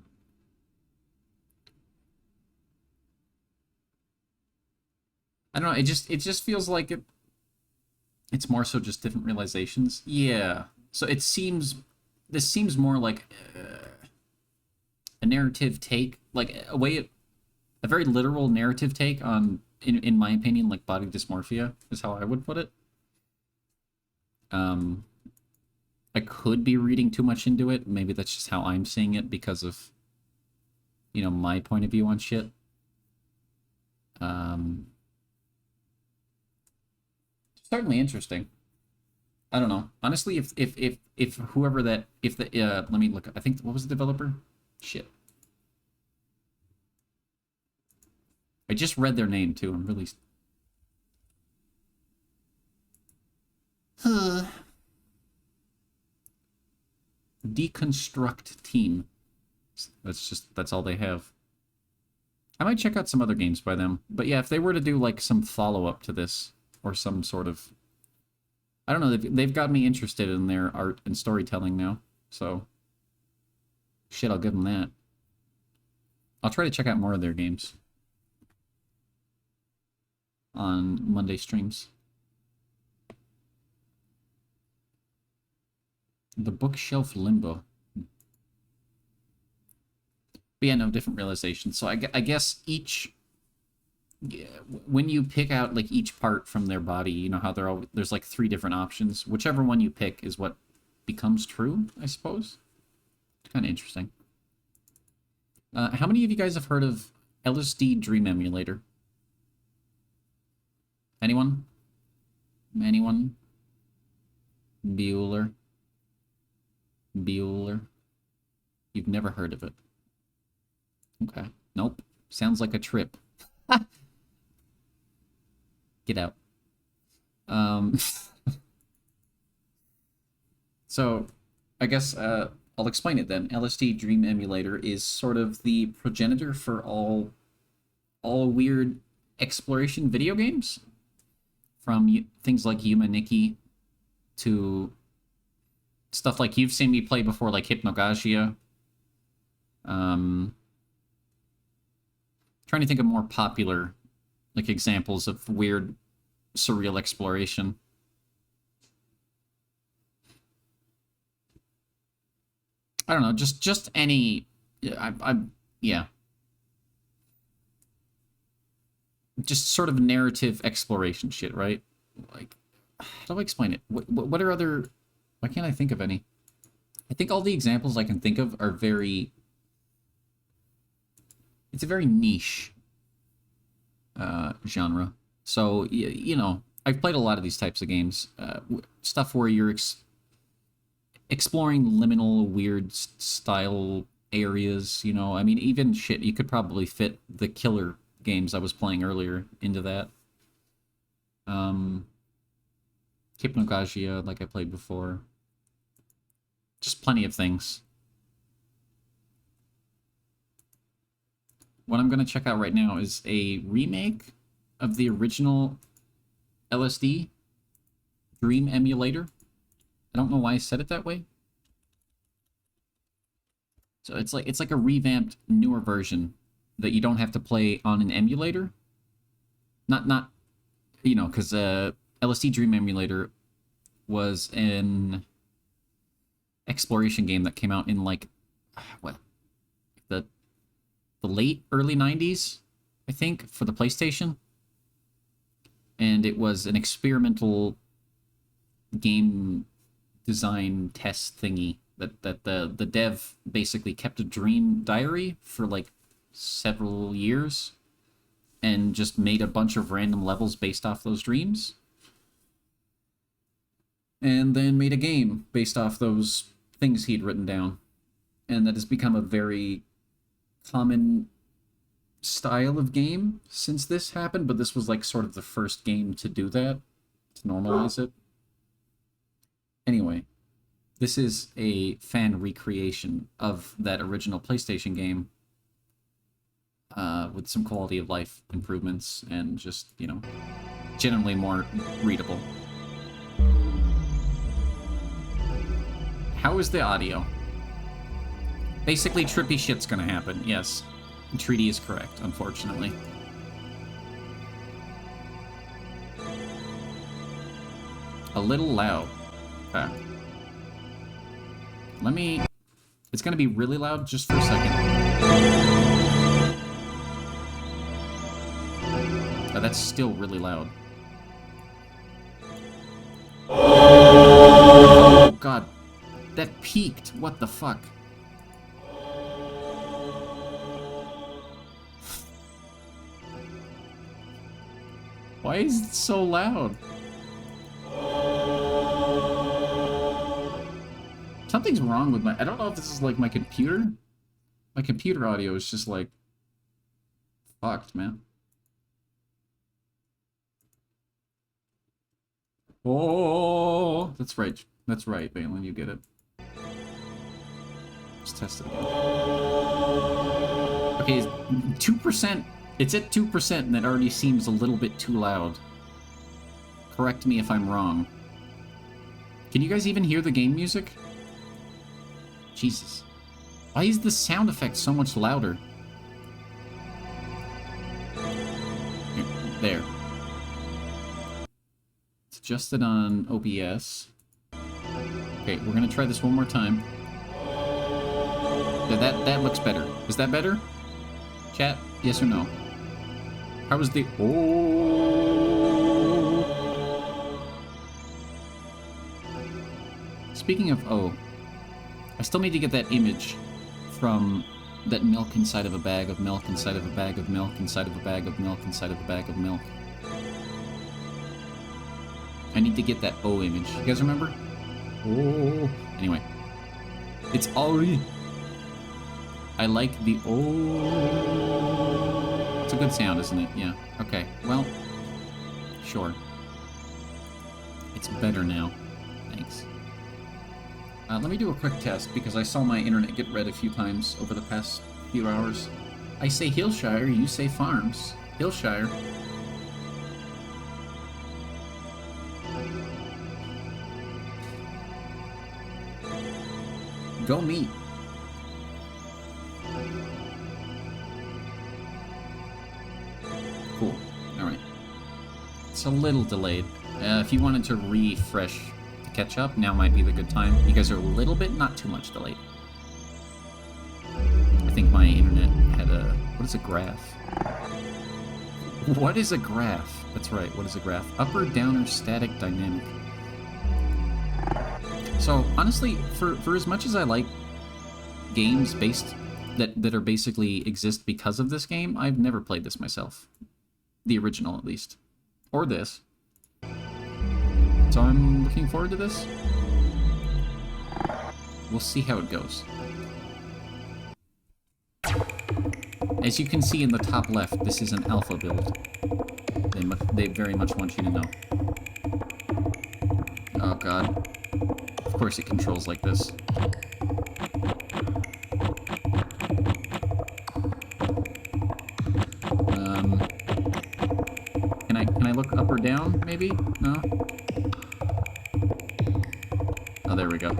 I don't know, it just feels like it's more so just different realizations. Yeah. So it seems... This seems more like a narrative take, like a very literal narrative take on, in my opinion, like body dysmorphia is how I would put it. I could be reading too much into it. Maybe that's just how I'm seeing it because of, you know, my point of view on shit. Certainly interesting. I don't know. Honestly, if whoever that, if the let me look. I think, what was the developer? Shit. I just read their name too. I'm really... Deconstruct Team. That's all they have. I might check out some other games by them. But yeah, if they were to do like some follow-up to this, or some sort of... I don't know, they've got me interested in their art and storytelling now, so... Shit, I'll give them that. I'll try to check out more of their games on Monday streams. The Bookshelf Limbo. But yeah, no, different realizations. So I guess each... Yeah, when you pick out like each part from their body, you know how there's like 3 different options. Whichever one you pick is what becomes true, I suppose. Kind of interesting. How many of you guys have heard of LSD Dream Emulator? Anyone? Anyone? Bueller? Bueller? You've never heard of it. Okay. Nope. Sounds like a trip. Get out. So, I guess I'll explain it then. LSD Dream Emulator is sort of the progenitor for all weird exploration video games, from things like Yuma Nikki to stuff like you've seen me play before, like Hypnogagia. Trying to think of more popular like examples of weird surreal exploration. I don't know, just any. Yeah. Just sort of narrative exploration shit, right? Like, how do I explain it? What are other? Why can't I think of any? I think all the examples I can think of are very. It's a very niche genre. So you know, I've played a lot of these types of games, stuff where you're exploring liminal, weird style areas. You know, I mean, even shit, you could probably fit the killer games I was playing earlier into that. Hypnogagia, like I played before. Just plenty of things. What I'm going to check out right now is a remake of the original LSD Dream Emulator. I don't know why I said it that way. So it's like a revamped, newer version that you don't have to play on an emulator. Not you know, because LSD Dream Emulator was an exploration game that came out in like what, the late early 90s, I think, for the PlayStation. And it was an experimental game design test thingy that the dev basically kept a dream diary for like several years and just made a bunch of random levels based off those dreams. And then made a game based off those things he'd written down. And that has become a very common style of game since this happened, but this was like sort of the first game to do that, to normalize it. Anyway, this is a fan recreation of that original PlayStation game, with some quality of life improvements and just, you know, generally more readable. How is the audio? Basically, trippy shit's gonna happen, yes. Treaty is correct, unfortunately. A little loud. Okay. Let me... It's gonna be really loud just for a second. Oh, that's still really loud. Oh, God. That peaked. What the fuck? Why is it so loud? Something's wrong with my... I don't know if this is like my computer. My computer audio is just like... fucked, man. Oh, that's right. That's right, Balin, you get it. Let's test it again. Okay, 2%. It's at 2%, and that already seems a little bit too loud. Correct me if I'm wrong. Can you guys even hear the game music? Jesus. Why is the sound effect so much louder? Here, there. It's adjusted on OBS. Okay, we're gonna try this one more time. Yeah, that looks better. Is that better? Chat, yes or no? How was the... Oh. Speaking of oh, I still need to get that image from that milk inside of a bag of milk inside of a bag of milk inside of a bag of milk inside of a bag of milk. I need to get that O image. You guys remember? Oh. Anyway. It's Ori. I like the O. good sound, isn't it? Yeah. Okay. Well, sure. It's better now. Thanks. Let me do a quick test, because I saw my internet get red a few times over the past few hours. I say Hillshire, you say Farms. Hillshire. Go me. Cool. Alright. It's a little delayed. If you wanted to refresh to catch up, now might be the good time. You guys are a little bit, not too much delayed. I think my internet had a... What is a graph? What is a graph? That's right, what is a graph? Upper, downer, static, dynamic. So, honestly, for as much as I like games based... that are basically exist because of this game, I've never played this myself. The original, at least. Or this. So I'm looking forward to this. We'll see how it goes. As you can see in the top left, this is an alpha build. They very much want you to know. Oh god. Of course it controls like this. Can I look up or down, maybe? No? Oh, there we go.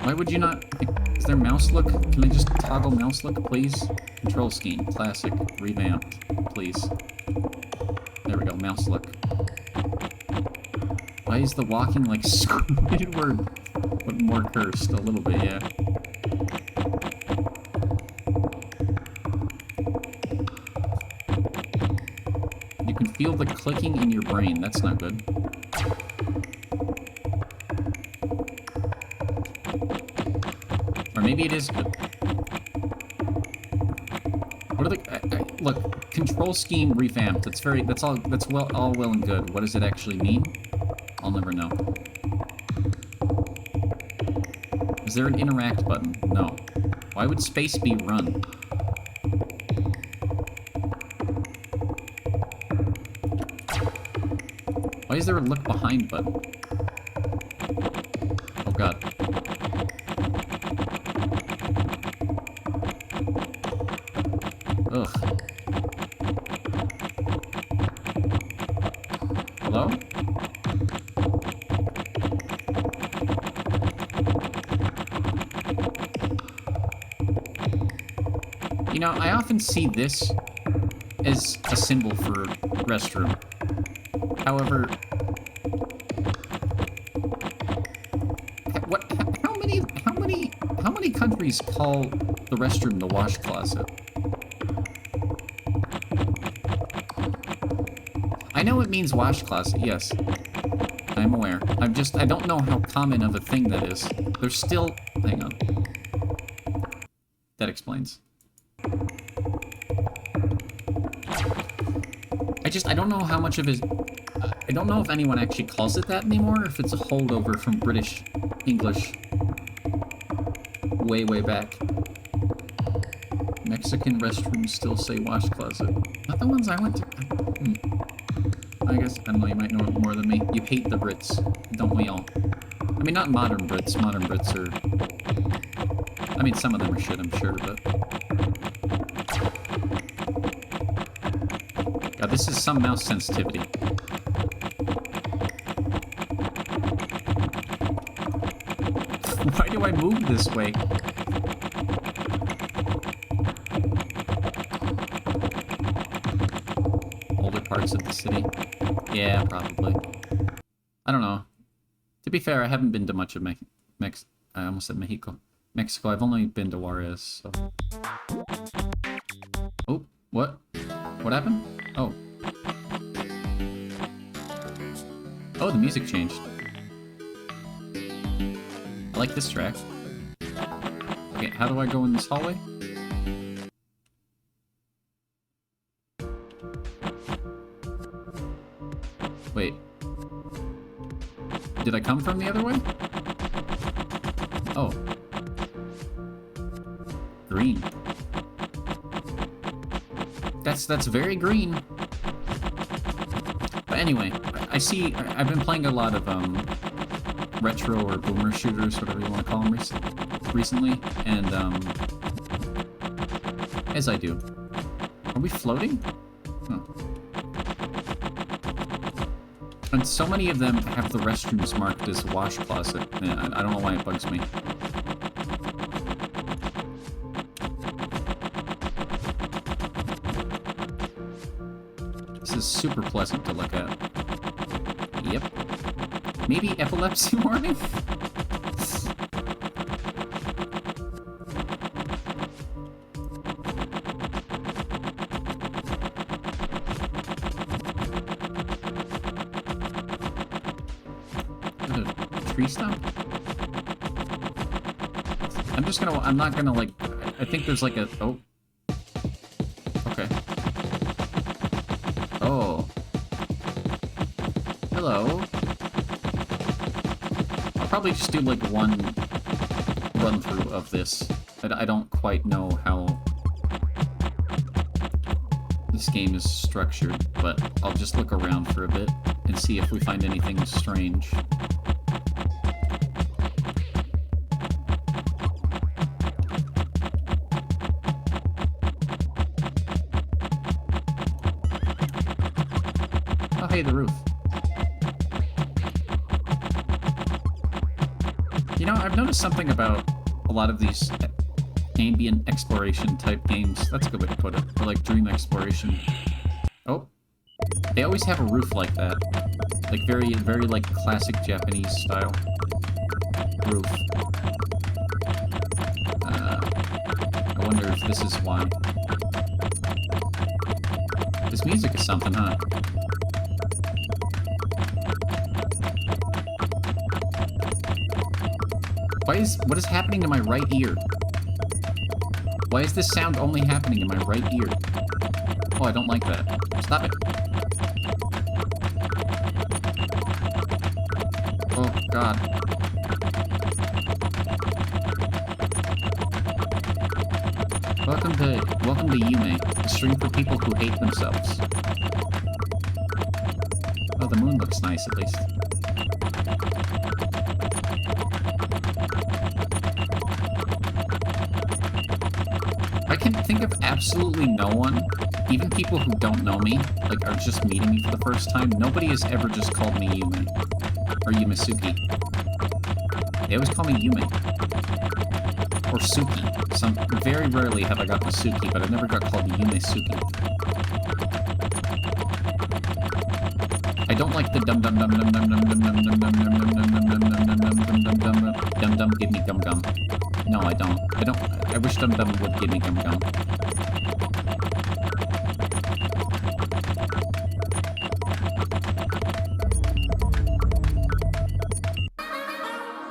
Why would you not... Is there mouse look? Can I just toggle mouse look, please? Control scheme, classic, revamped, please. There we go, mouse look. Why is the walking like Squidward, but more cursed? A little bit, yeah. You can feel the clicking in your brain. That's not good. Or maybe it is good. What are the... look, control scheme revamped. That's all well and good. What does it actually mean? I'll never know. Is there an interact button? No. Why would space be run? Why is there a look behind button? Oh god. Ugh. Hello? You know, I often see this as a symbol for restroom. However, how many countries call the restroom the wash closet? I know it means wash closet, yes. I'm aware. I don't know how common of a thing that is. There's still... Hang on. That explains. I don't know how much of it... I don't know if anyone actually calls it that anymore, or if it's a holdover from British English way, way back. Mexican restrooms still say wash closet. Not the ones I went to. I guess, I don't know, you might know it more than me. You hate the Brits, don't we all? I mean, not modern Brits. Modern Brits are... I mean, some of them are shit, I'm sure, but... God, this is some mouse sensitivity. Why do I move this way? Older parts of the city? Yeah, probably. I don't know. To be fair, I haven't been to much of I almost said Mexico. Mexico, I've only been to Juarez, so... Oh, what? What happened? Oh. Oh, the music changed. I like this track. Okay, how do I go in this hallway? Wait. Did I come from the other way? Oh. Green. That's very green. But anyway, I've been playing a lot of retro or boomer shooters, whatever you want to call them, recently, and as I do. Are we floating? Oh. And so many of them have the restrooms marked as wash closet. Yeah, I don't know why it bugs me. This is super pleasant to look at. Yep. Maybe epilepsy warning? Tree stump? I'm not gonna, like, I think there's like a, oh. Okay. Oh. Hello. I'll probably just do, like, one run-through of this. I don't quite know how this game is structured, but I'll just look around for a bit and see if we find anything strange. Hey, the roof. You know, I've noticed something about a lot of these ambient exploration type games. That's a good way to put it. Or like dream exploration. Oh. They always have a roof like that. Like very, very like classic Japanese style roof. I wonder if this is why. This music is something, huh? What is happening to my right ear? Why is this sound only happening in my right ear? Oh, I don't like that. Stop it. Oh, God. Welcome to Yume, a stream for people who hate themselves. Oh, the moon looks nice, at least. I can think of absolutely no one, even people who don't know me, like are just meeting me for the first time. Nobody has ever just called me Yume. Or Yumisuki. They always call me Yume. Or Suki. Very rarely have I gotten a Suki, but I've never got called Yumisuki. I don't like the dum dum dum dum dum dum dum dum dum dum dum dum dum dum dum dum give me gum gum. No, I don't. I wish Dum Dum would give me Gum Gum.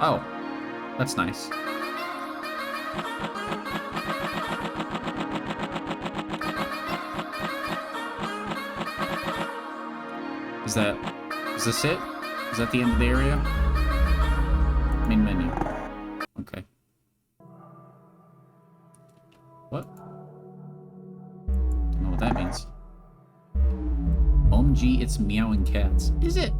Oh. That's nice. Is this it? Is that the end of the area? Main menu. Okay. What? Don't know what that means. OMG, it's meowing cats. Is it?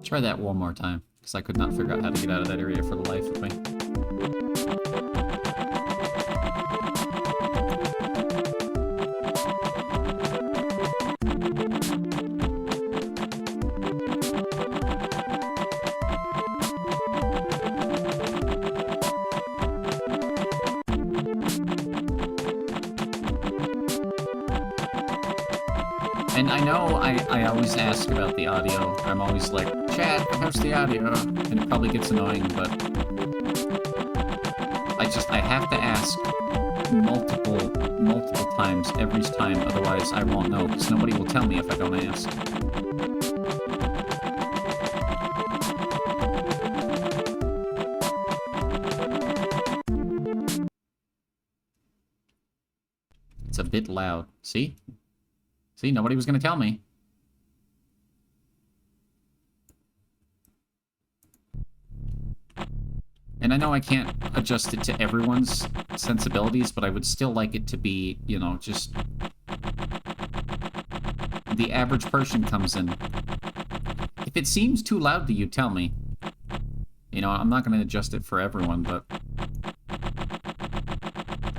Try that one more time, because I could not figure out how to get out of that area for the life of me. And I know I always ask about the audio. I'm always like, chat, how's the audio? And it probably gets annoying, but I have to ask multiple times every time, otherwise I won't know, because nobody will tell me if I don't ask. It's a bit loud. See? See, nobody was going to tell me. And I know I can't adjust it to everyone's sensibilities, but I would still like it to be, you know, just... the average person comes in. If it seems too loud to you, tell me. You know, I'm not going to adjust it for everyone, but...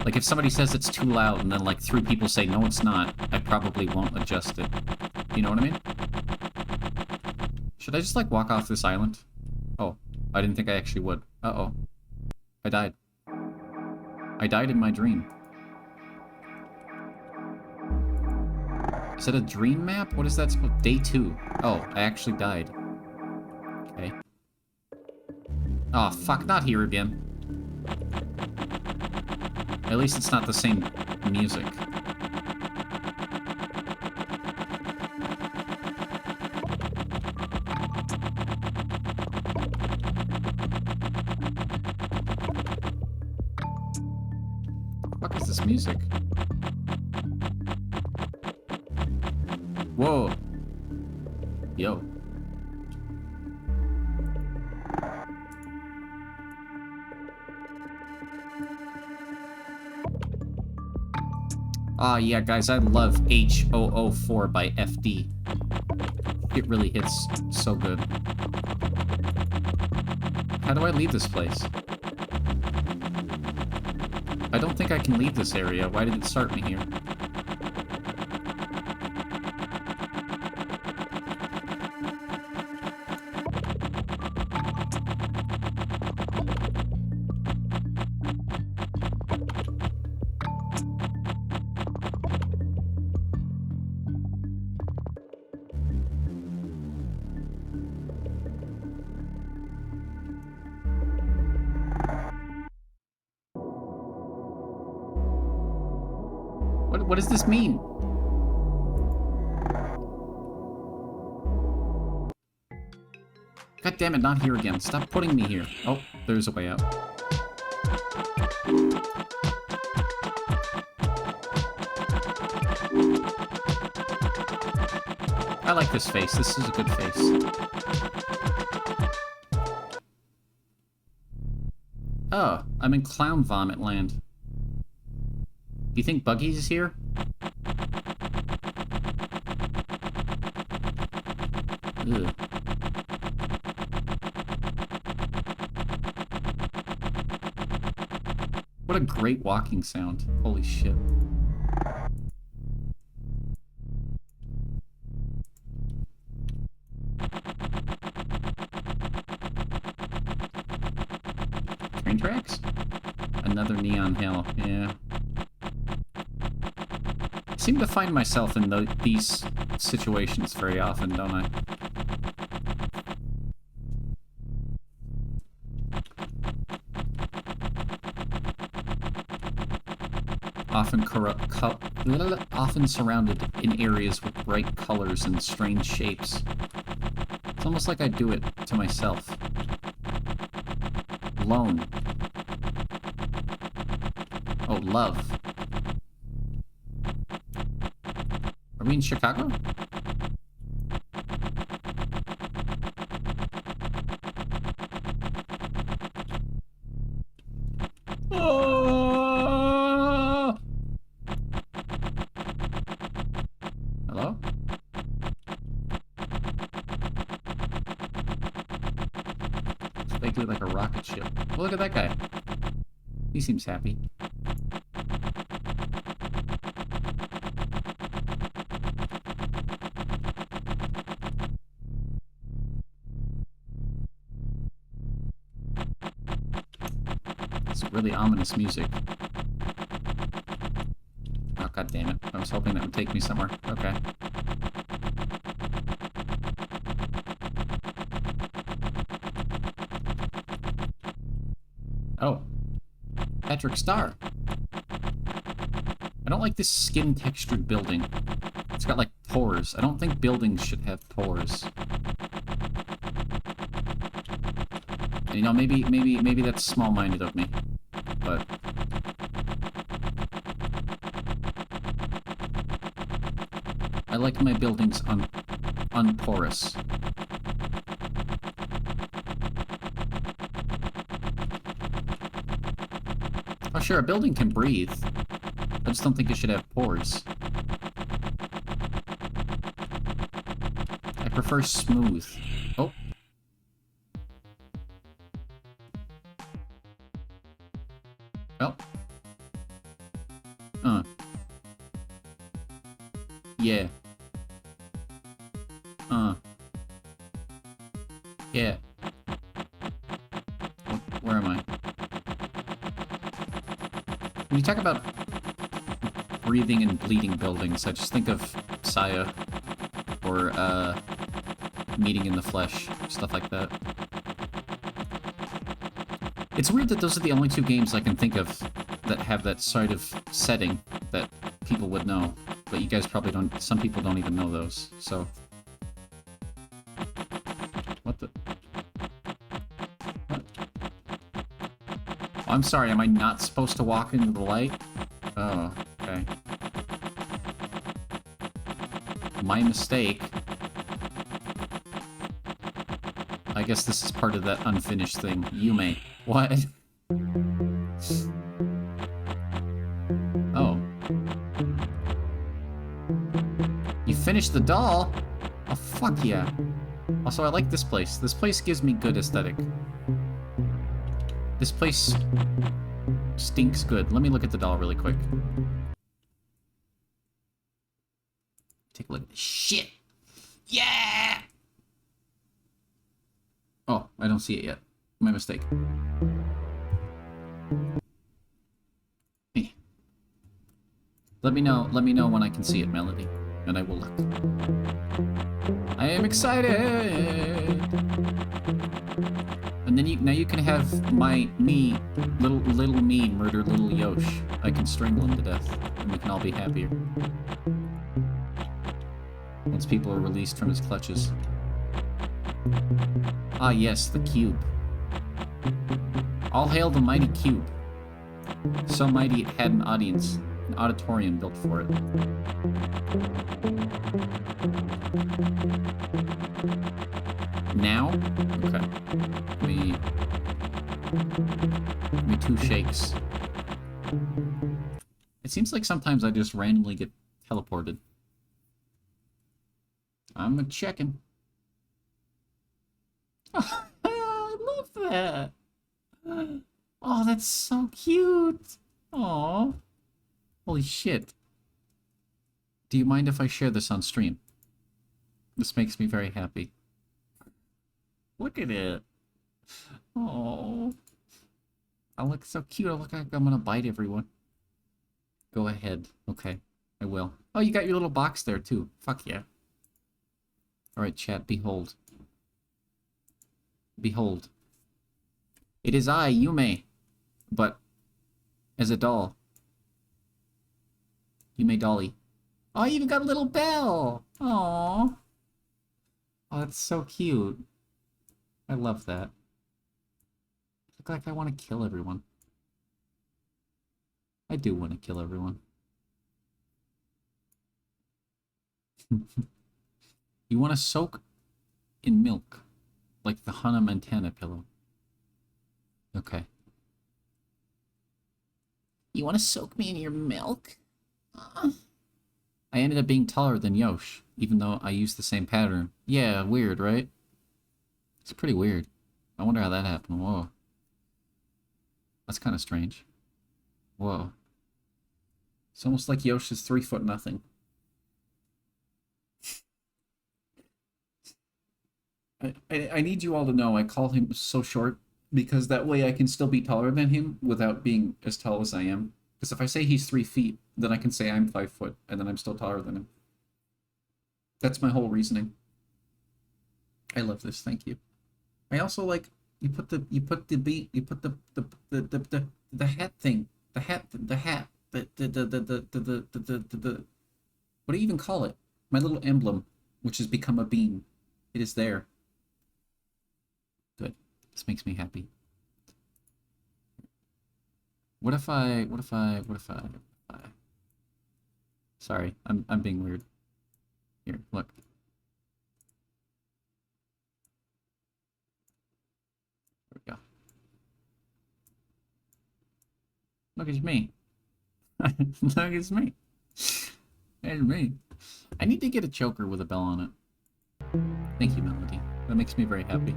like, if somebody says it's too loud and then, like, 3 people say, no, it's not, I probably won't adjust it. You know what I mean? Should I just, like, walk off this island? Oh, I didn't think I actually would. Uh-oh. I died. I died in my dream. Is that a dream map? What is that supposed... Day 2. Oh, I actually died. Okay. Oh, fuck, not here again. At least it's not the same music. What is this music? Whoa. Yo. Ah, yeah, guys, I love H004 by FD. It really hits so good. How do I leave this place? I don't think I can leave this area. Why did it start me here? What does this mean? God damn it, not here again. Stop putting me here. Oh, there's a way out. I like this face. This is a good face. Oh, I'm in Clown Vomit Land. Do you think Buggy's is here? Ugh. What a great walking sound. Holy shit. Train tracks? Another neon hill, yeah. I seem to find myself in these situations very often, don't I? Often surrounded in areas with bright colors and strange shapes. It's almost like I do it to myself. Lone. Oh, love. Are we in Chicago? Oh! Hello? It's vaguely like a rocket ship. Oh, look at that guy. He seems happy. Really ominous music. Oh, god damn it. I was hoping that would take me somewhere. Okay. Oh. Patrick Star. I don't like this skin-textured building. It's got, like, pores. I don't think buildings should have pores. And, you know, maybe that's small-minded of me. But I like my buildings unporous. sure, a building can breathe. I just don't think it should have pores. I prefer smooth. Oh. Well. Yeah. Yeah. Where am I? When you talk about breathing and bleeding buildings, I just think of Saya or Meeting in the Flesh, stuff like that. It's weird that those are the only two games I can think of that have that sort of setting that people would know, but you guys probably don't. Some people don't even know those. So, what the? What? Oh, I'm sorry. Am I not supposed to walk into the light? Oh, okay. My mistake. I guess this is part of that unfinished thing. Yume. What? Oh. You finished the doll? Oh, fuck yeah. Also, I like this place. This place gives me good aesthetic. This place stinks good. Let me look at the doll really quick. Take a look at this shit. Yeah! Oh, I don't see it yet. My mistake. Hey. Let me know when I can see it, Melody, and I will look. I am excited! And then now you can have me, little me, murder little Yosh. I can strangle him to death, and we can all be happier. Once people are released from his clutches. Ah yes, the cube. All hail the mighty cube. So mighty it had an audience, an auditorium built for it. Now? Okay. Me two shakes. It seems like sometimes I just randomly get teleported. I'm a checking. Oh, I love that. Oh, that's so cute. Aw. Holy shit. Do you mind if I share this on stream? This makes me very happy. Look at it. Oh. I look so cute. I look like I'm gonna bite everyone. Go ahead. Okay, I will. Oh, you got your little box there too. Fuck yeah. Alright, chat, behold. Behold. It is I, Yume, but as a doll. Yume Dolly. Oh, you even got a little bell! Aww. Oh, that's so cute. I love that. I look like I want to kill everyone. I do want to kill everyone. You want to soak in milk, like the Hannah Montana pillow. Okay. You want to soak me in your milk? I ended up being taller than Yosh, even though I used the same pattern. Yeah, weird, right? It's pretty weird. I wonder how that happened. Whoa. That's kind of strange. Whoa. It's almost like Yosh is 3'0". I need you all to know I call him so short because that way I can still be taller than him without being as tall as I am. Because if I say he's 3 feet, then I can say I'm 5 foot, and then I'm still taller than him. That's my whole reasoning. I love this. Thank you. I also like you put the hat thing, the hat, what do you even call it? My little emblem, which has become a bean. It is there. Good. This makes me happy. What if I... Sorry, I'm being weird. Here, look. There we go. Look, it's me. Look, it's me. It's me. I need to get a choker with a bell on it. Thank you, Melody. That makes me very happy.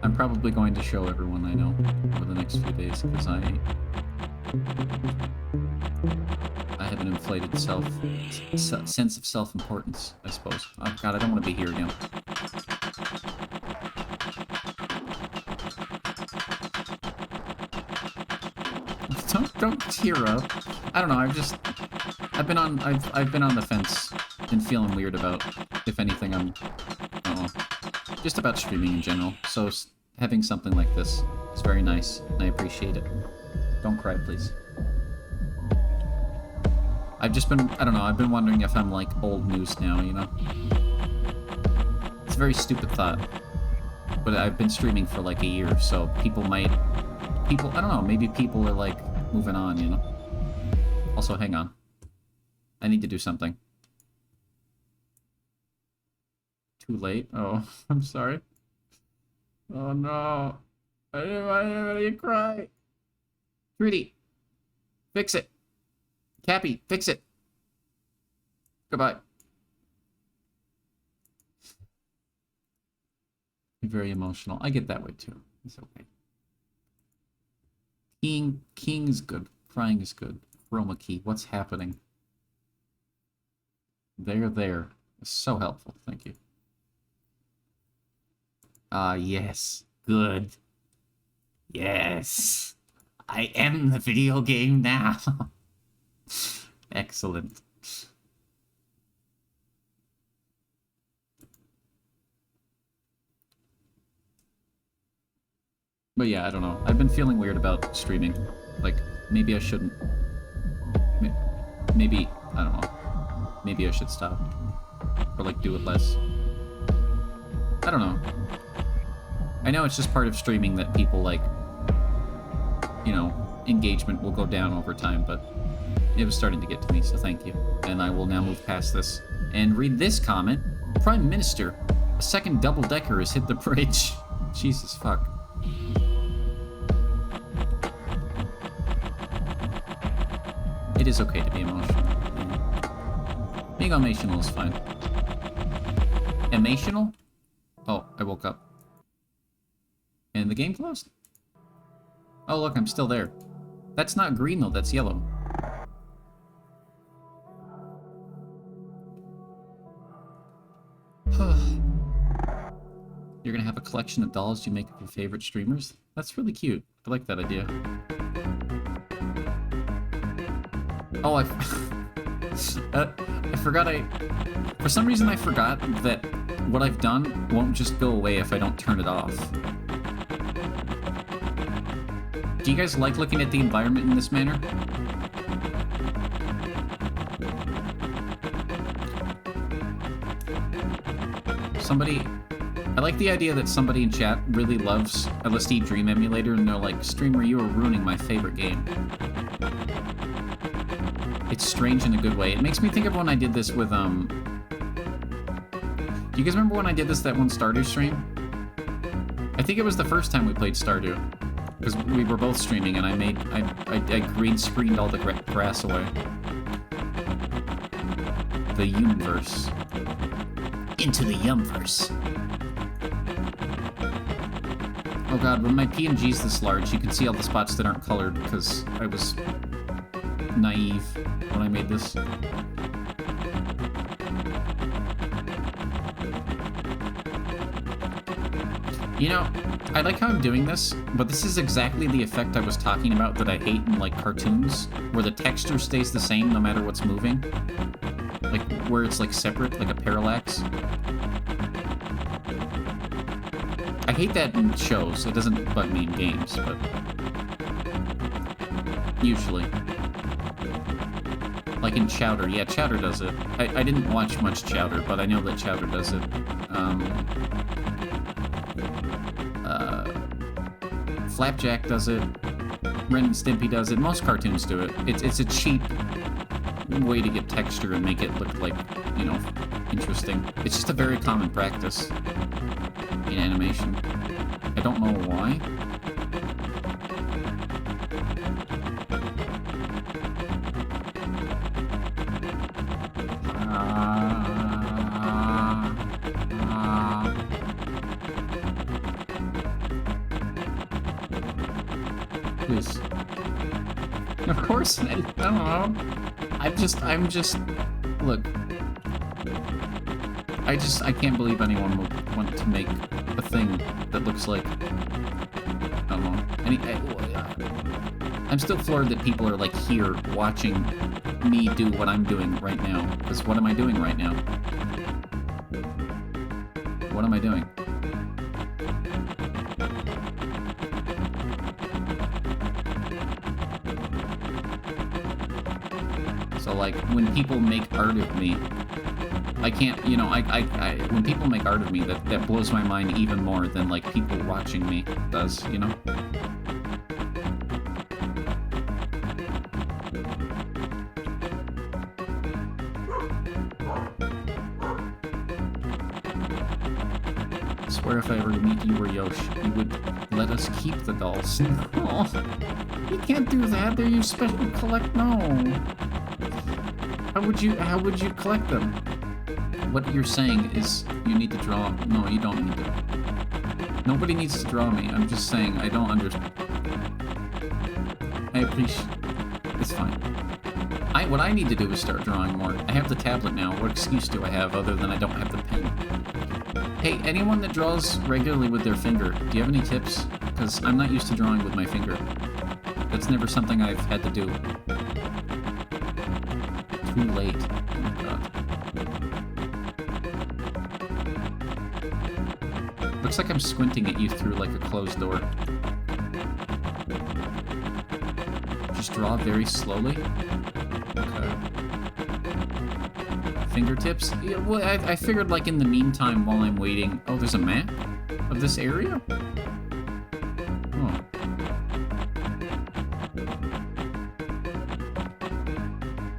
I'm probably going to show everyone I know over the next few days, because I have an inflated sense of self-importance, I suppose. Oh god, I don't want to be here again. Don't tear up. I don't know. I've been on the fence and feeling weird about, if anything, I don't know, just about streaming in general. So having something like this is very nice, and I appreciate it. Don't cry, please. I've just been, I don't know, I've been wondering if I'm like old news now, you know? It's a very stupid thought. But I've been streaming for like a year, so I don't know, maybe people are like moving on, you know? Also, hang on. I need to do something. Too late? Oh, I'm sorry. Oh no. I didn't want anybody to cry. Trudy, fix it. Cappy, fix it. Goodbye. You're very emotional. I get that way too. It's okay. Keying is good. Crying is good. Chroma key. What's happening? There. It's so helpful. Thank you. Ah, yes. Good. Yes. I am the video game now. Excellent. But yeah, I don't know. I've been feeling weird about streaming. Like, maybe I shouldn't. Maybe, I don't know. Maybe I should stop. Or, like, do it less. I don't know. I know it's just part of streaming that people, like, you know, engagement will go down over time, but it was starting to get to me, so thank you. And I will now move past this and read this comment. Prime Minister, a second double-decker has hit the bridge. Jesus fuck. It is okay to be emotional. Yeah. Being emotional is fine. Emotional? Oh, I woke up. And the game closed? Oh, look, I'm still there. That's not green, though. That's yellow. You're gonna have a collection of dolls you make of your favorite streamers? That's really cute. I like that idea. Oh, I forgot for some reason I forgot that what I've done won't just go away if I don't turn it off. Do you guys like looking at the environment in this manner? I like the idea that somebody in chat really loves LSD Dream Emulator and they're like, streamer, you are ruining my favorite game. It's strange in a good way. It makes me think of when I did this with, do you guys remember when I did that one Stardew stream? I think it was the first time we played Stardew. Because we were both streaming and I green screened all the grass away. The Yumverse. Into the Yumverse. Oh god, when my PNG's this large, you can see all the spots that aren't colored because I was naive when I made this. You know, I like how I'm doing this, but this is exactly the effect I was talking about that I hate in, like, cartoons, where the texture stays the same no matter what's moving. Like, where it's, like, separate, like a parallax. I hate that in shows. It doesn't bug me in games, but usually. Like in Chowder. Yeah, Chowder does it. I didn't watch much Chowder, but I know that Chowder does it. Flapjack does it. Ren and Stimpy does it. Most cartoons do it. It's a cheap way to get texture and make it look like, you know, interesting. It's just a very common practice in animation. I don't know why. is. Of course, I don't know. I'm just, look. I can't believe anyone would want to make a thing that looks like, I don't know. I'm still floored that people are, like, here watching me do what I'm doing right now. Because what am I doing right now? What am I doing? So, like, when people make art of me, I can't, you know, when people make art of me, that blows my mind even more than, like, people watching me does, you know? I swear if I ever meet you or Yosh, you would let us keep the dolls. No, you can't do that. They're your special collect. No. How would you collect them? What you're saying is you need to draw. No, you don't need to. Nobody needs to draw me. I'm just saying I don't understand. I appreciate. It's fine. What I need to do is start drawing more. I have the tablet now. What excuse do I have other than I don't have the pen? Hey, anyone that draws regularly with their finger, do you have any tips? Because I'm not used to drawing with my finger. That's never something I've had to do. Too late. Oh my god. Looks like I'm squinting at you through like a closed door. Just draw very slowly. Okay. Fingertips? Yeah, well, I figured like in the meantime while I'm waiting... Oh, there's a map of this area? Oh.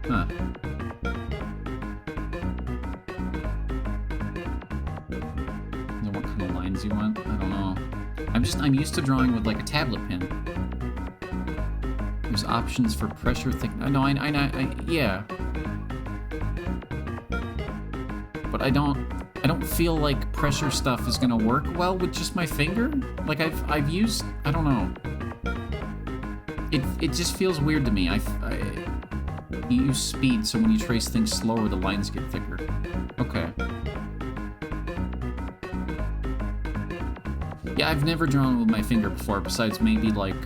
Huh. What kind of lines you want? I don't know. I'm used to drawing with like a tablet pen. There's options for pressure thickness. No, yeah. But I don't feel like pressure stuff is gonna work well with just my finger. Like I've used, I don't know. It just feels weird to me. You use speed, so when you trace things slower, the lines get thicker. Okay. Yeah, I've never drawn with my finger before, besides maybe like,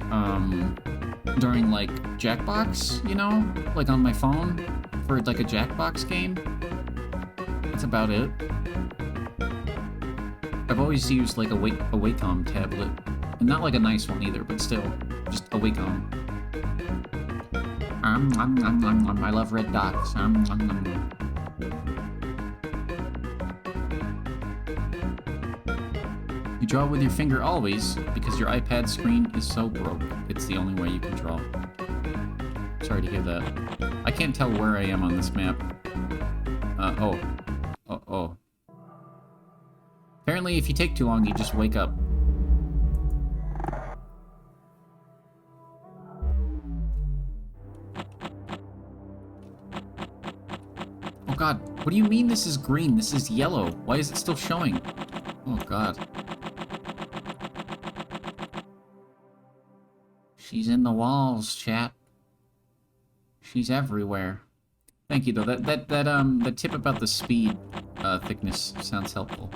during like Jackbox, you know? Like on my phone for like a Jackbox game. That's about it. I've always used like a Wacom tablet. And not like a nice one either, but still, just a Wacom. I love red dots. You draw with your finger always, because your iPad screen is so broke. It's the only way you can draw. Sorry to hear that. I can't tell where I am on this map. Oh. Apparently, if you take too long, you just wake up. Oh god, what do you mean this is green? This is yellow. Why is it still showing? Oh god. She's in the walls, chat. She's everywhere. Thank you, though. That tip about the speed thickness sounds helpful.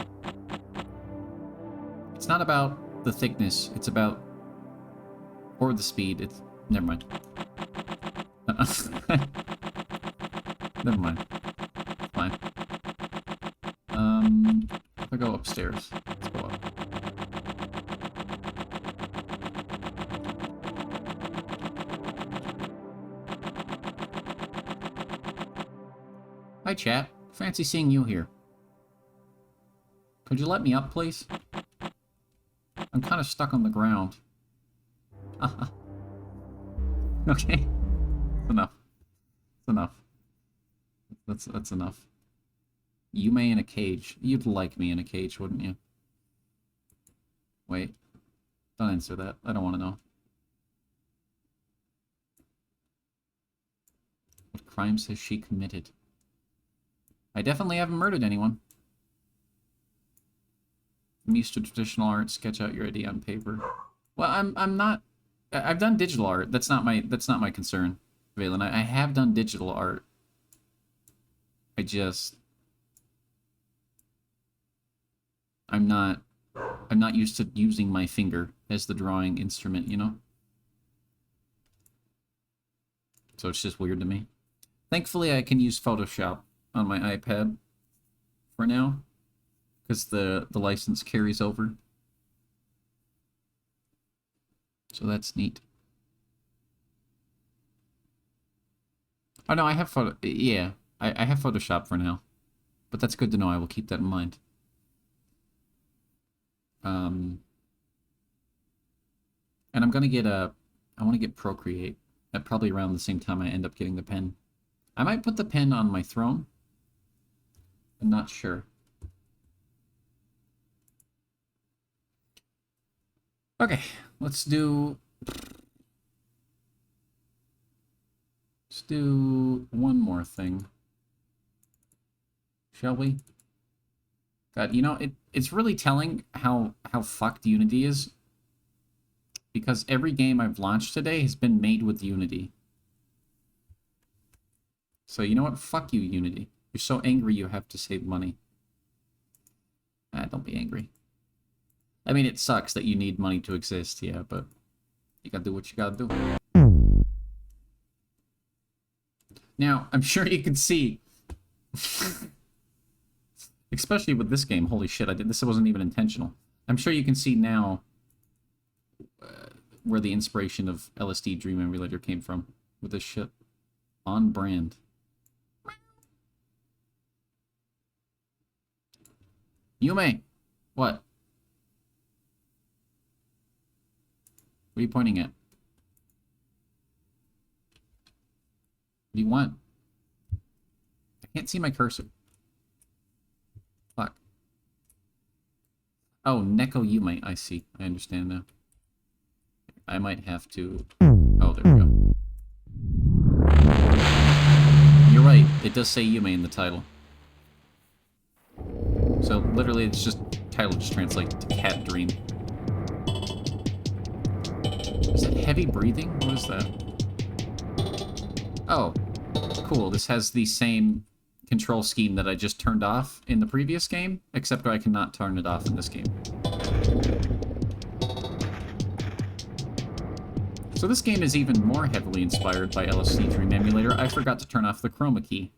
It's not about the thickness. It's about... Or the speed. It's... Never mind. Never mind. Fine. If I go upstairs. Let's go up. Hi, chat. Fancy seeing you here. Could you let me up, please? I'm kind of stuck on the ground. Okay. That's enough. That's enough. That's enough. Yume in a cage. You'd like me in a cage, wouldn't you? Wait. Don't answer that. I don't want to know. What crimes has she committed? I definitely haven't murdered anyone. I'm used to traditional art. Sketch out your idea on paper. Well, I'm not I've done digital art. That's not my concern, Valen. I have done digital art. I'm not used to using my finger as the drawing instrument, you know? So it's just weird to me. Thankfully, I can use Photoshop on my iPad for now, because the license carries over. So that's neat. Oh no, I have yeah, I have Photoshop for now. But that's good to know. I will keep that in mind. And I'm gonna get I want to get Procreate at probably around the same time I end up getting the pen. I might put the pen on my throne. I'm not sure. Okay, let's do one more thing. Shall we? God, you know, it's really telling how fucked Unity is. Because every game I've launched today has been made with Unity. So you know what? Fuck you, Unity. You're so angry you have to save money. Ah, don't be angry. I mean, it sucks that you need money to exist, yeah, but you gotta do what you gotta do. Now, I'm sure you can see, especially with this game, holy shit, this wasn't even intentional. I'm sure you can see now where the inspiration of LSD Dream Emulator came from with this shit. On brand. Yume! What? What are you pointing at? What do you want? I can't see my cursor. Fuck. Oh, Neko Yume. I see. I understand now. I might have to... Oh, there we go. You're right. It does say Yume in the title. So, literally, it's just... Title just translates to Cat Dream. Is it heavy breathing? What is that? Oh. Cool. This has the same control scheme that I just turned off in the previous game, except I cannot turn it off in this game. So this game is even more heavily inspired by LSD Dream Emulator. I forgot to turn off the chroma key.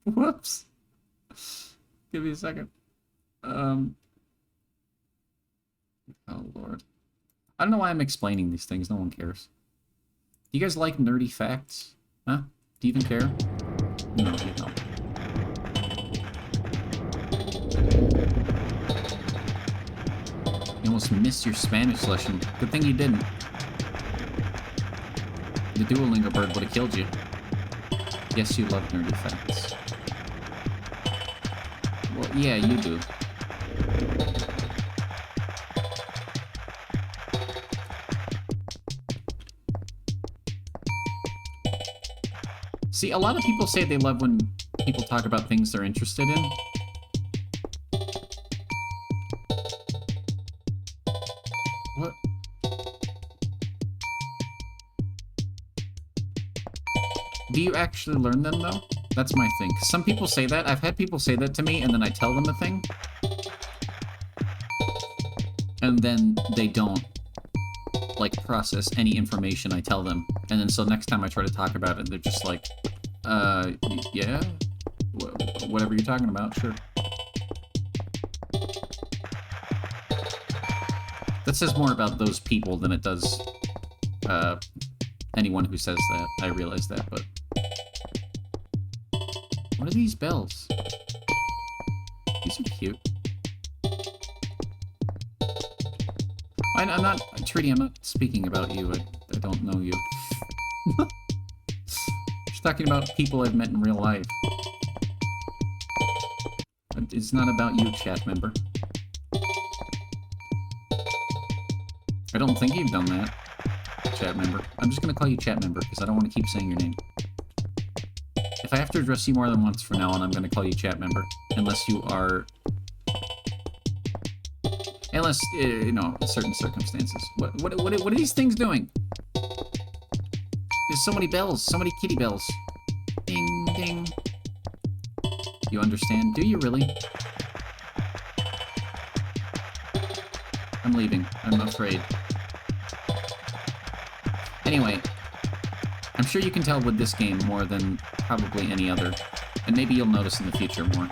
Whoops. Give me a second. Oh, Lord. I don't know why I'm explaining these things. No one cares. Do you guys like nerdy facts? Huh? Do you even care? No, you don't. You almost missed your Spanish lesson. Good thing you didn't. The Duolingo bird would have killed you. Yes, you love nerdy facts. Well, yeah, you do. See, a lot of people say they love when people talk about things they're interested in. What? Do you actually learn them, though? That's my thing. 'Cause some people say that. I've had people say that to me, and then I tell them a thing. And then they don't, like, process any information I tell them. And then so next time I try to talk about it, they're just like, yeah? Whatever you're talking about, sure. That says more about those people than it does, anyone who says that. I realize that, but... What are these bells? These are cute. I'm not, Trudy, I'm not speaking about you. I don't know you. Just talking about people I've met in real life. It's not about you, chat member. I don't think you've done that, chat member. I'm just gonna call you chat member, because I don't want to keep saying your name. If I have to address you more than once from now on, I'm gonna call you chat member. Unless you are... Unless, you know, in certain circumstances. What are these things doing? There's so many bells, so many kitty bells. Ding, ding. You understand? Do you really? I'm leaving. I'm afraid. Anyway, I'm sure you can tell with this game more than probably any other. And maybe you'll notice in the future more.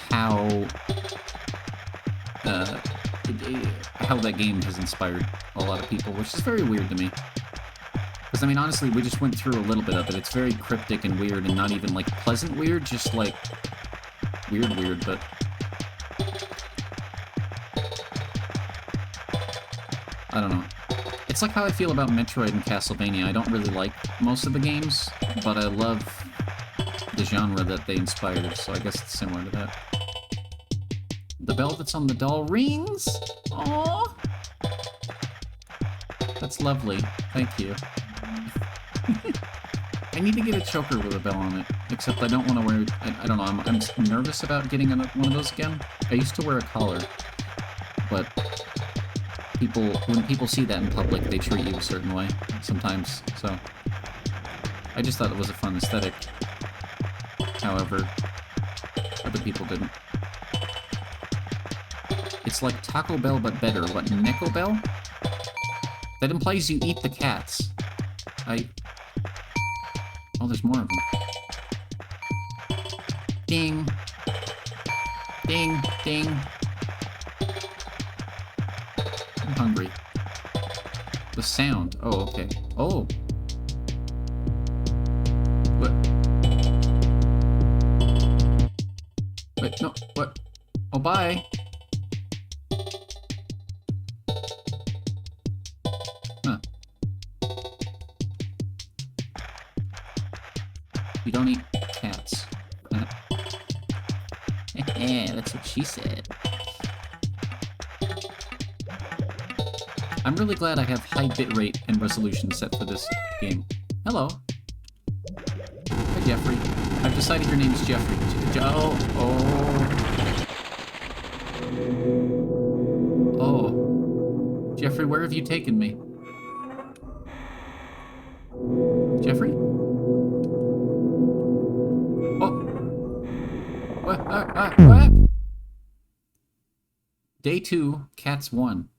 How that game has inspired a lot of people, which is very weird to me. Because, I mean, honestly, we just went through a little bit of it. It's very cryptic and weird, and not even, like, pleasant weird, just, like, weird, but... I don't know. It's like how I feel about Metroid and Castlevania. I don't really like most of the games, but I love the genre that they inspired, so I guess it's similar to that. The bell that's on the doll rings? Aww! That's lovely. Thank you. I need to get a choker with a bell on it, except I don't want to wear... I don't know, I'm nervous about getting one of those again. I used to wear a collar, but when people see that in public, they treat you a certain way, sometimes, so... I just thought it was a fun aesthetic. However, other people didn't. It's like Taco Bell, but better. What, Neko Bell? That implies you eat the cats. Oh, there's more of them. Ding. Ding, ding. I'm hungry. The sound. Oh, okay. Oh. What? Wait, no, what? Oh, bye. Huh. You don't eat cats. Yeah, that's what she said. I'm really glad I have high bitrate and resolution set for this game. Hello. Hi, Jeffrey. I've decided your name is Jeffrey. Oh. Jeffrey, where have you taken me? Jeffrey? Oh. What? Day 2, cats 1.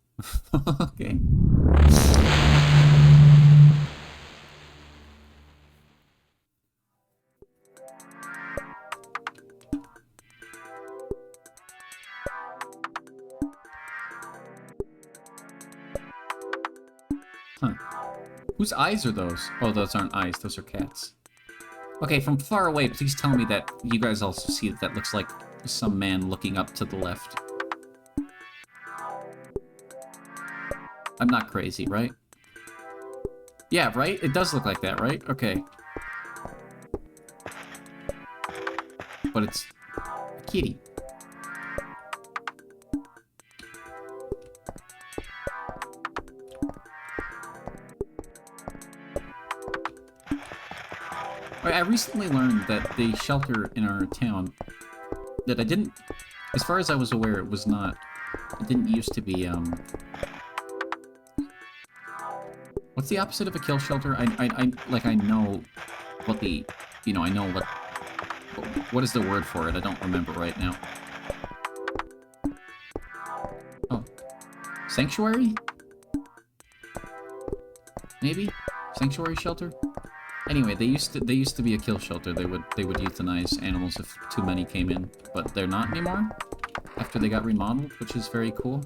Okay. Huh. Whose eyes are those? Oh, those aren't eyes, those are cats. Okay, from far away, please tell me that you guys also see that looks like some man looking up to the left. I'm not crazy, right? Yeah, right? It does look like that, right? Okay. But it's a kitty. I recently learned that the shelter in our town, that I didn't, as far as I was aware, it didn't used to be, what's the opposite of a kill shelter? I know what the, I know what is the word for it? I don't remember right now. Oh. Sanctuary? Maybe? Sanctuary shelter? Anyway, they used to be a kill shelter. They would euthanize animals if too many came in, but they're not anymore after they got remodeled, which is very cool.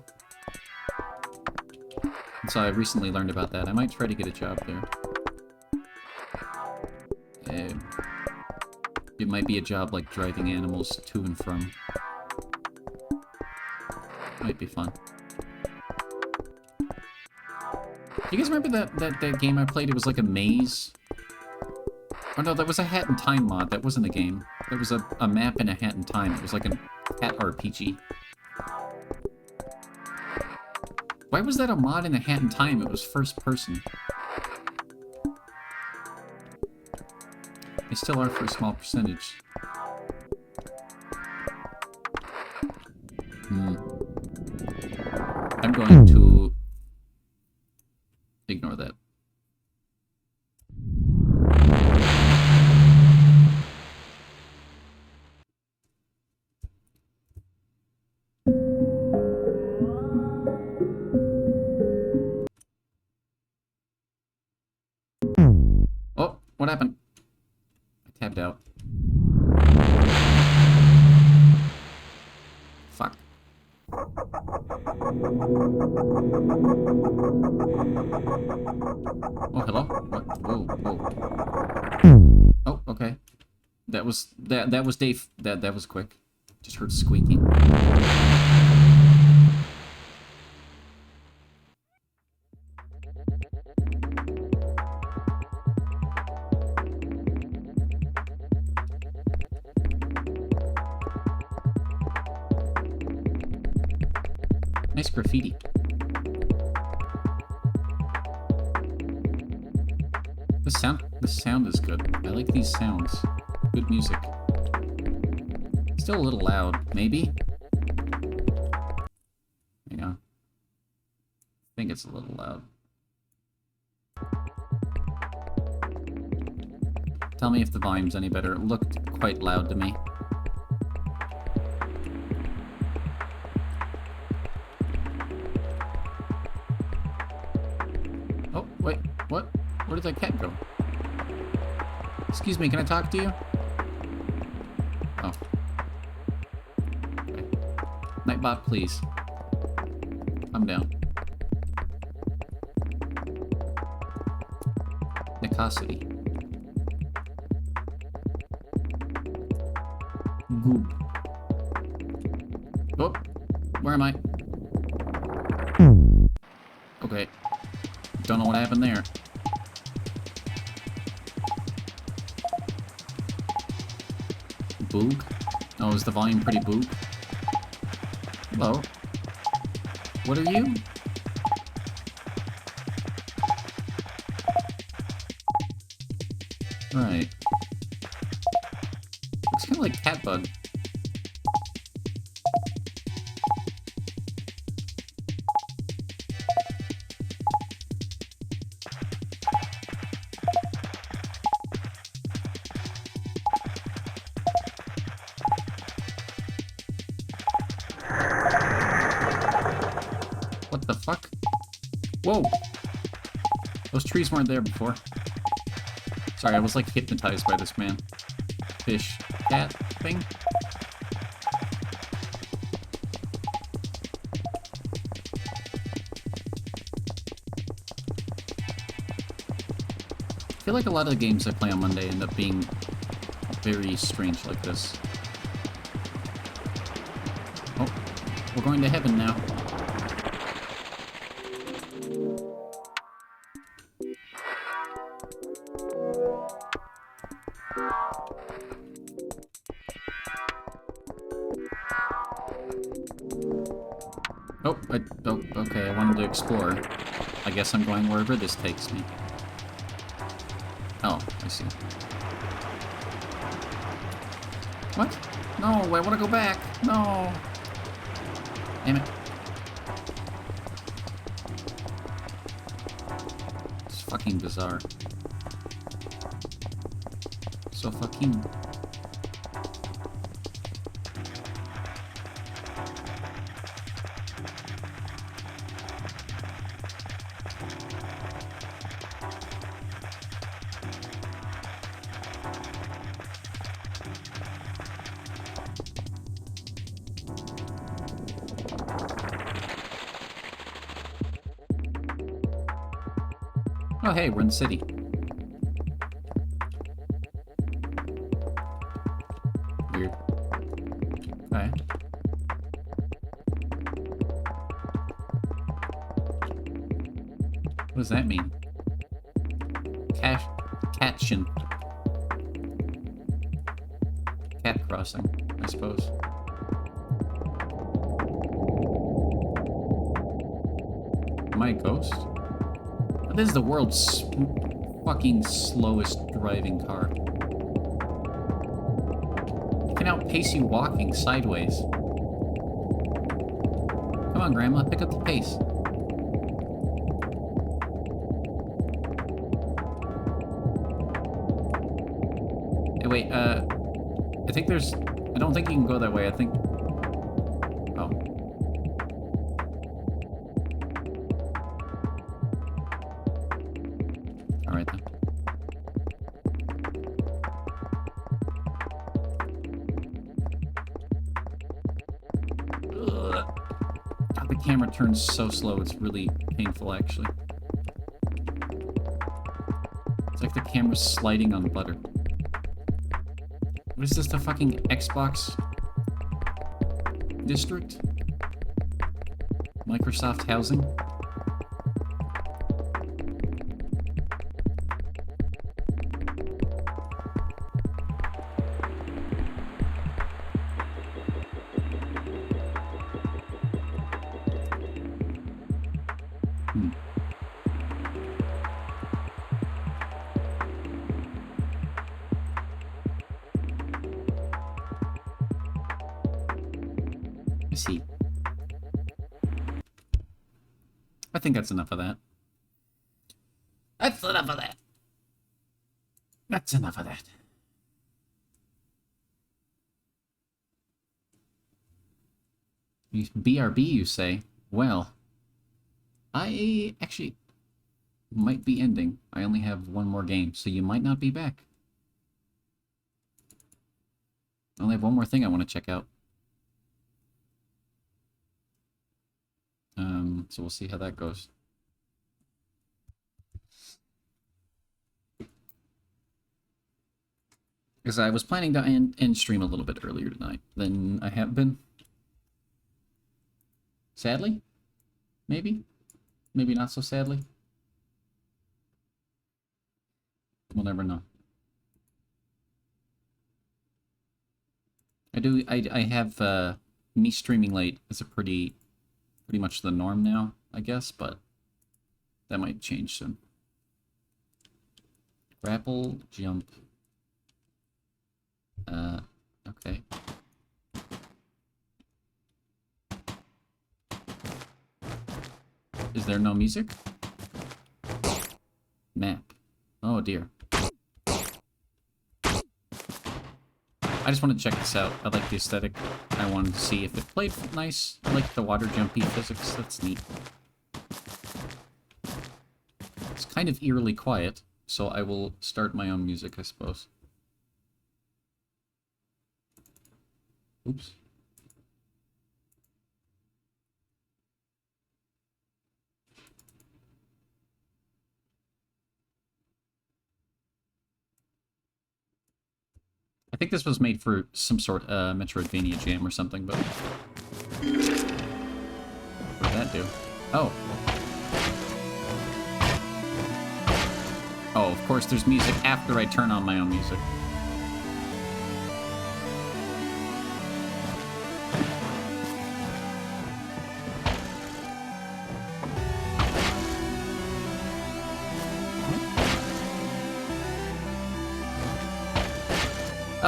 And so I recently learned about that. I might try to get a job there. It might be a job like driving animals to and from. Might be fun. You guys remember that game I played? It was like a maze. Oh no, that was a Hat in Time mod. That wasn't a game. That was a map in a Hat in Time. It was like a Hat RPG. Why was that a mod in a Hat in Time? It was first person. They still are for a small percentage. going to ignore that. Oh, what happened? I tabbed out. Fuck. Oh, hello? What? Whoa, whoa. Oh, okay. That was Dave. That was quick. Just heard squeaking. Nice graffiti. The sound is good. I like these sounds. Good music. Still a little loud, maybe? Hang on. I think it's a little loud. Tell me if the volume's any better. It looked quite loud to me. Oh, wait, what? Where did that cat go? Excuse me, can I talk to you? Oh. Okay. Nightbot, please. Calm down. Nicosity. Goop. Oh, where am I? Okay. Don't know what happened there. Boog? Oh, is the volume pretty boog? Hello? What are you? Right. Looks kind of like Catbug. What the fuck? Whoa! Those trees weren't there before. Sorry, I was like hypnotized by this man. Fish. Cat thing? I feel like a lot of the games I play on Monday end up being very strange like this. Oh, we're going to heaven now. Oh, okay, I wanted to explore. I guess I'm going wherever this takes me. Oh, I see. What? No, I want to go back. No. Damn it. It's fucking bizarre. So fucking... Oh, hey, we're in the city. Weird. Okay. What does that mean? Catchin. Cat crossing, I suppose. Am I a ghost? This is the world's fucking slowest driving car. It can outpace you walking sideways. Come on, Grandma, pick up the pace. Hey, wait, I think there's... I don't think you can go that way, I think... Oh. Alright then. Ugh. God, the camera turns so slow, it's really painful, actually. It's like the camera's sliding on butter. What is this, the fucking Xbox district? Microsoft housing? See. I think that's enough of that. That's enough of that. That's enough of that. BRB, you say? Well, I actually might be ending. I only have one more game, so you might not be back. I only have one more thing I want to check out. So we'll see how that goes. Because I was planning to end stream a little bit earlier tonight than I have been. Sadly? Maybe? Maybe not so sadly? We'll never know. I have, me streaming late is a pretty much the norm now, I guess, but that might change soon. Grapple, jump. Okay. Is there no music? Map. Oh dear. I just want to check this out. I like the aesthetic. I wanted to see if it played nice. I like the water jumpy physics. That's neat. It's kind of eerily quiet, so I will start my own music, I suppose. Oops. I think this was made for some sort of Metroidvania jam or something, but... What did that do? Oh. Oh, of course there's music after I turn on my own music.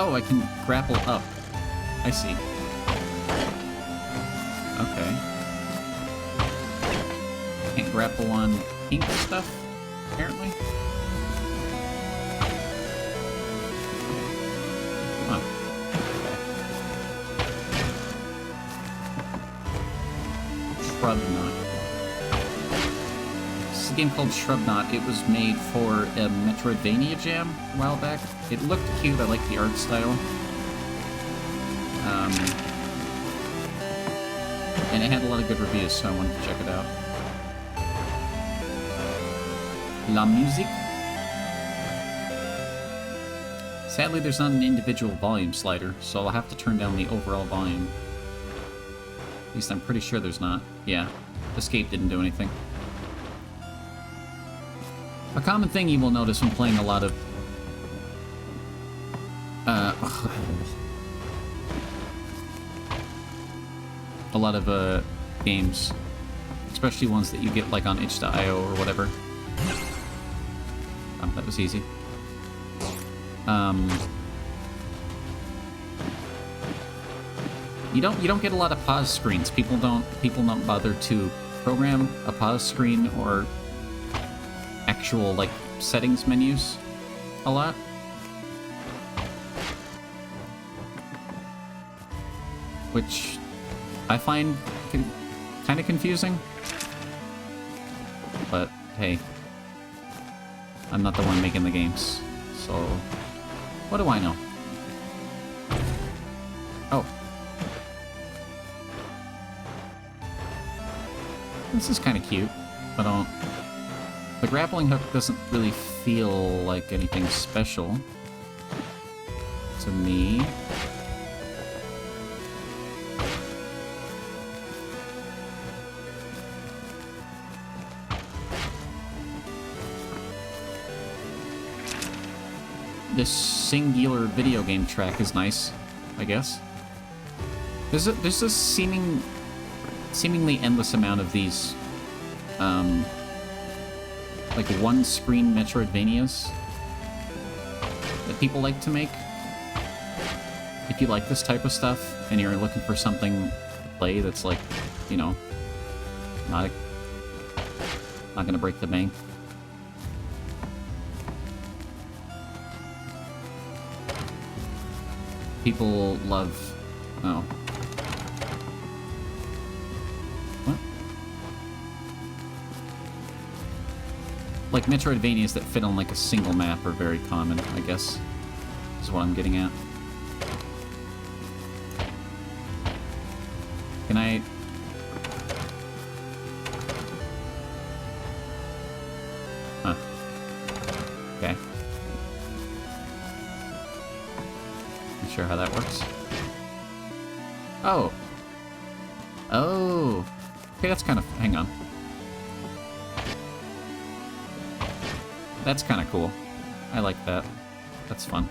Oh, I can grapple up. I see. Okay. Can't grapple on pink stuff, apparently. Huh. ShrubNaut. This is a game called ShrubNaut. It was made for a Metroidvania jam a while back. It looked cute. I like the art style. And it had a lot of good reviews, so I wanted to check it out. La musique. Sadly, there's not an individual volume slider, so I'll have to turn down the overall volume. At least I'm pretty sure there's not. Yeah, Escape didn't do anything. A common thing you will notice when playing a lot of games, especially ones that you get like on itch.io or whatever. Oh, that was easy. You don't get a lot of pause screens. People don't bother to program a pause screen or actual like settings menus a lot. Which I find kind of confusing. But hey, I'm not the one making the games, so what do I know? Oh. This is kind of cute, but the grappling hook doesn't really feel like anything special to me. This singular video game track is nice, I guess. There's a seemingly endless amount of these, like one-screen Metroidvanias that people like to make. If you like this type of stuff and you're looking for something to play that's like, you know, not gonna break the bank. People love... Oh. What? Like, Metroidvanias that fit on, like, a single map are very common, I guess. Is what I'm getting at. Can I... Huh. Okay. Sure how that works. Oh. Oh. Okay, that's kind of... Hang on. That's kind of cool. I like that. That's fun.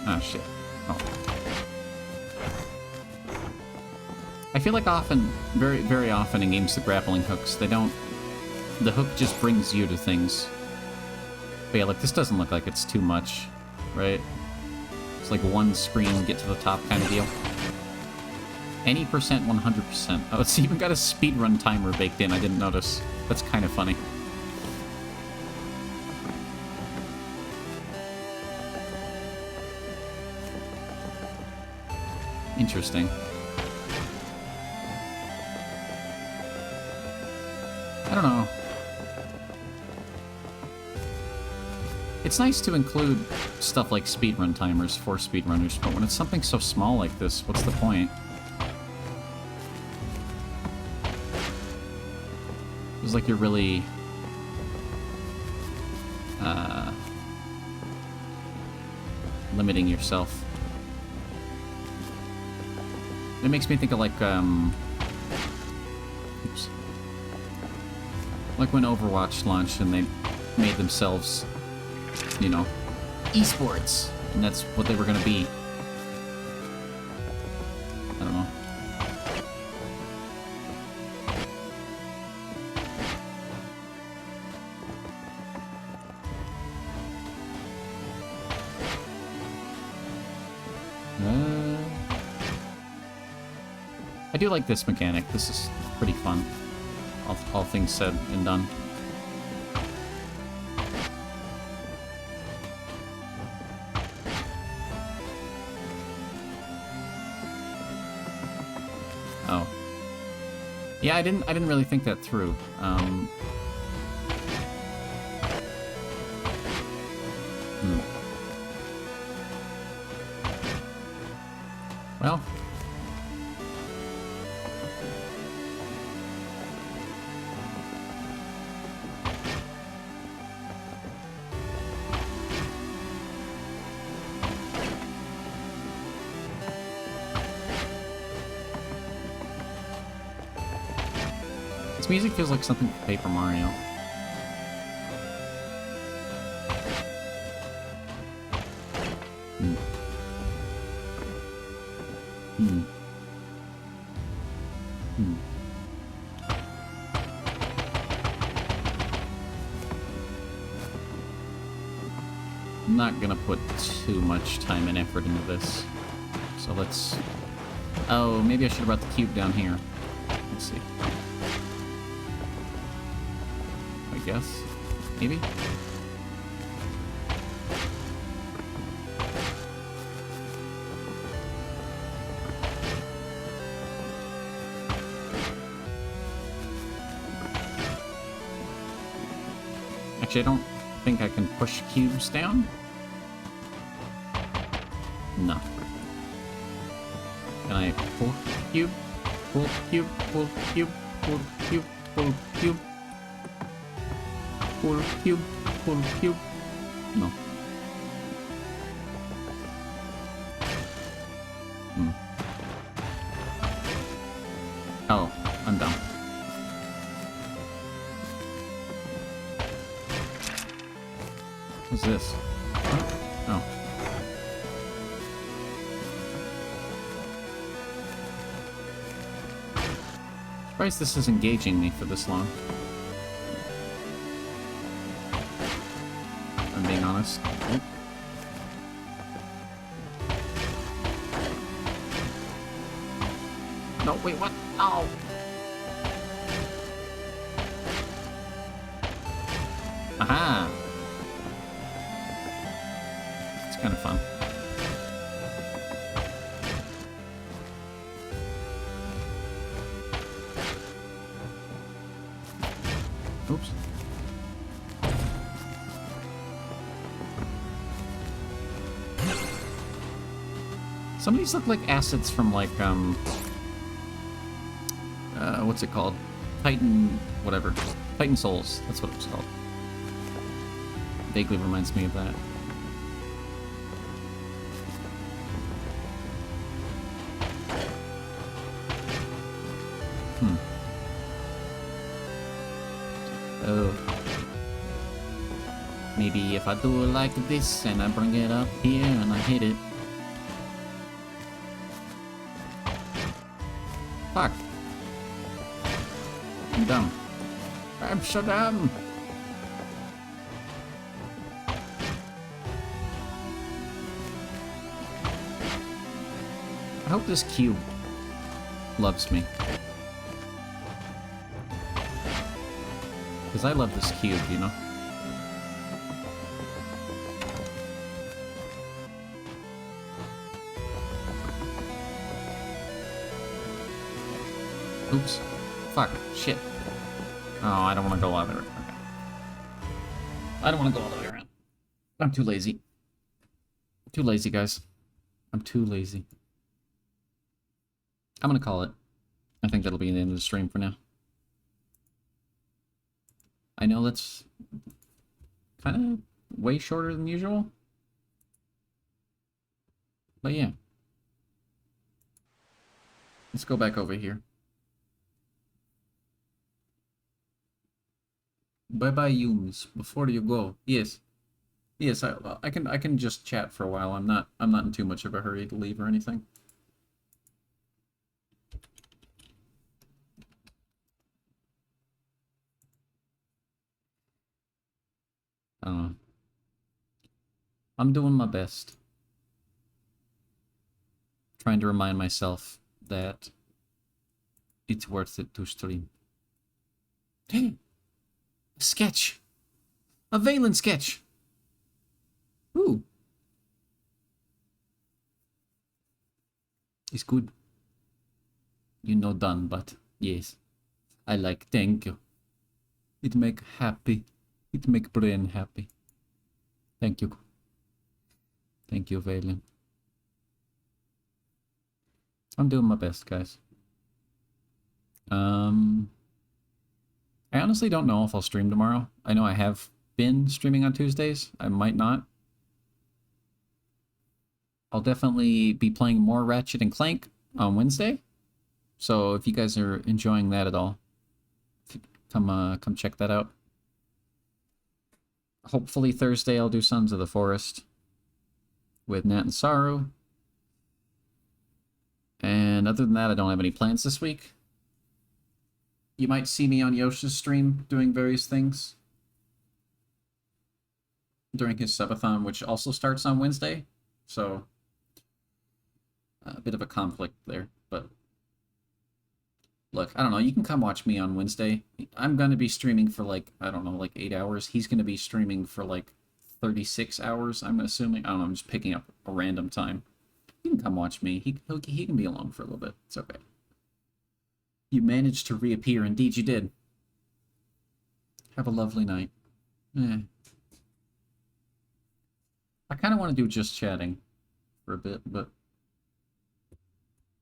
Oh, shit. Oh. I feel like often, very, very often in games with grappling hooks, they don't... The hook just brings you to things. But yeah, like, this doesn't look like it's too much, right? It's like one screen, get to the top kind of deal. Any percent, 100%. Oh, it's even got a speedrun timer baked in, I didn't notice. That's kind of funny. Interesting. I don't know. It's nice to include stuff like speedrun timers for speedrunners, but when it's something so small like this, what's the point? It's like you're really... limiting yourself. It makes me think of like, oops. Like when Overwatch launched and they made themselves, you know, esports, and that's what they were gonna be. I don't know. I do like this mechanic. This is pretty fun. All things said and done. Oh. Yeah, I didn't really think that through. Well. This music feels like something from Paper Mario. Hmm. I'm not gonna put too much time and effort into this. So let's... Oh, maybe I should have brought the cube down here. Let's see. I guess. Maybe? Actually, I don't think I can push cubes down. No. Can I pull cube? Pull cube, pull cube, pull cube, pull cube. Pull cube, pull cube. No. Hmm. Oh, I'm dumb. What's this? Oh. Surprised this is engaging me for this long. If I'm being honest. Oh. No, wait, what? Oh! Aha! It's kind of fun. Oops. Some of these look like assets from, like, what's it called? Titan... whatever. Titan Souls. That's what it was called. Vaguely reminds me of that. Oh. Maybe if I do it like this and I bring it up here and I hit it. Fuck. I'm dumb. I'm so dumb. I hope this cube loves me. Because I love this cube, you know? Oops. Fuck. Shit. Oh, I don't want to go all the way around. Okay. I don't want to go all the way around. I'm too lazy. Too lazy, guys. I'm too lazy. I'm gonna call it. I think that'll be the end of the stream for now. I know that's kind of way shorter than usual. But yeah. Let's go back over here. Bye-bye, Yumes. Before you go. Yes. Yes, I can just chat for a while. I'm not in too much of a hurry to leave or anything. I don't know. I'm doing my best. Trying to remind myself that it's worth it to stream. Hey! A sketch! A Valen sketch! Ooh. It's good. You know done, but yes. I like, thank you. It make happy. It make brain happy. Thank you. Thank you, Valen. I'm doing my best, guys. I honestly don't know if I'll stream tomorrow. I know I have been streaming on Tuesdays. I might not. I'll definitely be playing more Ratchet and Clank on Wednesday. So if you guys are enjoying that at all, come check that out. Hopefully Thursday I'll do Sons of the Forest with Nat and Saru. And other than that, I don't have any plans this week. You might see me on Yoshi's stream doing various things during his subathon, which also starts on Wednesday. So, a bit of a conflict there. But, look, I don't know. You can come watch me on Wednesday. I'm going to be streaming for, like, I don't know, like 8 hours. He's going to be streaming for, like, 36 hours, I'm assuming. I don't know, I'm just picking up a random time. You can come watch me. He can be alone for a little bit. It's okay. You managed to reappear. Indeed, you did. Have a lovely night. I kind of want to do just chatting for a bit, but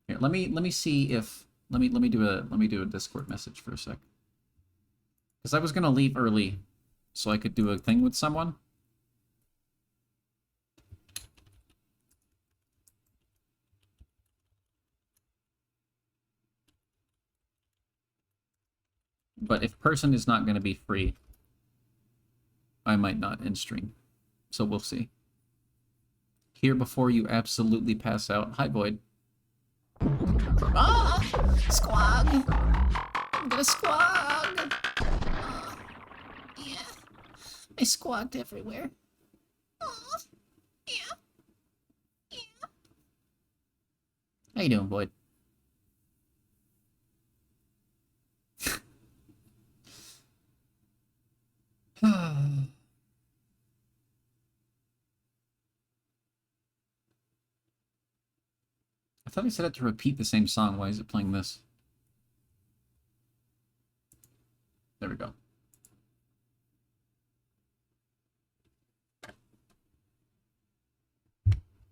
here, let me see if let me do a Discord message for a sec. Because I was gonna leave early so I could do a thing with someone. But if person is not going to be free, I might not end stream. So we'll see. Here before you absolutely pass out. Hi, Void. Ah! Squog! I'm gonna squog! Yeah. I squogged everywhere. Oh, yeah. Yeah. How you doing, Void? I thought I said it to repeat the same song. Why is it playing this? There we go.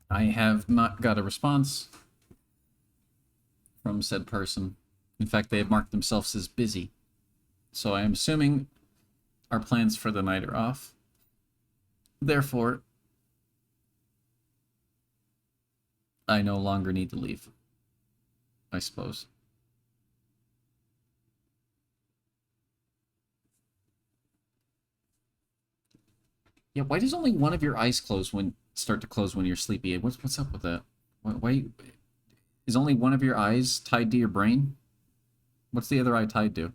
I have not got a response from said person. In fact, they have marked themselves as busy. So I am assuming our plans for the night are off. Therefore, I no longer need to leave, I suppose. Yeah, why does only one of your eyes start to close when you're sleepy? What's up with that? Why is only one of your eyes tied to your brain? What's the other eye tied to?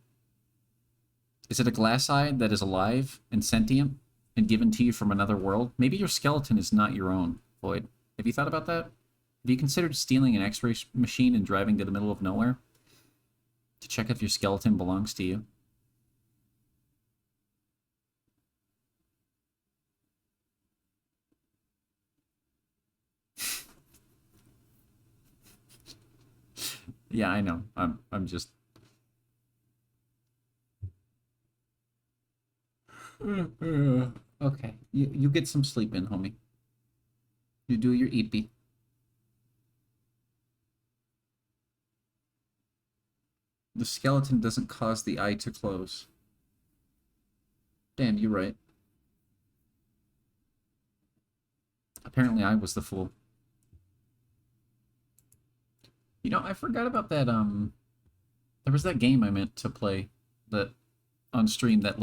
Is it a glass eye that is alive and sentient and given to you from another world? Maybe your skeleton is not your own, Void. Have you thought about that? Have you considered stealing an X-ray machine and driving to the middle of nowhere to check if your skeleton belongs to you? Yeah, I know. I'm just... Okay. You get some sleep in, homie. You do your eepy. The skeleton doesn't cause the eye to close. Damn, you're right. Apparently I was the fool. You know, I forgot about that, there was that game I meant to play that on stream that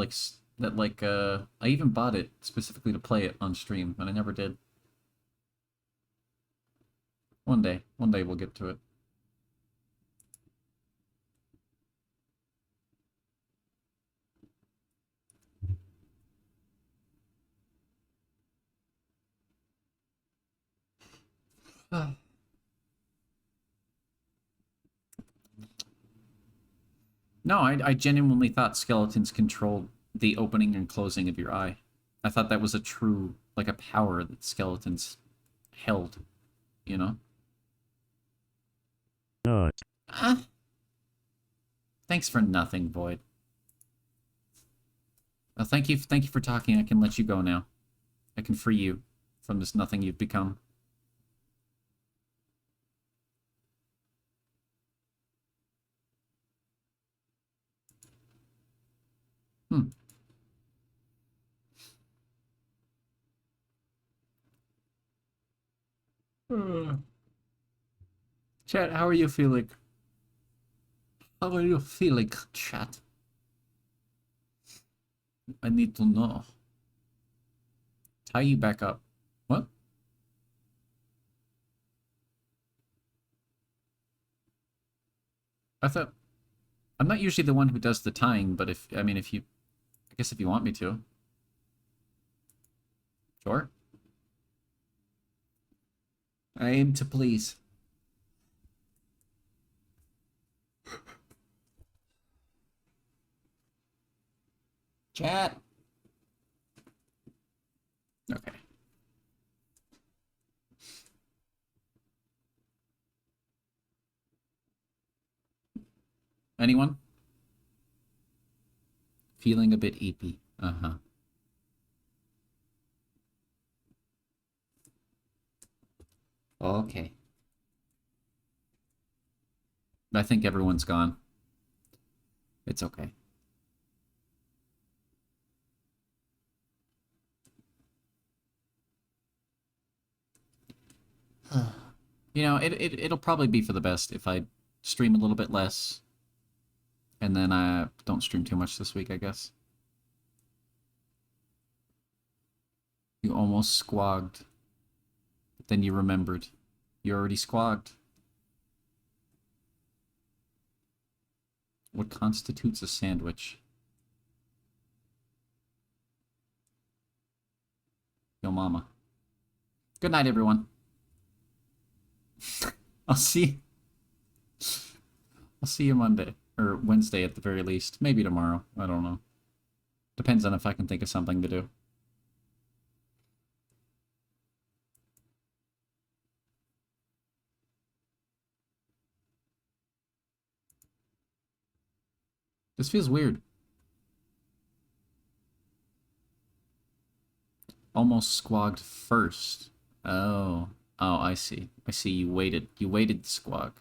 I even bought it specifically to play it on stream, and I never did. One day we'll get to it. No, I genuinely thought skeletons controlled the opening and closing of your eye. I thought that was a true, like a power that skeletons held, you know? Not. Thanks for nothing, Void. Well, thank you for talking. I can let you go now. I can free you from this nothing you've become. Chat, how are you feeling? How are you feeling, chat? I need to know. Tie you back up. What? I'm I'm not usually the one who does the tying, but if you, I guess if you want me to. Sure. I aim to please. Chat. Okay. Anyone? Feeling a bit eepy. Uh-huh. Okay. I think everyone's gone. It's okay. You know, it'll probably be for the best if I stream a little bit less. And then I don't stream too much this week, I guess. You almost squogged. But then you remembered. You already squogged. What constitutes a sandwich? Yo mama. Good night, everyone. I'll see you Monday. Or Wednesday at the very least. Maybe tomorrow. I don't know. Depends on if I can think of something to do. This feels weird. Almost squogged first. Oh. Oh, I see. I see. You waited. You waited to squog.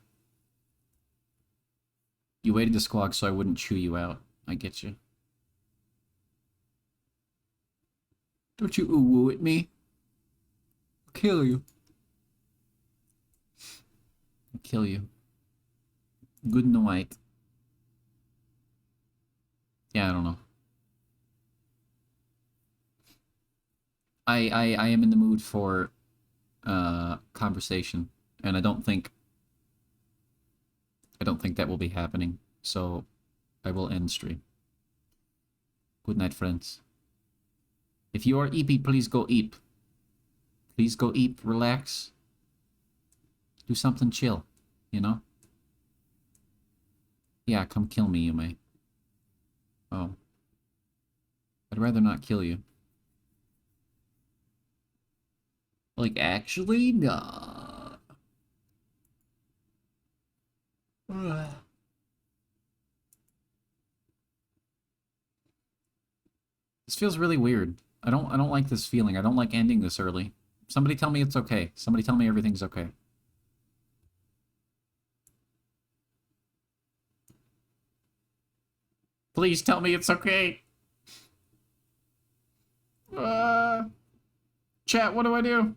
You waited to squog so I wouldn't chew you out. I get you. Don't you ooh-woo at me. I'll kill you. I'll kill you. Good night. Yeah, I don't know. I am in the mood for conversation, and I don't think that will be happening. So I will end stream. Good night, friends. If you are eepy, please go eep. Please go eep, relax. Do something chill, you know? Yeah, come kill me, you may. Oh. I'd rather not kill you. Like, actually? Nah. This feels really weird. I don't like this feeling. I don't like ending this early. Somebody tell me it's okay. Somebody tell me everything's okay. Please tell me it's okay. Chat, what do I do?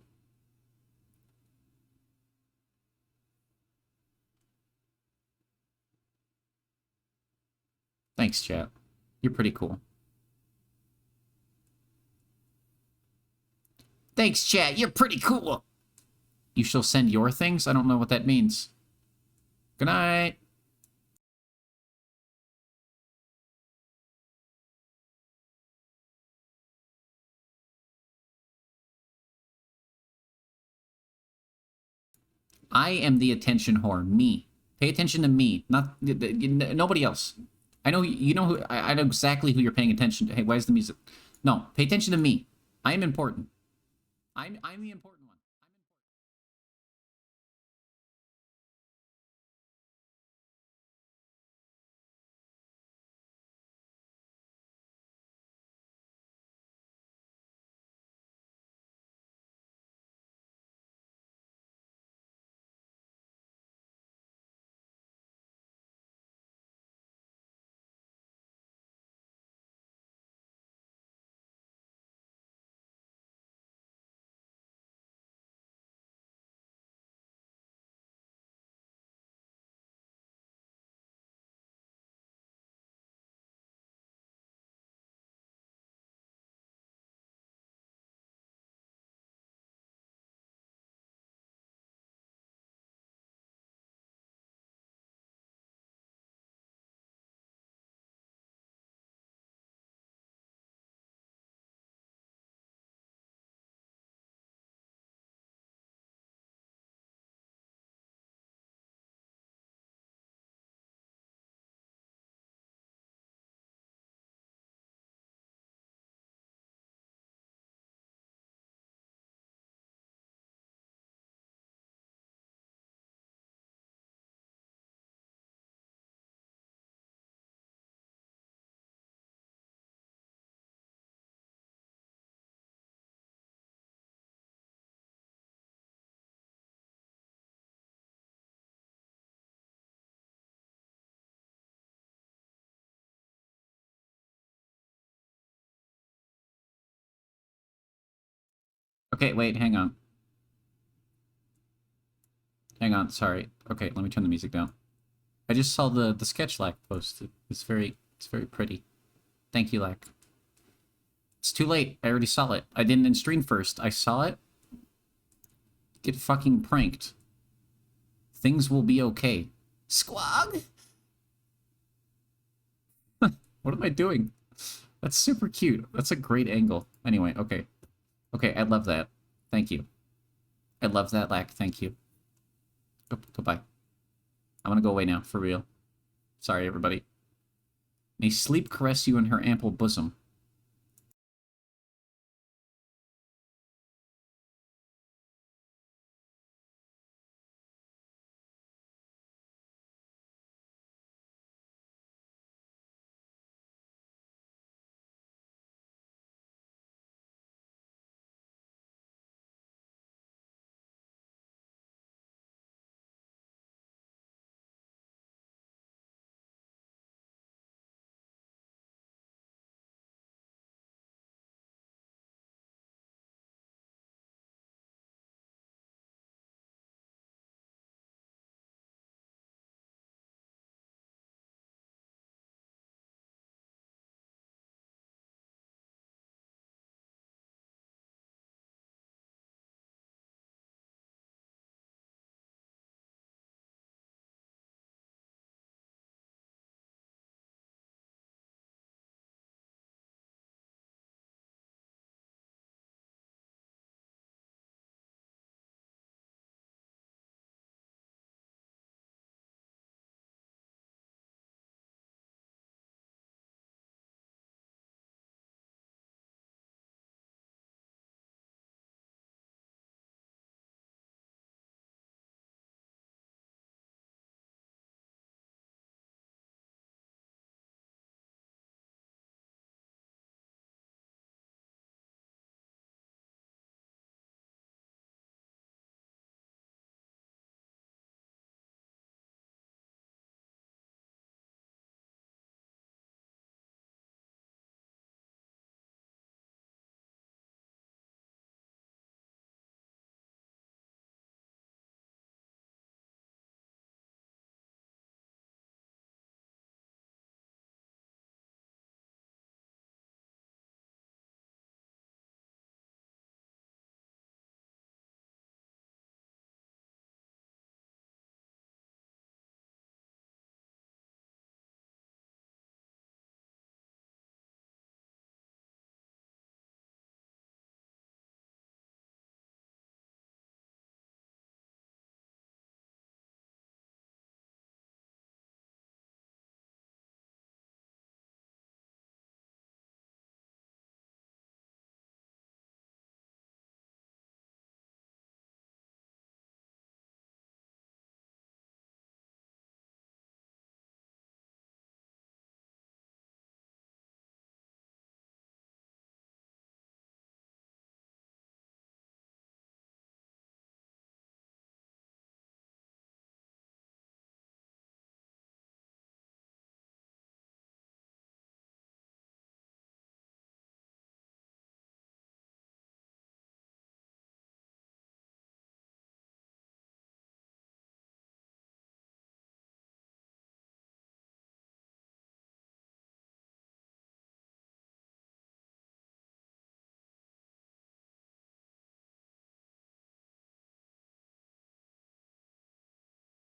Thanks, chat. You're pretty cool. Thanks, chat. You're pretty cool. You shall send your things? I don't know what that means. Good night. I am the attention whore. Me. Pay attention to me, not nobody else. I know you know who. I know exactly who you're paying attention to. Hey, why is the music? No, pay attention to me. I am important. I'm the important. Okay, wait, hang on. Hang on, sorry. Okay, let me turn the music down. I just saw the sketch Lack posted. It's very pretty. Thank you, Lack. It's too late. I already saw it. I didn't in stream first. I saw it. Get fucking pranked. Things will be okay. Squawk! What am I doing? That's super cute. That's a great angle. Anyway, okay. Okay, I love that. Thank you. I love that, Lack. Thank you. Goodbye. I'm gonna go away now, for real. Sorry, everybody. May sleep caress you in her ample bosom.